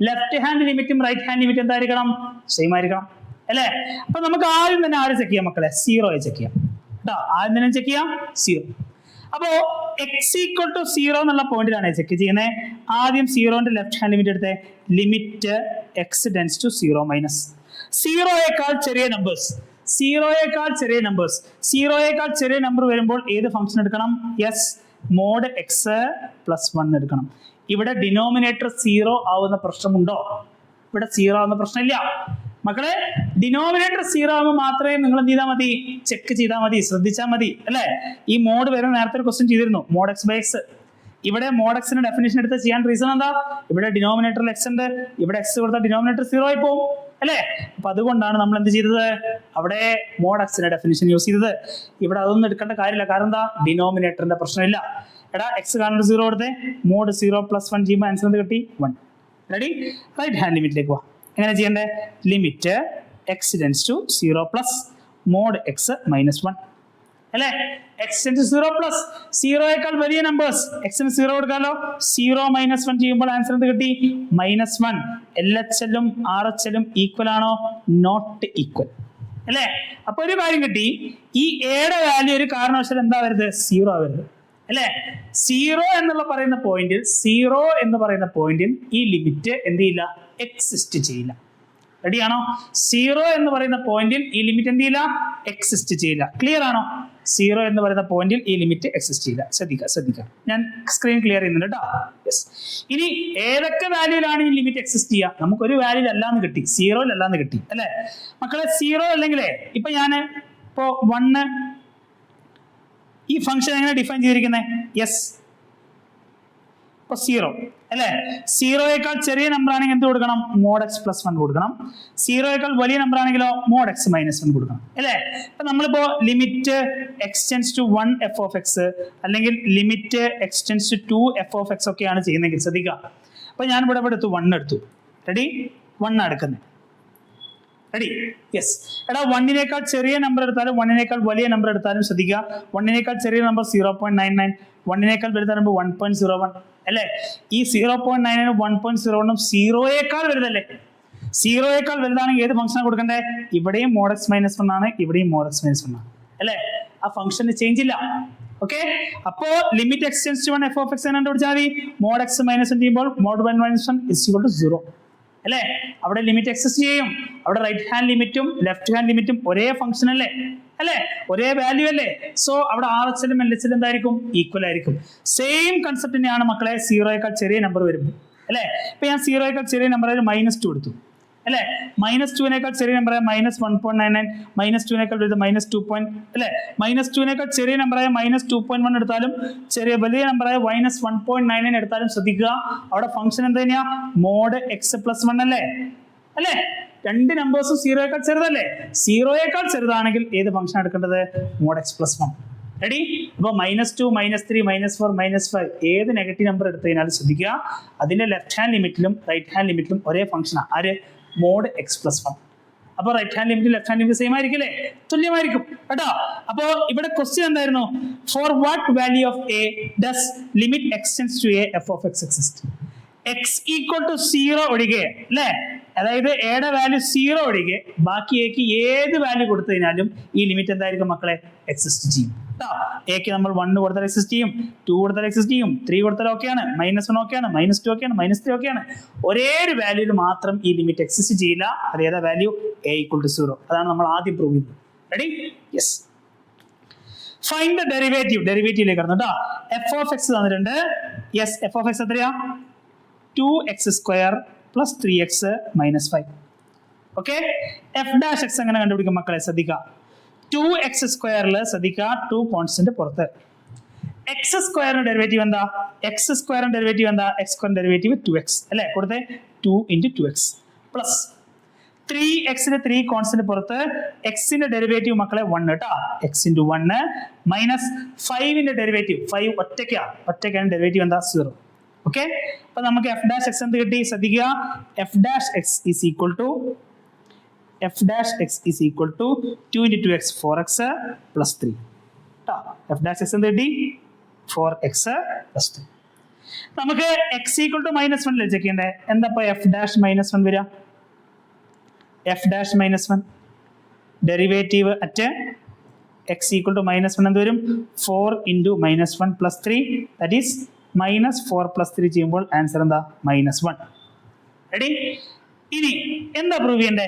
ലെഫ്റ്റ് ഹാൻഡ് ലിമിറ്റും റൈറ്റ് ഹാൻഡ് ലിമിറ്റ് എന്തായിരിക്കണം? സെയിം ആയിരിക്കണം അല്ലേ? അപ്പൊ നമുക്ക് ആദ്യം തന്നെ ആര് ചെക്ക് ചെയ്യാം മക്കളെ? 0 ചെക്ക് ചെയ്യാം കേട്ടോ. ആദ്യം തന്നെ ചെക്ക് ചെയ്യാം 0. അപ്പോ എക്സ് ഈക്വൽ ടു 0 എന്നുള്ള പോയിന്റിലാണ് ചെക്ക് ചെയ്യുന്നത്. ആദ്യം 0ന്റെ ലെഫ്റ്റ് ഹാൻഡ് ലിമിറ്റ് എടുത്തേ. Limit x tends to 0 minus 0യേക്കാൾ ചെറിയ നമ്പേഴ്സ്, 0യേക്കാൾ ചെറിയ നമ്പർ വരുമ്പോൾ ഏത് ഫംഗ്ഷൻ എടുക്കണം? യെസ്, മോഡ് എക്സ് പ്ലസ് 1 എടുക്കണം. ഇവിടെ ഡിനോമിനേറ്റർ 0 ആവുന്ന പ്രശ്നമുണ്ടോ? ഇവിടെ 0 ആവുന്ന പ്രശ്നമില്ല മക്കളെ. ഡിനോമിനേറ്റർ 0 ആവുമ്പോൾ മാത്രമേ നിങ്ങൾ എന്ത് ചെയ്താൽ മതി? ചെക്ക് ചെയ്താൽ മതി, ശ്രദ്ധിച്ചാൽ മതി അല്ലേ? ഈ മോഡ് വരുന്ന നേരത്തെ ഒരു ക്വസ്റ്റ്യൻ ചെയ്തിരുന്നു, മോഡ് എക്സ് ബൈ എക്സ്. ഇവിടെ മോഡ് എക്സിന്റെ ഡെഫിനേഷൻ എടുത്ത് ചെയ്യാൻ റീസൺ എന്താ? ഇവിടെ ഡിനോമിനേറ്ററിൽ എക്സ് ഉണ്ട്, ഇവിടെ എക്സ് കൊടുത്താൽ ഡിനോമിനേറ്റർ 0 ആയി പോകും അല്ലേ? അപ്പൊ അതുകൊണ്ടാണ് നമ്മൾ എന്ത് ചെയ്തത്? അവിടെ മോഡ് എക്സിന്റെ ഡെഫിനേഷൻ യൂസ് ചെയ്തത്. ഇവിടെ അതൊന്നും എടുക്കേണ്ട കാര്യമില്ല, കാരണം എന്താ? ഡിനോമിനേറ്ററിന്റെ പ്രശ്നമില്ല. എടാ എക്സ് കാണുന്നത് 0 കൊടുത്തേ, മോഡ് 0 പ്ലസ് 1 ചെയ്യുമ്പോൾ ആൻസർ എന്ത് കിട്ടി? 1. റെഡി? റൈറ്റ് ഹാൻഡ് ലിമിറ്റിലേക്ക് പോവാം. എങ്ങനെ ചെയ്യണ്ടേ? Limit x tends to 0 plus mod x minus 1 അല്ലേ? എക്സ് ടെൻസ് 0 പ്ലസ് 0യേക്കാൾ വലിയ നമ്പേഴ്സ് എക്സിന് 0 കൊടുക്കാലോ. 0 മൈനസ് 1 ചെയ്യുമ്പോൾ ആൻസർ എന്ത് കിട്ടി? -1. LHL-ഉം RHL-ഉം ഈക്വൽ ആണോ? നോട്ട് ഈക്വൽ അല്ലേ? അപ്പൊ ഒരു കാര്യം കിട്ടി, ഈ എയുടെ വാല്യൂ ഒരു കാരണവശാലും എന്താ വരുന്നത്? 0 ആവരുത് അല്ലേ? 0 എന്നുള്ള പറയുന്ന പോയിന്റിൽ ഈ ലിമിറ്റ് എന്ത് ചെയ്യില്ല? എക്സിസ്റ്റ് ചെയ്യില്ല. റെഡിയാണോ? 0 എന്ന് പറയുന്ന പോയിന്റിൽ ഈ ലിമിറ്റ് എന്ത് ചെയ്യില്ല? എക്സിസ്റ്റ് ചെയ്യില്ല. ക്ലിയർ ആണോ? 0 എന്ന് പറയുന്ന പോയിന്റിൽ ഈ ലിമിറ്റ് എക്സിസ്റ്റ് ചെയ്യില്ല. ശ്രദ്ധിക്കുക, ഞാൻ സ്ക്രീൻ ക്ലിയർ ചെയ്യുന്നുണ്ട് കേട്ടോ. യെസ്. ഇനി ഏതൊക്കെ വാല്യൂലാണ് ഈ ലിമിറ്റ് എക്സിസ്റ്റ് ചെയ്യുക? നമുക്കൊരു വാല്യൂ അല്ലാന്ന് കിട്ടി, 0 അല്ലാന്ന് കിട്ടി അല്ലേ മക്കളെ? 0 അല്ലെങ്കിലേ ഇപ്പൊ ഞാൻ ഇപ്പോ 1 ഈ ഫംഗ്ഷൻ എങ്ങനെ ഡിഫൈൻ ചെയ്തിരിക്കുന്നത്? യെസ്, ഇപ്പൊ 0 അല്ലേ? 0യേക്കാൾ ചെറിയ നമ്പർ ആണെങ്കിൽ എന്ത് കൊടുക്കണം? മോഡ് എക്സ് പ്ലസ് 1 കൊടുക്കണം. 0യേക്കാൾ വലിയ നമ്പർ ആണെങ്കിലോ മോഡ് എക്സ് മൈനസ് 1 കൊടുക്കണം അല്ലേ? അപ്പൊ നമ്മളിപ്പോ limit x tends to 1 f of x അല്ലെങ്കിൽ limit x tends to 2 f of x ഒക്കെയാണ് ചെയ്യുന്നതെങ്കിൽ ശ്രദ്ധിക്കുക. അപ്പൊ ഞാൻ ഇവിടെ എടുത്തു 1 എടുത്തു. റെഡി? 1 എടുക്കുന്നത്. റെഡി? യെസ്. എടാ 1നേക്കാൾ ചെറിയ നമ്പർ എടുത്താലും 1നേക്കാൾ വലിയ നമ്പർ എടുത്താലും ശ്രദ്ധിക്കുക. 1നേക്കാൾ ചെറിയ നമ്പർ 0.99, 1നേക്കാൾ വലുതാകുമ്പോൾ 1.01 അല്ലേ? ഈ 0.99 1.01 0യേക്കാൾ വലുതല്ലേ? 0യേക്കാൾ വലുതാണെങ്കിൽ ഏത് ഫംഗ്ഷനാണ് കൊടുക്കണ്ടേ? ഇവിടെയും മോഡ് എക്സ് മൈനസ് 1 ആണ്, ഇവിടെയും മോഡ് എക്സ് മൈനസ് 1 ആണ് അല്ലേ? ആ ഫംഗ്ഷന് ചേഞ്ച് ഇല്ല. ഓക്കെ, അപ്പോ limit x tends to 1 f of x കണ്ടുപിടിച്ചാൽ മതി. മോഡ് എക്സ് മൈനസ് 1 ചെയ്യുമ്പോൾ mod 1 minus 1 is equal to 0 അല്ലേ? അവിടെ ലിമിറ്റ് എക്സിസ്റ്റ് ചെയ്യും. അവിടെ റൈറ്റ് ഹാൻഡ് ലിമിറ്റും ലെഫ്റ്റ് ഹാൻഡ് ലിമിറ്റും ഒരേ ഫംഗ്ഷൻ അല്ലേ? ഒരേ വാല്യൂ അല്ലേ? സോ അവിടെ RHL-ഉം LHL-ഉം എന്തായിരിക്കും? ഈക്വൽ ആയിരിക്കും. സെയിം കൺസെപ്റ്റ് തന്നെയാണ് മക്കളെ 0യേക്കാൾ ചെറിയ നമ്പർ വരുമ്പോൾ അല്ലേ? ഇപ്പൊ ഞാൻ 0യേക്കാൾ ചെറിയ നമ്പർ -2 കൊടുത്തു അല്ലേ? -2നേക്കാൾ ചെറിയ നമ്പർ -1.99, -2നേക്കാൾ വലുത് -2 അല്ലേ? -2നേക്കാൾ ചെറിയ നമ്പറായ -2.1 എടുത്താലും വലിയ നമ്പറായ -1.99 എടുത്താലും ശ്രദ്ധിക്കുക, അവിടെ ഫംഗ്ഷൻ എന്ത് തന്നെയാ? മോഡ് എക്സ് പ്ലസ് 1 അല്ലേ? രണ്ട് നമ്പേഴ്സും 0യേക്കാൾ ചെറുതല്ലേ? 0യേക്കാൾ ചെറുതാണെങ്കിൽ ഏത് ഫംഗ്ഷൻ എടുക്കേണ്ടത്? Mod x plus 1. റെഡി? അപ്പൊ -2, -3, -4, -5 ഏത് നെഗറ്റീവ് നമ്പർ എടുത്തു കഴിഞ്ഞാലും ശ്രദ്ധിക്കുക, അതിന്റെ ലെഫ്റ്റ് ഹാൻഡ് ലിമിറ്റിലും റൈറ്റ് ഹാൻഡ് ലിമിറ്റിലും ഒരേ ഫംഗ്ഷനാണ്. ആര്? Mod x plus 1. അപ്പൊ right hand limit left hand limit same ആയിരിക്കില്ലേ? തുല്യമായിരിക്കും കേട്ടോ. അപ്പോ ഇവിടെ ക്വസ്റ്റ്യൻ എന്തായിരുന്നു? For what value of a does limit x tends to a f of x exist? X equal to 0 ഒഴികെ അല്ലേ? അതായത് എയുടെ വാല്യൂ 0 ഒഴികെ ബാക്കി എക്ക് ഏത് വാല്യൂ കൊടുത്തു കഴിഞ്ഞാലും ഈ ലിമിറ്റ് എന്തായിരിക്കും മക്കളെ? എക്സിസ്റ്റ് ചെയ്യും. എക്ക് നമ്മൾ 1 കൊടുത്താൽ എക്സിസ്റ്റ് ചെയ്യും, 2 കൊടുത്താൽ എക്സിസ്റ്റ് ചെയ്യും, 3 കൊടുത്താൽ ഓക്കെയാണ്, -1 ഓക്കെയാണ്, -2 ഓക്കെയാണ്, -3 ഓക്കെയാണ്. ഒരേ ഒരു വാല്യൂല് മാത്രം ഈ ലിമിറ്റ് എക്സിസ്റ്റ് ചെയ്യില്ല. അത് ഏതാ വാല്യൂ? A equal to 0. അതാണ് നമ്മൾ ആദ്യം പ്രൂവ് ചെയ്തത്. റെഡി? യെസ്. ഫൈൻഡ് ദ ഡെറിവേറ്റീവിലേക്ക് കടന്നു കേട്ടോ. എഫ് ഓഫ് എക്സ് തന്നിട്ടുണ്ട്. യെസ്, എഫ് ഓഫ് എക്സ് എത്രയാ? 2x² + 3x - 5. Okay, F dash X എങ്ങനെ കണ്ടുപിടിക്കും മക്കളെ? ശ്രദ്ധിക്കുക, 2x² ശ്രദ്ധിക്കുക, 2 കോൺസ്റ്റന്റ് പുറത്ത്. x² ഡെറിവേറ്റീവ് എന്താ? x² ഡെറിവേറ്റീവ് എന്താ? x² ഡെറിവേറ്റീവ് 2x അല്ലേ? കൊടുത്തേ 2 × 2x പ്ലസ് 3x 3 കോൺസ്റ്റന്റ് പുറത്ത്. x-ന്റെ ഡെറിവേറ്റീവ് മക്കളെ 1 കേട്ടോ. x × 1 മൈനസ് 5-ന്റെ ഡെറിവേറ്റീവ് 5 ഒറ്റയ്ക്കാണ് ഡെറിവേറ്റീവ് എന്താ? 0. ഓക്കെ, അപ്പൊ നമുക്ക് എഫ് ഡാഷ് എക്സ് എന്ത് കിട്ടി? ശ്രദ്ധിക്കുക, f dash x is equal to 2 × 2x 4x + 3. F dash x എന്ത് കിട്ടി? 4x + 3. നമുക്ക് x ഈക്വൽ ടു -1 ലഭിക്കണ്ടേ. എന്താ f ഡാഷ് -1 വരിക? f dash -1 derivative at x equal to -1 എന്ത് വരും? 4 into -1 plus 3 that is -4 plus 3 ചെയ്യുമ്പോൾ ആൻസർ എന്താ? -1. റെഡി? ഇനി എന്താ പ്രൂവ് ചെയ്യണ്ടേ?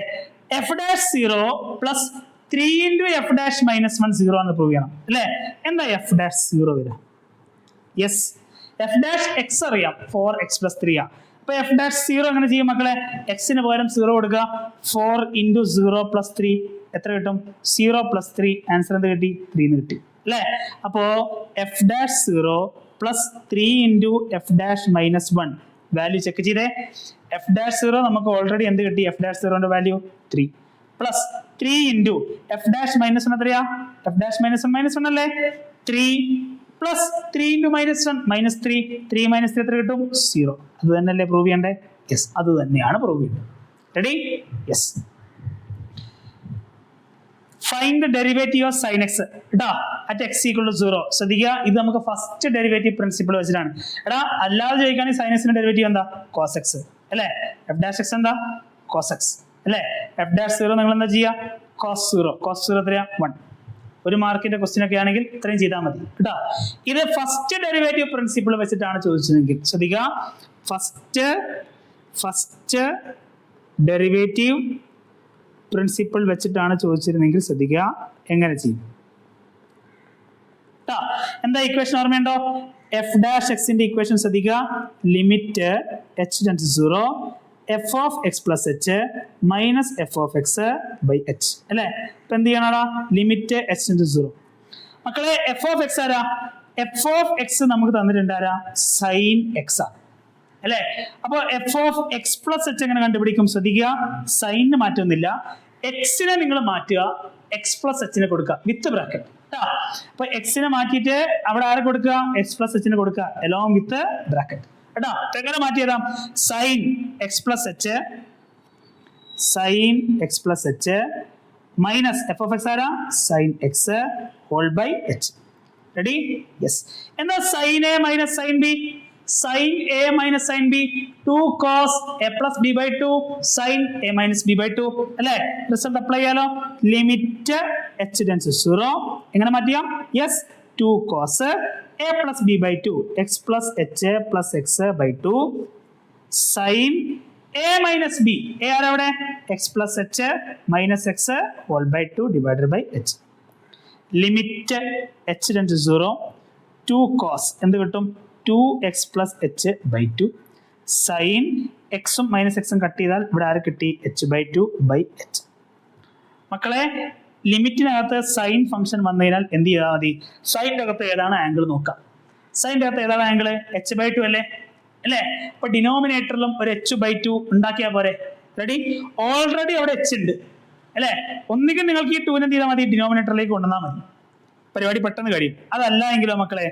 f dash 0 plus 3 into f dash -1 0 എന്ന് പ്രൂവ് ചെയ്യണം അല്ലേ? എന്താ f ഡാഷ് 0 വരിക? യെസ്, f ഡാഷ് x അറിയാം, 4x പ്ലസ് 3 ആ. അപ്പൊ f ഡാഷ് 0 എങ്ങനെ ചെയ്യും മക്കളെ? x ന് പകരം 0 കൊടുക്കുക. 4 ഇൻറ്റു 0 പ്ലസ് 3 എത്ര കിട്ടും? 0 പ്ലസ് 3 ആൻസർ എന്ത് കിട്ടി? 3 എന്ന് കിട്ടി അല്ലേ? അപ്പോ f dash 0 plus 3 into f dash -1 value check ചെയ്തേ. f ഡാഷ് 0 നമുക്ക് ഓൾറെഡി എന്ത് കിട്ടി? f ഡാഷ് 0ന്റെ value 3 plus 3 into f dash -1 എത്രയാ? f ഡാഷ് -1 അല്ലേ? 3 പ്ലസ് 3 ഇൻറ്റു -1 -3 3 -3 എത്ര കിട്ടും? 0. അത് തന്നെയല്ലേ പ്രൂവ് ചെയ്യണ്ടേ? യെസ്, അത് തന്നെയാണ് പ്രൂവ് ചെയ്യേണ്ടത്. Ready? Yes. Find the derivative of sin x എടാ അറ്റ് x ഈക്വൽ ടു 0. ശ്രദ്ധിക്കുക, ഇത് നമുക്ക് ഫസ്റ്റ് ഡെറിവേറ്റീവ് പ്രിൻസിപ്പിൾ വെച്ചിട്ടാണ്. എടാ അല്ലാതെ ചോദിക്കുകയാണെങ്കിൽ sin x ന്റെ ഡെറിവേറ്റീവ് എന്താ? cos x അല്ലേ? f ഡാഷ് x എന്താ? cos x അല്ലേ? f ഡാഷ് 0 നിങ്ങൾ എന്താ ചെയ്യുക? cos 0 എത്രയാ? 1. ഒരു മാർക്കിന്റെ ക്വസ്റ്റ്യൻ ഒക്കെ ആണെങ്കിൽ ഇത്രയും ചെയ്താൽ മതി കേട്ടോ. ഇത് ഫസ്റ്റ് ഡെറിവേറ്റീവ് പ്രിൻസിപ്പിൾ വെച്ചിട്ടാണ് ചോദിച്ചതെങ്കിൽ ശ്രദ്ധിക്കുക, ഫസ്റ്റ് ഡെറിവേറ്റീവ് പ്രിൻസിപ്പിൾ വെച്ചിട്ടാണ് ചോദിച്ചിരുന്നെങ്കിൽ ശ്രദ്ധിക്കുക എങ്ങനെ ചെയ്യും. എന്താ ഇക്വേഷൻ ഓർമ്മയുണ്ടോ? എഫ് ഡാഷ് എക്സിന്റെ ഇക്വേഷൻ ശ്രദ്ധിക്കുക. Limit h tends to 0 f of x plus h minus f of x by h അല്ലേ? ഇപ്പൊ എന്ത് ചെയ്യണടാ? Limit h tends to 0. മക്കളെ f of x ആരാ? f of x നമുക്ക് തന്നിട്ടുണ്ട് ആരാ? sin x ആ അല്ലേ? അപ്പൊ f of x plus h എങ്ങനെ കണ്ടുപിടിക്കും? ശ്രദ്ധിക്കുക, സൈനിന് മാറ്റമൊന്നുമില്ല. എക്സിനെ നിങ്ങൾ മാറ്റുക, x plus h നെ കൊടുക്കുക വിത്ത് ബ്രാക്കറ്റ്. അപ്പൊ എക്സിനെ മാറ്റിയിട്ട് അവിടെ ആരെ കൊടുക്കുക? x plus h നെ കൊടുക്കുക along with ബ്രാക്കറ്റ് കേട്ടോ. എങ്ങനെ മാറ്റിയതാ? Sine x plus h minus f of x ആരാ? Sine x whole by h. Ready? Yes. എന്താ sine a minus sine b? Sine a minus sine b 2 cos a plus b by 2 sine a minus b by 2 അല്ലേ? Result apply ചെയ്യാലോ. Limit h tends to 0 എങ്ങനെ മാറ്റിയാം? Yes, 2 cos a plus b by 2 x plus h plus x by 2 sin a minus b a ആരാ അവിടെ? x plus h minus x whole by 2 divided by h. Limit h tends to 0 2 cos എന്ത് കിട്ടും? 2x plus h by 2 sin x ഉം minus എക്സും cut ചെയ്താൽ ഇവിടെ ആര് കിട്ടി? h by 2 by h. മക്കളെ ലിമിറ്റിനകത്ത് സൈൻ ഫംഗ്ഷൻ വന്നു കഴിഞ്ഞാൽ എന്ത് ചെയ്താൽ മതി? സൈൻ്റെ അകത്ത് ഏതാണ് ആംഗിൾ നോക്കാം. സൈൻ്റെ അകത്ത് ഏതാണ് ആംഗിൾ? h/2 അല്ലേ? അപ്പൊ ഡിനോമിനേറ്ററിലും ഒരു h/2 ഉണ്ടാക്കിയാൽ പോരെ? റെഡി? ഓൾറെഡി അവിടെ h ഉണ്ട് അല്ലേ? ഒന്നുകിൽ നിങ്ങൾക്ക് ഈ 2 എന്ത് ചെയ്താൽ മതി? ഡിനോമിനേറ്ററിലേക്ക് കൊണ്ടുവന്നാൽ മതി, പരിപാടി പെട്ടെന്ന് കഴിയും. അതല്ല എങ്കിലോ മക്കളെ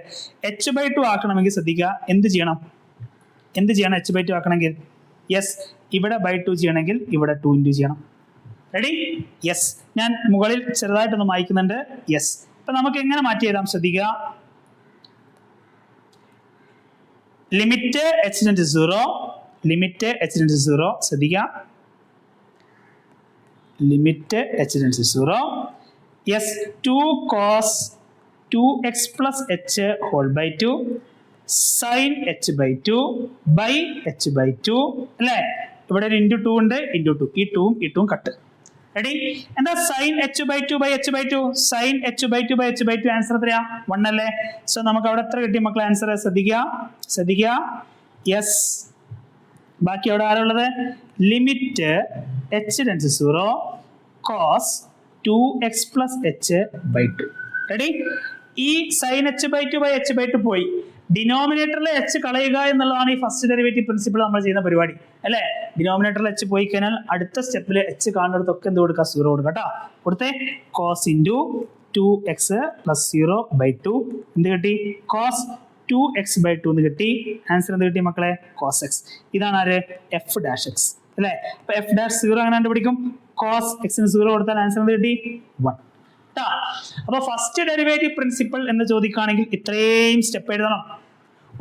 h/2 ആക്കണമെങ്കിൽ ശ്രദ്ധിക്കുക, എന്ത് ചെയ്യണം h/2 ആക്കണമെങ്കിൽ? യെസ്, ഇവിടെ ബൈ 2 ചെയ്യണമെങ്കിൽ ഇവിടെ 2 ഇൻറ്റു ചെയ്യണം. റെഡി? യെസ്. ഞാൻ മുകളിൽ ചെറുതായിട്ടൊന്ന് മായ്ക്കുന്നുണ്ട്. യെസ്. അപ്പൊ നമുക്ക് എങ്ങനെ മാറ്റി എഴുതാം? ശ്രദ്ധിക്കുക, ലിമിറ്റ് h ടെൻഡ്സ് ടു 0 ശ്രദ്ധിക്കുക, limit h tends to 0 yes 2 cos 2x plus h whole by 2 sine h by 2 by h by 2 അല്ലേ? ഇവിടെ ഒരു ഇൻറ്റു 2 ഉണ്ട്, ഇൻറ്റു 2 ഈ 2 കട്ട്. റെഡി? എന്താ sine h by 2 by h by 2? Sine h by 2 by h by 2 answer എത്രയാ? 1 അല്ലേ? So നമുക്ക് അവിടെ എത്ര കിട്ടി മക്കളെ ആൻസർ? ശ്രദ്ധിക്കുക. യെസ്. ബാക്കി അവിടെ ആരാ ഉള്ളത്? Limit h tends to 0 cos 2x plus h by 2. റെഡി? ഈ sine h by 2 by h by 2 പോയി. ഡിനോമിനേറ്ററിലെ h കളയുക എന്നുള്ളതാണ് ഈ ഫസ്റ്റ് ഡെറിവേറ്റീവ് പ്രിൻസിപ്പിൾ നമ്മൾ ചെയ്യുന്ന പരിപാടി അല്ലേ? ഡിനോമിനേറ്ററിൽ h പോയി കഴിഞ്ഞാൽ അടുത്ത സ്റ്റെപ്പിൽ h കാണുന്നിടത്തൊക്കെ എന്ത് കൊടുക്കുക? 0 കൊടുക്കുക കേട്ടോ. കൊടുത്തേ cos into 2x plus 0 by 2 എന്ത് കിട്ടി? കോസ് 2x ബൈ 2 എന്ന് കിട്ടി. ആൻസർ എന്ത് കിട്ടി മക്കളെ? Cos x. ഇതാണ് ആര്? എഫ് ഡാഷ് എക്സ് അല്ലേ? അപ്പൊ എഫ് ഡാഷ് 0 എങ്ങനെ കണ്ടുപിടിക്കും? കോസ് എക്സിന് 0 കൊടുത്താൽ ആൻസർ എന്ത് കിട്ടി? 1. അപ്പൊ ഫസ്റ്റ് ഡെറിവേറ്റീവ് പ്രിൻസിപ്പിൾ എന്ന് ചോദിക്കുകയാണെങ്കിൽ ഇത്രയും സ്റ്റെപ്പ് എഴുതണം.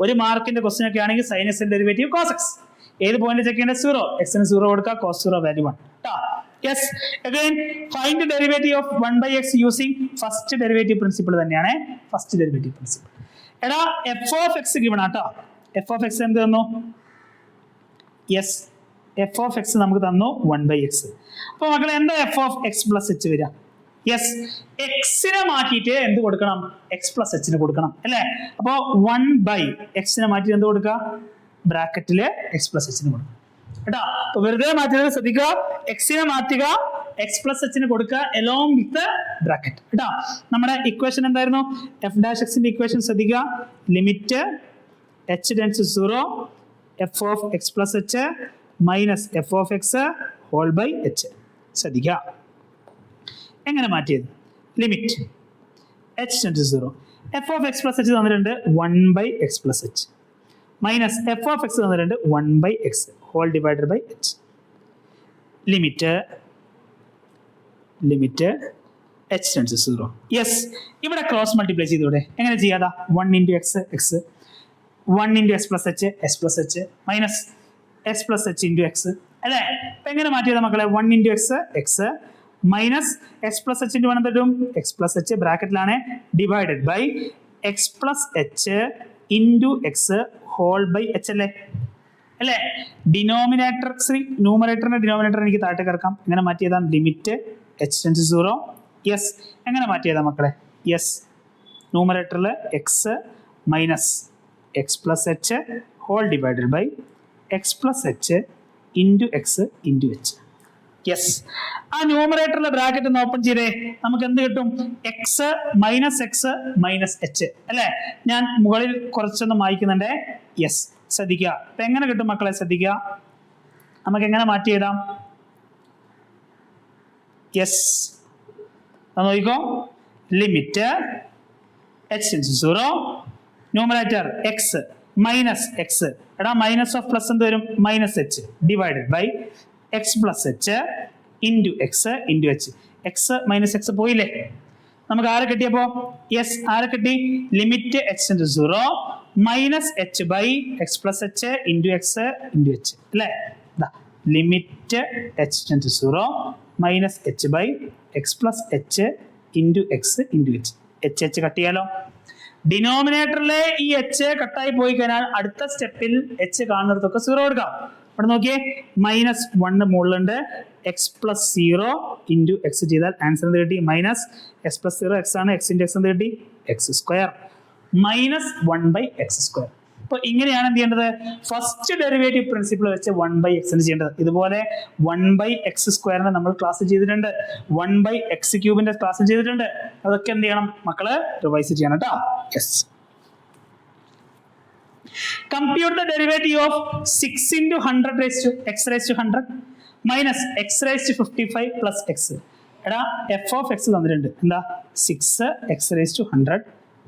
ഒരു മാർക്കിന്റെ ക്വസ്റ്റ്യൻ ഒക്കെ ആണെങ്കിൽ sin x derivative cos x. ഏത് പോയിന്റ് ചെക്ക് ചെയ്യേണ്ടത്? 0. x ന് 0 കൊടുക്കുക, cos 0 value 1. Yes, again find derivative of 1/x using first derivative principle തന്നെയാണ്. First derivative principle. എടാ f of x ഗിവൺ ആട്ടോ. f of x എന്ത് തന്നു? യെസ്, f of x നമുക്ക് തന്നു 1/x. അപ്പൊ മക്കളെ എന്താ f of x plus h വരിക? യെസ്, എക്സിനെ മാറ്റിയിട്ട് എന്ത് കൊടുക്കണം? x plus h കൊടുക്കണം അല്ലേ? അപ്പൊ 1/x മാറ്റിയിട്ട് എന്ത് കൊടുക്കുക? ബ്രാക്കറ്റില് x plus h കൊടുക്കുക കേട്ടോ. അപ്പൊ വെറുതെ മാറ്റുന്നത് ശ്രദ്ധിക്കുക. എക്സിനെ മാറ്റുക, x plus h കൊടുക്കുക along with the bracket കേട്ടോ. നമ്മുടെ ഇക്വേഷൻ എന്തായിരുന്നു? f dash x ന്റെ ഇക്വേഷൻ ശ്രദ്ധിക്കുക. Limit h tends to 0 f of x plus h minus f of x whole by h. ശ്രദ്ധിക്കുക എങ്ങനെ മാറ്റിയത്? Limit h tends to 0 f of x plus h തന്നിട്ടുണ്ട് 1/x plus h minus f of x തന്നിട്ടുണ്ട് 1/x whole divided by h. Limit h tends to 0. Yes, ഇവിടെ cross multiply ചെയ്തൂടെ? എങ്ങനെ ചെയ്യാതാ? 1 into x x 1 into x plus h s plus h minus x plus h into x അല്ലേ? അപ്പൊ എങ്ങനെ മാറ്റിയതാ മക്കളെ? 1 into x x minus x plus h into 1 എന്തിട്ടും x plus h ബ്രാക്കറ്റിലാണ് divided by x plus h into x whole by h അല്ലേ? Denominator ന്യൂമറേറ്ററിന്റെ denominator എനിക്ക് താഴെ കിടക്കാം. എങ്ങനെ മാറ്റിയതാ? Limit h tends to 0. Yes, എങ്ങനെ മാറ്റിയതാ മക്കളെ? യെസ്, ന്യൂമറേറ്ററിൽ x minus x plus h whole divided by x plus h into x into h. Yes, ആ ന്യൂമറേറ്ററിലെ ബ്രാക്കറ്റ് ഒന്ന് ഓപ്പൺ ചെയ്തേ. നമുക്ക് എന്ത് കിട്ടും? x minus x minus H അല്ലേ? ഞാൻ മുകളിൽ കുറച്ചൊന്ന് മായ്ക്കുന്നുണ്ട്. യെസ്, ശ്രദ്ധിക്കുക. അപ്പൊ എങ്ങനെ കിട്ടും മക്കളെ? ശ്രദ്ധിക്കുക, നമുക്ക് എങ്ങനെ മാറ്റി എഴുതാം? യെസ്, നോക്കിക്കോ. Limit h tends to 0 numerator x minus x. എടാ മൈനസ് ഓഫ് പ്ലസ് എന്ത് വരും? Minus h divided by x plus h into x into h. x minus x പോയില്ലേ? നമുക്ക് ആരെ കിട്ടിയപ്പോ? യെസ്, ആരെ കിട്ടി? Limit h tends to 0 minus h by x plus h into x into h അല്ലേ? Limit h tends to 0 minus h by x plus h into x into h. h cut ചെയ്യാലോ. ഡിനോമിനേറ്ററിലെ ഈ h കട്ടായി പോയി കഴിഞ്ഞാൽ അടുത്ത സ്റ്റെപ്പിൽ h കാണുന്നിടത്തൊക്കെ 0 കൊടുക്കാം. ഇവിടെ നോക്കിയേ, മൈനസ് 1 മുകളിലുണ്ട്. x പ്ലസ് 0 ഇൻറ്റു എക്സ് ചെയ്താൽ ആൻസർ എന്ത് കിട്ടി? മൈനസ് x പ്ലസ് 0 x ആണ്. x ഇൻറ്റു എക്സ് എന്ത് കിട്ടി? X square minus 1/x square. അപ്പൊ ഇങ്ങനെയാണ് എന്ത് ചെയ്യേണ്ടത്? ഫസ്റ്റ് ഡെറിവേറ്റീവ് പ്രിൻസിപ്പിൾ വെച്ച് 1/x ചെയ്യേണ്ടത്. ഇതുപോലെ 1/x സ്ക്വയറിനെ നമ്മൾ ക്ലാസ് ചെയ്തിട്ടുണ്ട്, 1/x ക്യൂബിന്റെ ക്ലാസ് ചെയ്തിട്ടുണ്ട്. അതൊക്കെ എന്ത് ചെയ്യണം മക്കള്? റിവൈസ് ചെയ്യണം കേട്ടോ. Yes, compute the derivative of 6 into 100 raised to x raised to 100 minus x raised to 55 plus x. എടാ f of x തന്നിട്ടുണ്ട്. എന്താ? 6 x raised to 100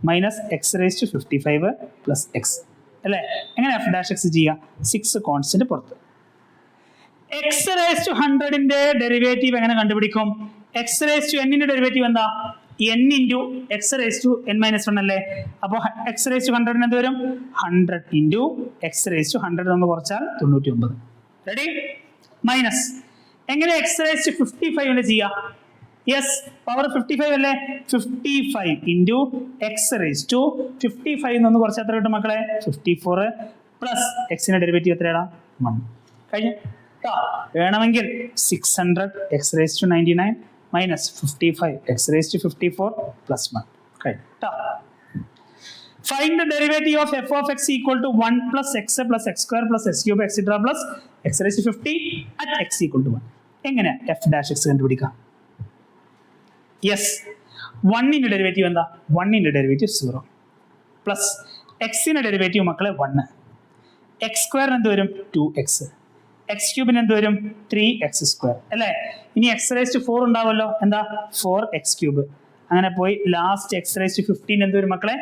minus x raised to 55 plus x അല്ലേ? എങ്ങനെ f dash x ചെയ്യുക? 6 constant പുറത്ത്. x raised to 100ന്റെ derivative എങ്ങനെ കണ്ടുപിടിക്കും? x raised to n ന്റെ ഡെറിവേറ്റീവ് എന്താ? n into x raised to n minus 1 അല്ലേ? അപ്പോൾ x raised to 100 എന്ത് വരും? 100 into x raised to 100 നമ്മൾ കുറച്ചാൽ 99. റെഡി? മൈനസ് എങ്ങനെ x raised to 55 ചെയ്യാ? യെസ്, പവർ 55 അല്ലേ? 55 into x raised to 55 നിന്ന് കുറച്ച് എത്ര കിട്ടും മക്കളെ? 54 പ്ലസ് എക്സിന്റെ ഡെറിവേറ്റീവ് എത്രയാണ്? 1. കഴിഞ്ഞു. വേണമെങ്കിൽ 600 x raised to 99 minus 55 x raised to 54 plus 1. Okay. Find the derivative of f of x equal to 1 plus x plus x square plus x cube etc plus x raised to 50 at x equal to 1. എങ്ങനെ f dash x കണ്ടുപിടിക്കാം? Yes, 1 derivative എന്താ? 1 derivative 0 plus എക്സിന്റെ derivative മക്കളെ 1. x square എന്ത് വരും? 2x. x ക്യൂബിന് എന്ത് വരും? 3x square അല്ലേ? ഇനി x raised to 4 ഉണ്ടാവല്ലോ. എന്താ? 4x cube. അങ്ങനെ പോയി ലാസ്റ്റ് x raised to 15 എന്ത് വരും മക്കളെ?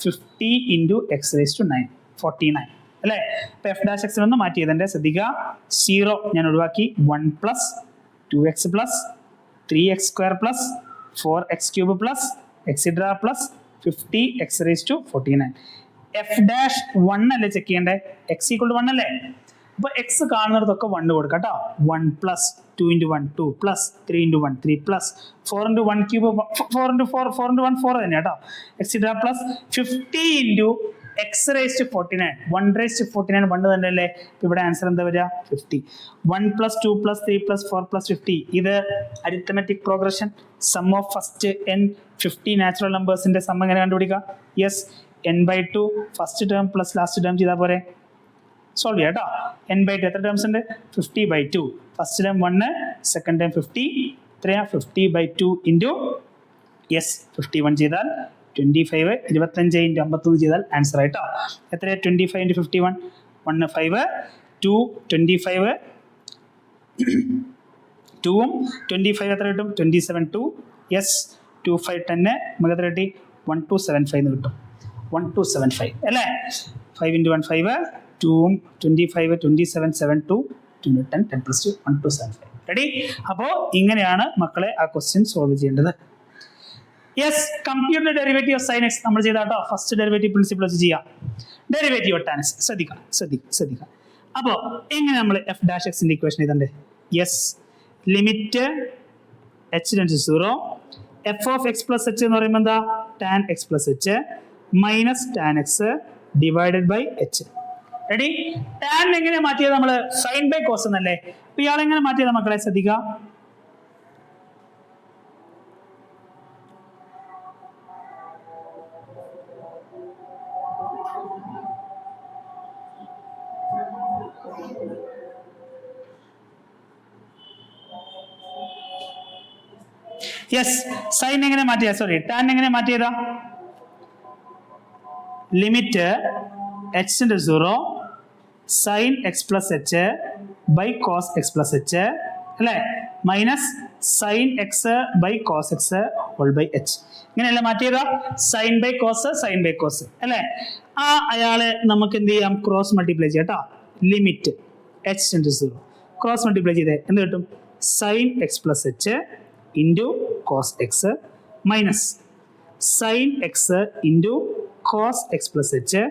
50 into x raised to 9 49 അല്ലേ? അപ്പൊ f dash x ഒന്ന് മാറ്റി ചെയ്തേ. ശ്രദ്ധിക്കുക, 0 ഞാൻ ഒഴിവാക്കി. 1 plus 2x plus 3x square plus 4x cube plus extra plus 50 x raised to 49. F dash 1 അല്ലേ ചെക്ക് ചെയ്യണ്ടേ? എക്സ് ഈക്വൾ ടു 1 അല്ലേ? അപ്പൊ എക്സ് കാണുന്നിടത്തൊക്കെ 1 കൊടുക്കാം കേട്ടോ. 1 plus 2 into 1 2 plus 3 into 1 3 plus 4 into 1 cube 4 into 4 4 into 1 4 തന്നെ കേട്ടോ. എക്സിട്രാ പ്ലസ് 50 ഇൻറ്റു എക്സ് റേസ്റ്റ് 49 1 റേസ്റ്റ് 49 1 തന്നെ അല്ലേ? ഇവിടെ ആൻസർ എന്താ വരിക? 50. 1 പ്ലസ് 2 പ്ലസ് 3 പ്ലസ് 4 പ്ലസ് 50. ഇത് arithmetic progression. Sum of first n 50 natural നമ്പേഴ്സിന്റെ സം എങ്ങനെ കണ്ടുപിടിക്കുക? Yes, n/2 first term plus last term ചെയ്താൽ പോരെ? സോൾവ് ചെയ്യാം കേട്ടോ. n/2 എത്ര ടേംസ് ഉണ്ട്? 50/2. First term 1, second term 50. എത്രയാ? 50/2 ഇൻറ്റു യെസ് 51 ചെയ്താൽ 25. 25 ഇൻറ്റു 51 ചെയ്താൽ ആൻസർ ആയിട്ടോ. എത്രയാ? 25 ഇൻറ്റു 51 1 5 2 25 2ഉം 25 എത്ര കിട്ടും? 27 2 യെസ് 2 5 10 നമുക്ക് എത്ര കിട്ടി? 1275 എന്ന് കിട്ടും. 1275 അല്ലേ? 5 ഇൻറ്റു 1 5 2ഉം 25 27 7 2 2 10 10 പ്ലസ് 2 1275. റെഡി? അപ്പോൾ ഇങ്ങനെയാണ് മക്കളെ ആ ക്വസ്റ്റ്യൻ സോൾവ് ചെയ്യേണ്ടത്. Yes, computer derivative of sign X നമ്മൾ ചെയ്താട്ടോ. ഫസ്റ്റ് ഡെറിവേറ്റീവ് പ്രിൻസിപ്പിൾ വെച്ച് ചെയ്യാം. ഡെറിവേറ്റീവ് ഓഫ് ടാൻ എക്സ് ശ്രദ്ധിക്കാം. അപ്പോൾ എങ്ങനെ നമ്മൾ എഫ് ഡാഷ് എക്സിന്റെ ഇക്വേഷൻ എഴുതണ്ടേ? Yes, limit h tends to 0 f of x plus h എന്ന് പറയുമ്പോൾ എന്താ? Tan x plus h minus tan x divided by h. Ready? Tan എങ്ങനെ മാറ്റിയത്? നമ്മൾ സൈൻ ബൈ കോസ് എന്നല്ലേ? അപ്പൊ ഇയാൾ എങ്ങനെ മാറ്റിയത് മക്കളെ? ശ്രദ്ധിക്കുക. യെസ്, സൈൻ എങ്ങനെ മാറ്റിയ? സോറി, ടാൻ എങ്ങനെ മാറ്റിയതാ? Limit h tends to 0 sine x plus h by cos x plus h അല്ലേ? Minus sine x by cos x whole by h. ഇങ്ങനെയല്ല മാറ്റിയതാ? സൈൻ ബൈ കോസ് അല്ലേ? അയാളെ നമുക്ക് എന്ത് ചെയ്യാം? ക്രോസ് മൾട്ടിപ്ലൈ ചെയ്യാം കേട്ടോ. Limit h tends to 0 cross multiply ചെയ്തേ എന്ത് കിട്ടും? Sine x plus h into cos x minus sine x into cos x plus h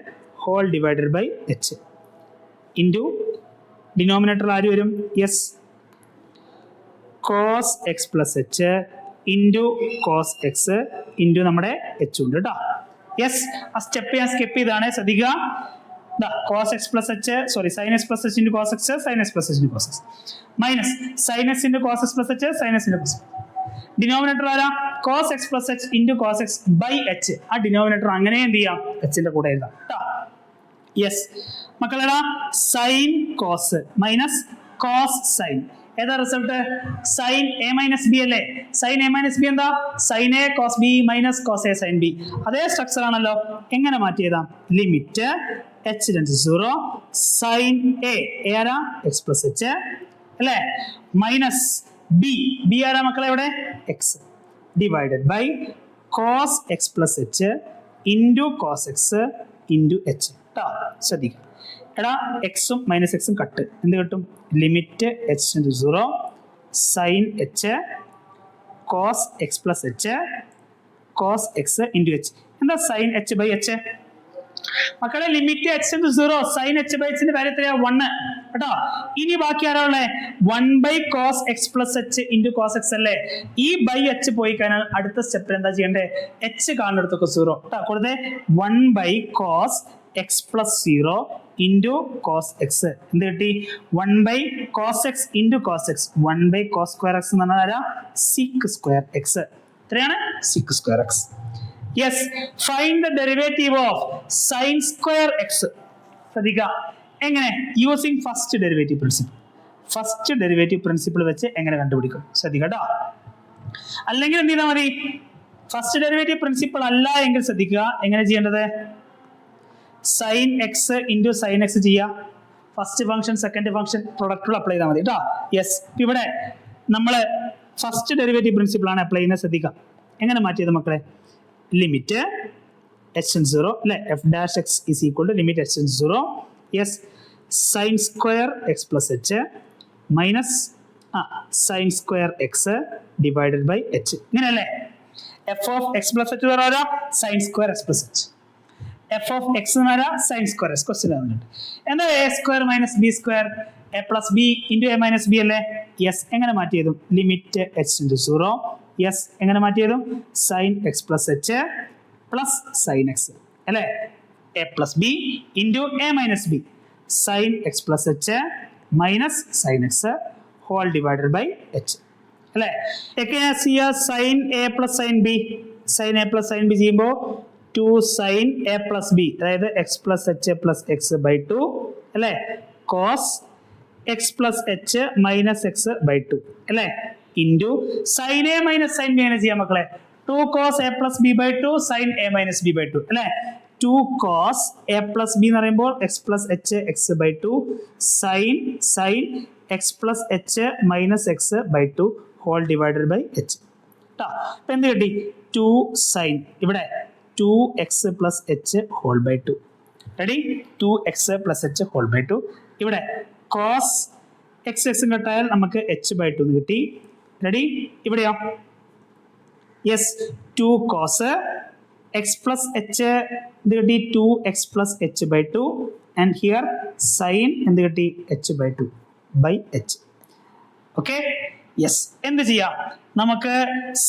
whole divided by h into denominator ആര് വരും? Yes, cos x plus h into cos x into നമ്മുടെ h ഉണ്ട് കേട്ടോ. യെസ്, ആ step ഞാൻ സ്കിപ്പ് ചെയ്താണ്, ശ്രദ്ധിക്കുക. Cos x plus h sorry sine x plus h into cos x sign x plus h into cos x minus sine x into cos x plus h sine x into cos. Denominator ആരാ? Cos x plus h into cos x by h. ആ denominator അങ്ങനെ എന്ത് ചെയ്യാം? എച്ചിന്റെ കൂടെ എഴുതാം കേട്ടോ. Yes മക്കളെടാ, sine cos minus cos sine. ഏതാ result? Sine a minus b അല്ലേ? സൈൻ എ മൈനസ് ബി എന്താ? Sine a cos b minus cos a sine b. അതേ സ്ട്രക്ചർ ആണല്ലോ. എങ്ങനെ മാറ്റിയതാ? Limit h tends to 0 sine a ആരാ? X plus h അല്ലേ? Minus b ആരാ മക്കളെ? ഇവിടെ x divided by cos x plus h into cos x into h കേട്ടോ. ശ്രദ്ധിക്കുക. എടാ, എക്സും മൈനസ് എക്സും കട്ട്. എന്ത് കിട്ടും? Limit h tends to 0 sine h cos x plus h cos x into h. എന്താ സൈൻ എച്ച് ബൈ എച്ച്? മക്കളെ limit h tends to 0 sine h by എച്ചിന്റെ വാല്യൂ എത്രയാ? 1 കേട്ടോ. ഇനി ബാക്കി ആരാ ഉള്ളേ? 1 by cos x plus h into cos x അല്ലേ? ഈ ബൈ എച്ച് പോയി കഴിഞ്ഞാൽ അടുത്ത സ്റ്റെപ്പിൽ എന്താ ചെയ്യണ്ടേ? എച്ച് കാണുന്നിടത്തൊക്കെ 0 കേട്ടോ. കൊടുത്തേ 1 by cos x plus 0 into cos x. എന്ത് കിട്ടി? 1 by cos x into cos x. 1 by cos square x എന്ന് പറഞ്ഞാൽ ആരാ? Sec square x. എത്രയാണ്? Sec square x. Yes, find the derivative of sine square x. ശ്രദ്ധിക്കുക. എങ്ങനെ? Using first derivative principle. First derivative principle വെച്ച് എങ്ങനെ കണ്ടുപിടിക്കും? ശ്രദ്ധിക്കുക കേട്ടോ. അല്ലെങ്കിൽ എന്ത് ചെയ്താൽ മതി? ഫസ്റ്റ് ഡെറിവേറ്റീവ് പ്രിൻസിപ്പിൾ അല്ല എങ്കിൽ ശ്രദ്ധിക്കുക. എങ്ങനെ ചെയ്യേണ്ടത്? Sine x into sine x ചെയ്യാം. ഫസ്റ്റ് ഫംഗ്ഷൻ സെക്കൻഡ് ഫംഗ്ഷൻ പ്രൊഡക്റ്റുകൾ അപ്ലൈ ചെയ്താൽ മതി കേട്ടോ. യെസ്, ഇവിടെ നമ്മൾ ഫസ്റ്റ് ഡെറിവേറ്റീവ് പ്രിൻസിപ്പിൾ ആണ് അപ്ലൈ ചെയ്യുന്നത്. ശ്രദ്ധിക്കാം. എങ്ങനെ മാറ്റിയത് മക്കളെ? ലിമിറ്റ് എച്ച് ടെൻഡ്സ് ടു 0 അല്ലെ? F dash x is equal to limit h tends to 0 yes sine square x plus h minus sine square x divided by h. ഇങ്ങനെയല്ലേ? F of x plus h പറയാ sine square x plus h. F of x എന്ന് പറഞ്ഞാൽ sine square x question തന്നിട്ടുണ്ട്. എന്താ a square minus b square a plus b into a minus b അല്ലേ? Yes. എങ്ങനെ മാറ്റി ചെയ്തും? Limit H into 0. യെസ്. എങ്ങനെ മാറ്റി ചെയ്തും? Sine x plus h plus sine x അല്ലേ? A plus b into a minus b sine x plus h minus sine x whole divided by h അല്ലേ? എങ്ങനെയാ ചെയ്യുക? Sine a plus sine b, sine a plus sine b ചെയ്യുമ്പോൾ 2 sine a plus b, അതായത് x plus h plus x by 2 അല്ലേ? Cos x plus h minus x by 2 അല്ലേ? Into sine a minus sine b എങ്ങനെ ചെയ്യാം മക്കളെ? 2 cos a plus b by 2 sine a minus b by 2 അല്ലേ? 2 cos a plus b എന്ന് പറയുമ്പോൾ x plus h x by 2 sine x plus h minus x by 2 whole divided by h. അപ്പൊ എന്ത് കിട്ടി? 2 sine ഇവിടെ 2x plus h whole by 2 ready? 2x plus h whole by 2 ഇവിടെ cos X എക്സും കട്ടായാൽ നമുക്ക് H by 2 കിട്ടി. Ready? ഇവിടെയോ? Yes. 2 cos x plus h എന്ത് കിട്ടി? 2x plus h by 2 and here sine എന്ത് കിട്ടി? H by 2 by h. Okay. Yes. എന്ത് ചെയ്യാം? നമുക്ക്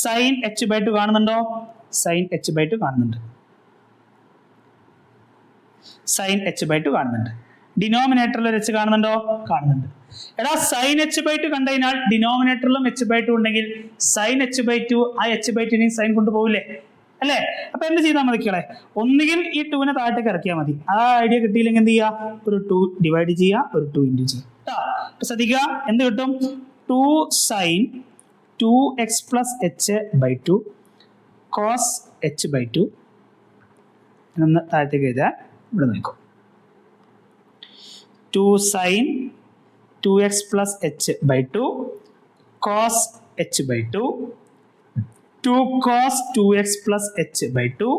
സൈൻ എച്ച് ബൈ 2 കാണുന്നുണ്ടോ? സൈൻ എച്ച് ബൈ 2 കാണുന്നുണ്ട്. സൈൻ എച്ച് ബൈ 2 കാണുന്നുണ്ട്. ഡിനോമിനേറ്ററിൽ ഒരു എച്ച് കാണുന്നുണ്ടോ? കാണുന്നുണ്ട്. എടാ സൈൻ എച്ച് ബൈ 2 കണ്ടുകഴിഞ്ഞാൽ ഡിനോമിനേറ്ററിലും എച്ച് ബൈ 2 ഉണ്ടെങ്കിൽ സൈൻ എച്ച് ബൈ 2 ആ എച്ച് ബൈ 2 സൈൻ കൊണ്ടുപോകില്ലേ? അല്ലേ? അപ്പൊ എന്ത് ചെയ്താൽ മതിക്കളെ? ഒന്നുകിൽ ഈ 2 താഴത്തേക്ക് ഇറക്കിയാൽ മതി. ആ ഐഡിയ കിട്ടിയില്ലെങ്കിൽ എന്ത് ചെയ്യുക? ഒരു 2 ഡിവൈഡ് ചെയ്യുക, ഒരു 2 ഇൻറ്റു ചെയ്യുക. അപ്പൊ ശ്രദ്ധിക്കുക, എന്ത് കിട്ടും? 2 sine 2x plus h by 2 cos h by 2 എന്ന് താഴത്തേക്ക് എഴുതാൻ ഇവിടെ നോക്കും. 2 sine 2x plus h by 2 cos h by 2 2 cos 2x plus h by 2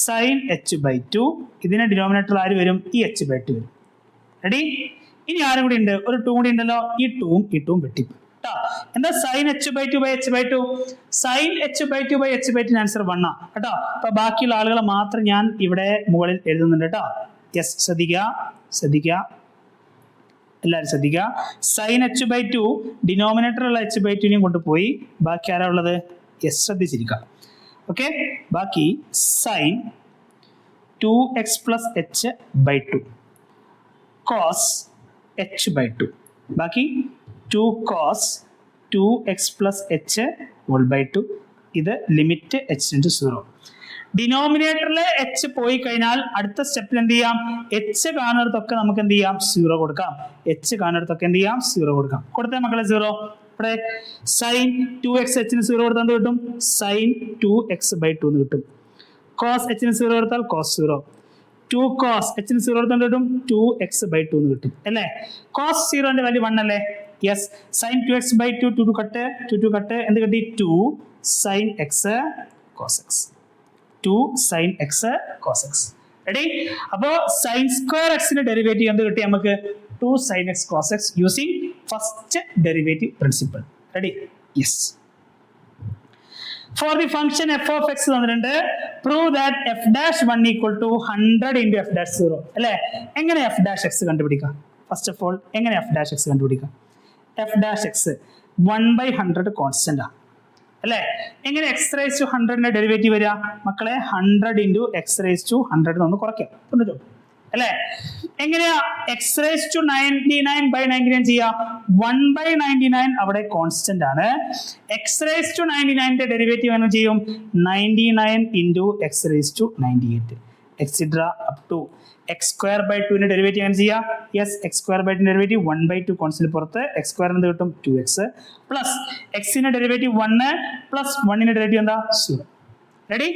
sine h by 2. ഇതിനെ ഡിനോമിനേറ്ററിൽ ആര് വരും? ഈ എച്ച് ബൈ 2 വരും. റെഡി? ഇനി ആരും കൂടി ഉണ്ട്? ഒരു 2 കൂടി ഉണ്ടല്ലോ. ഈ 2 വെട്ടിപ്പോയി. എന്താ? Sine h by 2 by h by 2. Sine h by 2 by h by 2 answer 1 ആണ് കേട്ടോ. അപ്പൊ ബാക്കിയുള്ള ആളുകളെ മാത്രം ഞാൻ ഇവിടെ മുകളിൽ എഴുതുന്നുണ്ട് കേട്ടോ. യെസ്. ശ്രദ്ധിക്കുക എല്ലാവരും ശ്രദ്ധിക്കുക. സൈൻ എച്ച് ബൈ 2 ഡിനോമിനേറ്ററുള്ള എച്ച് ബൈ 2 കൊണ്ടുപോയി. ബാക്കി ആരാ ഉള്ളത്? യെസ്, ശ്രദ്ധിച്ചിരിക്കുക. ഓക്കെ. ബാക്കി sine 2x plus h by 2 cos h by 2. ബാക്കി 2 cos 2x plus h whole by 2. ഇത് ലിമിറ്റ് എച്ച് ഇൻറ്റു 0. ഡിനോമിനേറ്ററിൽ എച്ച് പോയി കഴിഞ്ഞാൽ അടുത്ത സ്റ്റെപ്പിൽ എന്ത് ചെയ്യാം? എച്ച് കാണുന്നിടത്തൊക്കെ നമുക്ക് എന്ത് ചെയ്യാം? 0 കൊടുക്കാം. എച്ച് കാണുന്നിടത്തൊക്കെ എന്ത് ചെയ്യാം? 0 കൊടുക്കാം. കൊടുത്തേ മക്കളെ 0. ഇവിടെ സൈൻ 2x എച്ചിന് 0 കൊടുത്താൽ എന്ത് കിട്ടും? സൈൻ 2x ബൈ 2 എന്ന് കിട്ടും. കോസ് എച്ചിന് 0 കൊടുത്താൽ കോസ് 0. 2 കോസ് എച്ചിന് 0 കൊടുത്താൽ കിട്ടും 2x ബൈ 2 എന്ന് കിട്ടും അല്ലേ? കോസ് 0ന്റെ വാല്യൂ 1 അല്ലേ? Yes. Sign 2x by 2 2 cut എന്ത് കിട്ടി? 2 sine x cos x. 2 sine x cos x. Ready? അപ്പോ സൈൻ സ്ക്വയർ എക്സിന്റെ ഡെറിവേറ്റീവ് എന്ത് കിട്ടി നമുക്ക്? 2 sine x cos x using first derivative principle. Ready? Yes. For the function f of x തന്നിട്ടുണ്ട്. Prove that f dash 1 equal to 100 into f dash 0 അല്ലേ? എങ്ങനെ f dash x കണ്ടുപിടിക്കാം? First of all എങ്ങനെ f dash x കണ്ടുപിടിക്കാം? f dash x 1/100 constant ആണ് അല്ലേ? എങ്ങനെ x raised to 100ന്റെ derivative വരിക മക്കളെ? 100 into x raised to 100 ഒന്ന് കുറയ്ക്കാം അല്ലേ? എങ്ങനെയാ x raised to 99/99 ചെയ്യാ? 1/99 അവിടെ കോൺസ്റ്റന്റ് ആണ്. x raised to 99ന്റെ ഡെറിവേറ്റീവ് എന്ന് ചെയ്യും 99 into x raised to 98 etcetera up to x square by 2 ന്റെ ഡെറിവേറ്റീവ് എങ്ങനെ ചെയ്യാ? Yes, x square by 2 derivative 1/2 constant പുറത്ത് x square എന്ത് കിട്ടും? 2x പ്ലസ് x ന്റെ ഡെറിവേറ്റീവ് 1 പ്ലസ് 1 ന്റെ ഡെറിവേറ്റീവ് എന്താ? 0. റെഡി?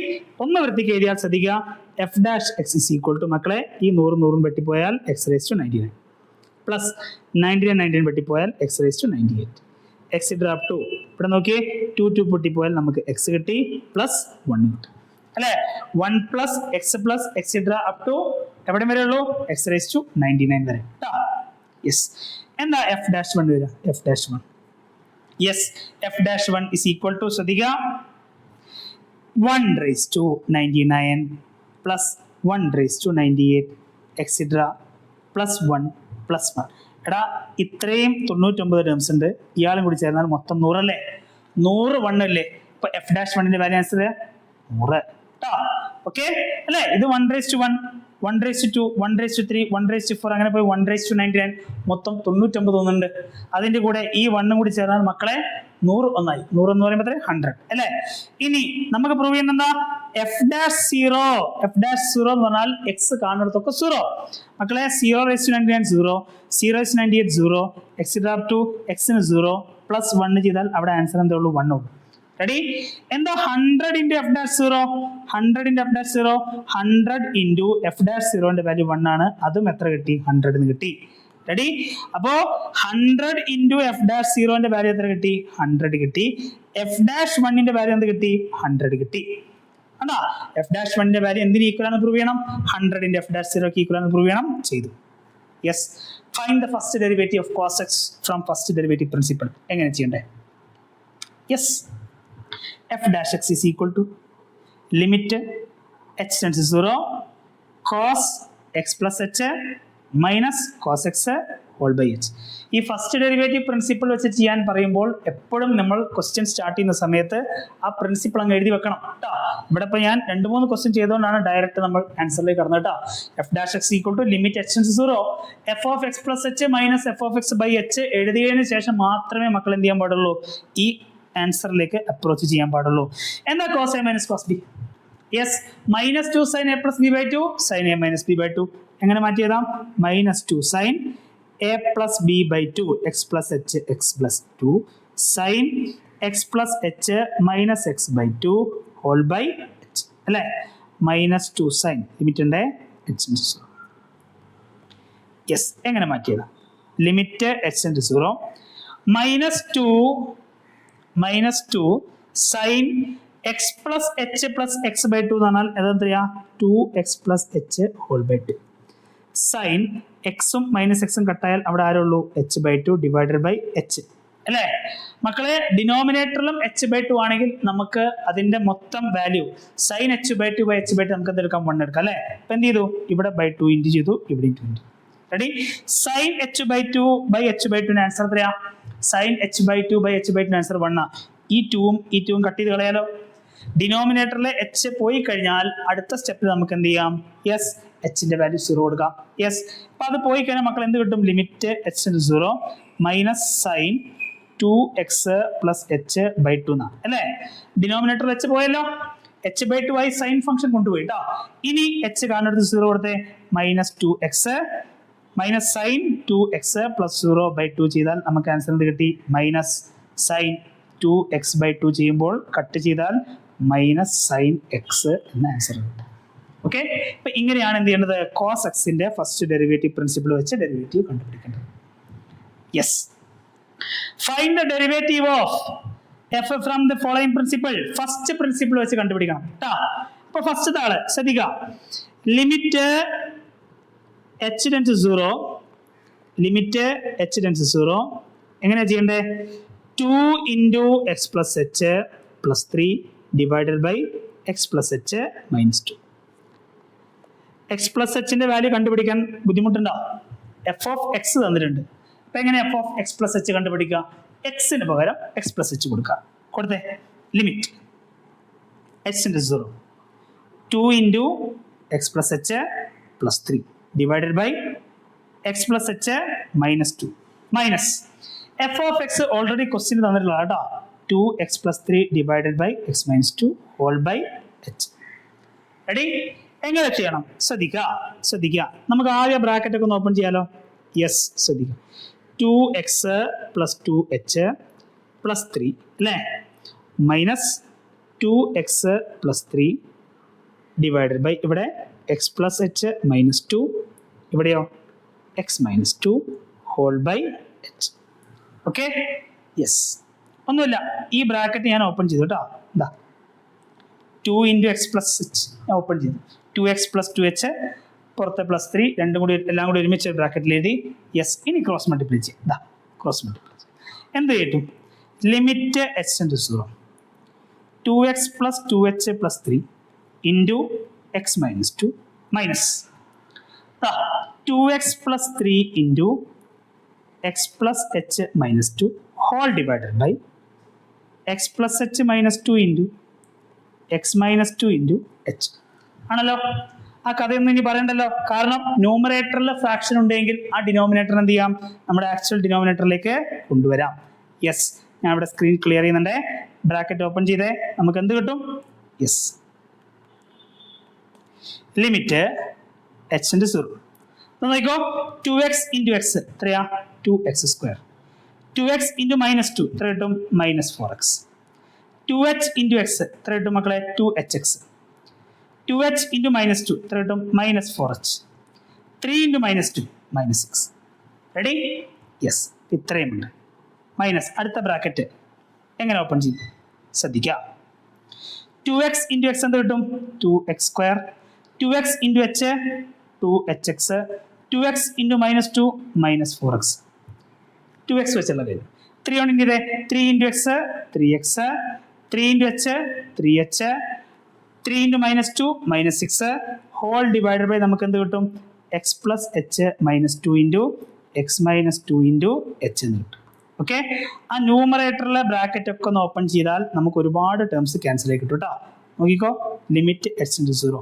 ഒന്ന് വൃത്തിക്ക് എഴുതിയാൽ ശ്രദ്ധിക്കുക. f dash x is equal to മക്കളെ ഈ 100 വെട്ടിപ്പോയാൽ x raised to 99 പ്ലസ് 99 വെട്ടിപ്പോയാൽ x raised to 98 etcetera up to ഇവിടെ നോക്കിയേ 2 പൊട്ടിപ്പോയാൽ നമുക്ക് x കിട്ടി പ്ലസ് 1 കിട്ടും അല്ലേ? 1 plus x plus etcetera up to എവിടെ വരെ ഉള്ളൂ? x raised to 99 വരെ. യെസ്. എന്താ f dash 1 വരിക? f dash 1 yes, f dash 1 is equal to ശ്രദ്ധിക്കുക 1 raised to 99 plus 1/98 എക്സിട്ര +1 +1. എടാ ഇത്രയും 99 ടേംസ് ഉണ്ട്, ഇയാളും കൂടി ചേർന്നാൽ മൊത്തം 100 അല്ലേ? 100 1 അല്ലേ? ഇപ്പൊ f'1ന്റെ വാല്യൂ ആൻസർ 100 കേട്ടോ. ഓക്കെ അല്ലേ? ഇത് 1/1, 1/2, 1/3, 1/4 അങ്ങനെ പോയി 1/99, മൊത്തം 99 ഒന്നുണ്ട്. അതിന്റെ കൂടെ ഈ 1 കൂടി ചേർന്നാൽ മക്കളെ 100 ഒന്നായി. 100 എന്ന് പറയുമ്പോൾ 100 അല്ലേ? ഇനി നമുക്ക് പ്രൂവ് ചെയ്യുന്ന എന്താ? f'0 എന്ന് പറഞ്ഞാൽ എക്സ് കാണുന്നിടത്തൊക്കെ 0 മക്കളെ. 0/99 0, 0/98 0, എക്സിട്രാ ടു എക്സിന് 0 +1 ചെയ്താൽ അവിടെ ആൻസർ എന്തേ ഉള്ളൂ? 1 ഉള്ളൂ. റെഡി? എന്താ 100 into f'0? 100 into f'0, 100 into f'0ന്റെ value 1 ആണ്. അതും എത്ര കിട്ടി? 100 എന്ന് കിട്ടി. റെഡി? അപ്പോ 100 into f'0ന്റെ വാല്യൂ എത്ര കിട്ടി? 100 കിട്ടി. f'1ന്റെ വാല്യൂ എന്ത് കിട്ടി? 100 കിട്ടി. അതാ f'1ന്റെ വാല്യൂ എന്തിന് ഈക്വൽ ആണ് പ്രൂവ് ചെയ്യണം? 100 into f'0 ഈക്വൽ ആണ് പ്രൂവ് ചെയ്യണം. ചെയ്തു. Yes. Find the first derivative of cos x from first derivative principle. എങ്ങനെ ചെയ്യണ്ടേ? Yes. f'(x) is equal to limit h tends to 0 cos x plus h minus cos x whole by h. ഈ first derivative principle വെച്ച് ചെയ്യാൻ പറയുമ്പോൾ എപ്പോഴും നമ്മൾ question start ചെയ്യുന്ന സമയത്ത് ആ പ്രിൻസിപ്പിൾ അങ്ങ് എഴുതി വെക്കണം കേട്ടോ. ഇവിടെ ഇപ്പോൾ ഞാൻ 2-3 ക്വസ്റ്റ്യൻ ചെയ്തുകൊണ്ടാണ് ഡയറക്റ്റ് നമ്മൾ ആൻസറിലേക്ക് കടന്നത് കേട്ടോ. f'(x) equal to limit h tends to 0 f(x plus h minus f(x by h) എഴുതിയതിനു ശേഷം മാത്രമേ മക്കൾ എന്ത് ചെയ്യാൻ പാടുള്ളൂ? ഈ ആൻസറിലേക്ക് അപ്രോച്ച് ചെയ്യാൻ പാടുള്ളൂ. എന്താ cos a minus cos b? Yes. -2 sin a plus b by 2 sin a minus b by 2. എങ്ങനെ മാറ്റി എഴുതാം? -2 sin a plus b by 2 x plus h x plus 2 sin x plus h minus x by 2 whole by h അല്ലേ? -2 sin limit ഉണ്ട് h into 0. Yes. എങ്ങനെ മാറ്റി എഴുതാം? Limit h into 0 -2 sin x plus h plus x by 2 എന്ന് പറഞ്ഞാൽ അതെന്തറിയാ? 2x plus h whole by 2. sin എക്സും -x കട്ടായാൽ അവിടെ ആരുള്ളൂ? h by 2 divided by h അല്ലേ മക്കളെ? ഡിനോമിനേറ്ററിലും h by 2 ആണെങ്കിൽ നമുക്ക് അതിന്റെ മൊത്തം വാല്യൂ sin h by 2 നമുക്ക് എന്തെടുക്കാം? 1 എടുക്കാം അല്ലേ? അപ്പൊ എന്ത് ചെയ്തു? ഇവിടെ by 2 ഇൻറ്റു ചെയ്തു, ഇവിടെ 2. റെഡി? sin h by 2 ന്റെ ആൻസർ എത്രയാ? sin h by 2 ആൻസർ 1 ആ. ഈ 2ഉം കട്ട് ചെയ്ത് കളയാലോ. ഡിനോമിനേറ്ററിൽ h പോയി കഴിഞ്ഞാൽ അടുത്ത സ്റ്റെപ്പിൽ നമുക്ക് എന്ത് ചെയ്യാം? യെസ്. എച്ചിന്റെ വാല്യൂ 0 കൊടുക്കാം. യെസ്. അപ്പൊ അത് പോയി കഴിഞ്ഞാൽ മക്കൾ എന്ത് കിട്ടും? Limit h into 0 minus sign 2x plus h by 2 എന്നാണ് അല്ലേ? ഡിനോമിനേറ്ററിൽ h പോയല്ലോ, h by 2 ആയി സൈൻ ഫംഗ്ഷൻ കൊണ്ടുപോയി കേട്ടോ. ഇനി h കാണുന്നത് 0 കൊടുത്തേ, -2x minus sign 2x plus 0 by 2 ചെയ്താൽ നമുക്ക് ആൻസർ എന്ത് കിട്ടി? മൈനസ് സൈൻ 2x by 2 ചെയ്യുമ്പോൾ കട്ട് ചെയ്താൽ മൈനസ് സൈൻ എക്സ് എന്ന ആൻസർ കിട്ടും. ഓക്കെ. അപ്പൊ ഇങ്ങനെയാണ് എന്ത് ചെയ്യേണ്ടത്? cos x ന്റെ ഫസ്റ്റ് ഡെറിവേറ്റീവ് പ്രിൻസിപ്പിൾ വെച്ച് ഡെറിവേറ്റീവ് കണ്ടുപിടിക്കേണ്ടത്. Yes. Find the derivative of f from the following principle. First principle വെച്ച് കണ്ടുപിടിക്കണം കേട്ടോ. അപ്പൊ ഫസ്റ്റ് ആള് ശ്രദ്ധിക്കുക. Limit h tends to 0 limit h tends to 0 എങ്ങനെയാ ചെയ്യണ്ടേ? 2 into x plus h plus 3 divided by x plus h minus 2. x plus h ന്റെ value കണ്ടുപിടിക്കാൻ ബുദ്ധിമുട്ടുണ്ടോ? f of x തന്നിട്ടുണ്ട്. അപ്പൊ എങ്ങനെ f of x plus h കണ്ടുപിടിക്കുക? x-ന് പകരം x plus h കൊടുക്കുക. കൊടുത്തേ. Limit h into 0 2 into x plus h plus 3 divided by x plus h minus 2 minus f of x already question തന്നിട്ടുള്ള കേട്ടോ. 2x plus 3 divided by x minus 2 whole by h. Ready? എങ്ങനെ ചെയ്യണം? ശ്രദ്ധിക്കുക. നമുക്ക് ആദ്യം bracket ഒക്കെ ഒന്ന് open ചെയ്യാലോ. യെസ്. ശ്രദ്ധിക്കുക. 2x plus 2h plus 3 അല്ലേ? Minus 2x plus 3 divided by ഇവിടെ x plus h minus 2 ഇവിടെയോ x minus 2 whole by h. Okay. Yes. ഒന്നുമില്ല, ഈ ബ്രാക്കറ്റ് ഞാൻ ഓപ്പൺ ചെയ്തു കേട്ടോ. എന്താ 2 into x plus h ഞാൻ ഓപ്പൺ ചെയ്തു. 2x plus 2h പുറത്തെ പ്ലസ് 3 രണ്ടും കൂടി എല്ലാം കൂടി ഒരുമിച്ച് ബ്രാക്കറ്റിൽ എഴുതി. യെസ്. ഇനി ക്രോസ് മൾട്ടിപ്ലൈ ചെയ്യും. ഇതാ ക്രോസ് മൾട്ടിപ്ലൈ എന്ത് കിട്ടും? Limit h into 0 2x plus 2h plus 3 into x minus 2 minus 2x plus 3 into x plus h minus 2 whole divided by x plus h minus 2 into x minus 2 into h. ആണല്ലോ. ആ കഥയൊന്നും ഇനി പറയണ്ടല്ലോ, കാരണം ന്യൂമറേറ്ററിൽ fraction ഉണ്ടെങ്കിൽ ആ denominator എന്ത് ചെയ്യാം, നമ്മുടെ ആക്ച്വൽ ഡിനോമിനേറ്ററിലേക്ക് കൊണ്ടുവരാം. യെസ്, ഞാൻ ഇവിടെ സ്ക്രീൻ ക്ലിയർ ചെയ്യുന്നുണ്ട്. ബ്രാക്കറ്റ് ഓപ്പൺ ചെയ്തേ, നമുക്ക് എന്ത് കിട്ടും? Yes, limit h into 0. നോക്കിക്കോ, 2x into x എത്രയാ? 2x square. 2x into minus 2 എത്ര കിട്ടും? minus 4x. 2h into x എത്ര കിട്ടും മക്കളെ? 2hx. 2h into minus 2 എത്ര കിട്ടും? minus 4h. 3 into minus 2 minus 6. Ready? Yes, ഇത്രയും ഉണ്ട്. മൈനസ് അടുത്ത ബ്രാക്കറ്റ് എങ്ങനെ ഓപ്പൺ ചെയ്യും ശ്രദ്ധിക്കുക. 2x into x എന്ത് കിട്ടും? 2x square. 2x into h 2hx. 2x into minus 2 minus 4x. 2x വെച്ചുള്ള കാര്യം. 3 കൊണ്ട് ഇനി 3 into x 3x. 3 into h 3h. 3 into minus 2 minus 6 whole divided by നമുക്ക് എന്ത് കിട്ടും? x plus h minus 2 into x minus 2 into h എന്ന് കിട്ടും. Okay, ആ ന്യൂമറേറ്ററിലെ ബ്രാക്കറ്റ് ഒക്കെ ഒന്ന് ഓപ്പൺ ചെയ്താൽ നമുക്ക് ഒരുപാട് ടേംസ് ക്യാൻസൽ ആയി കിട്ടും കേട്ടോ. നോക്കിക്കോ, limit h into 0.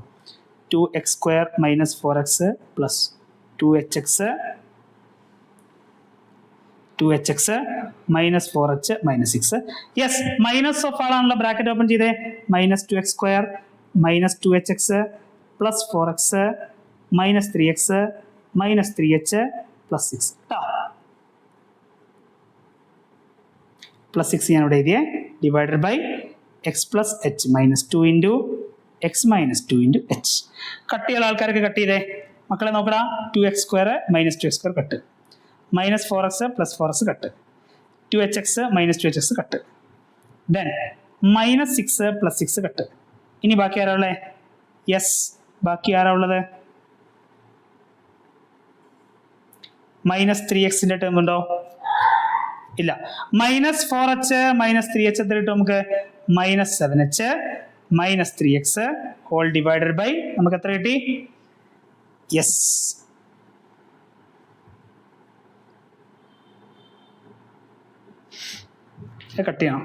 2x square minus 4x plus 2hx minus 4h minus 6. Yes, minus of ആളാണല്ലോ. ബ്രാക്കറ്റ് ഓപ്പൺ ചെയ്തേ. minus 2x square minus 2hx plus 4x minus 3x minus 3h plus 6 കേട്ടോ. Plus 6 ഞാൻ ഇവിടെ എഴുതിയേ. Divided by x plus h minus 2 into x minus 2 into h. Cut ചെയ്യുന്ന ആൾക്കാരൊക്കെ cut ചെയ്തേ മക്കളെ. നോക്കടാ, 2x square minus 2x square cut, minus 4x plus 4x cut, 2hx minus 2hx cut, then minus 6 plus 6 cut. ഇനി ബാക്കി ആരാ ഉള്ളത്? Yes, ബാക്കി ആരാ ഉള്ളത്? മൈനസ് 3x ടേം ഉണ്ടോ? ഇല്ല. മൈനസ് 4h മൈനസ് 3h എത്ര കിട്ടും നമുക്ക്? Minus 7h minus 3x whole divided by നമുക്ക് എത്ര കിട്ടി? യെസ്, കട്ട് ചെയ്യണം.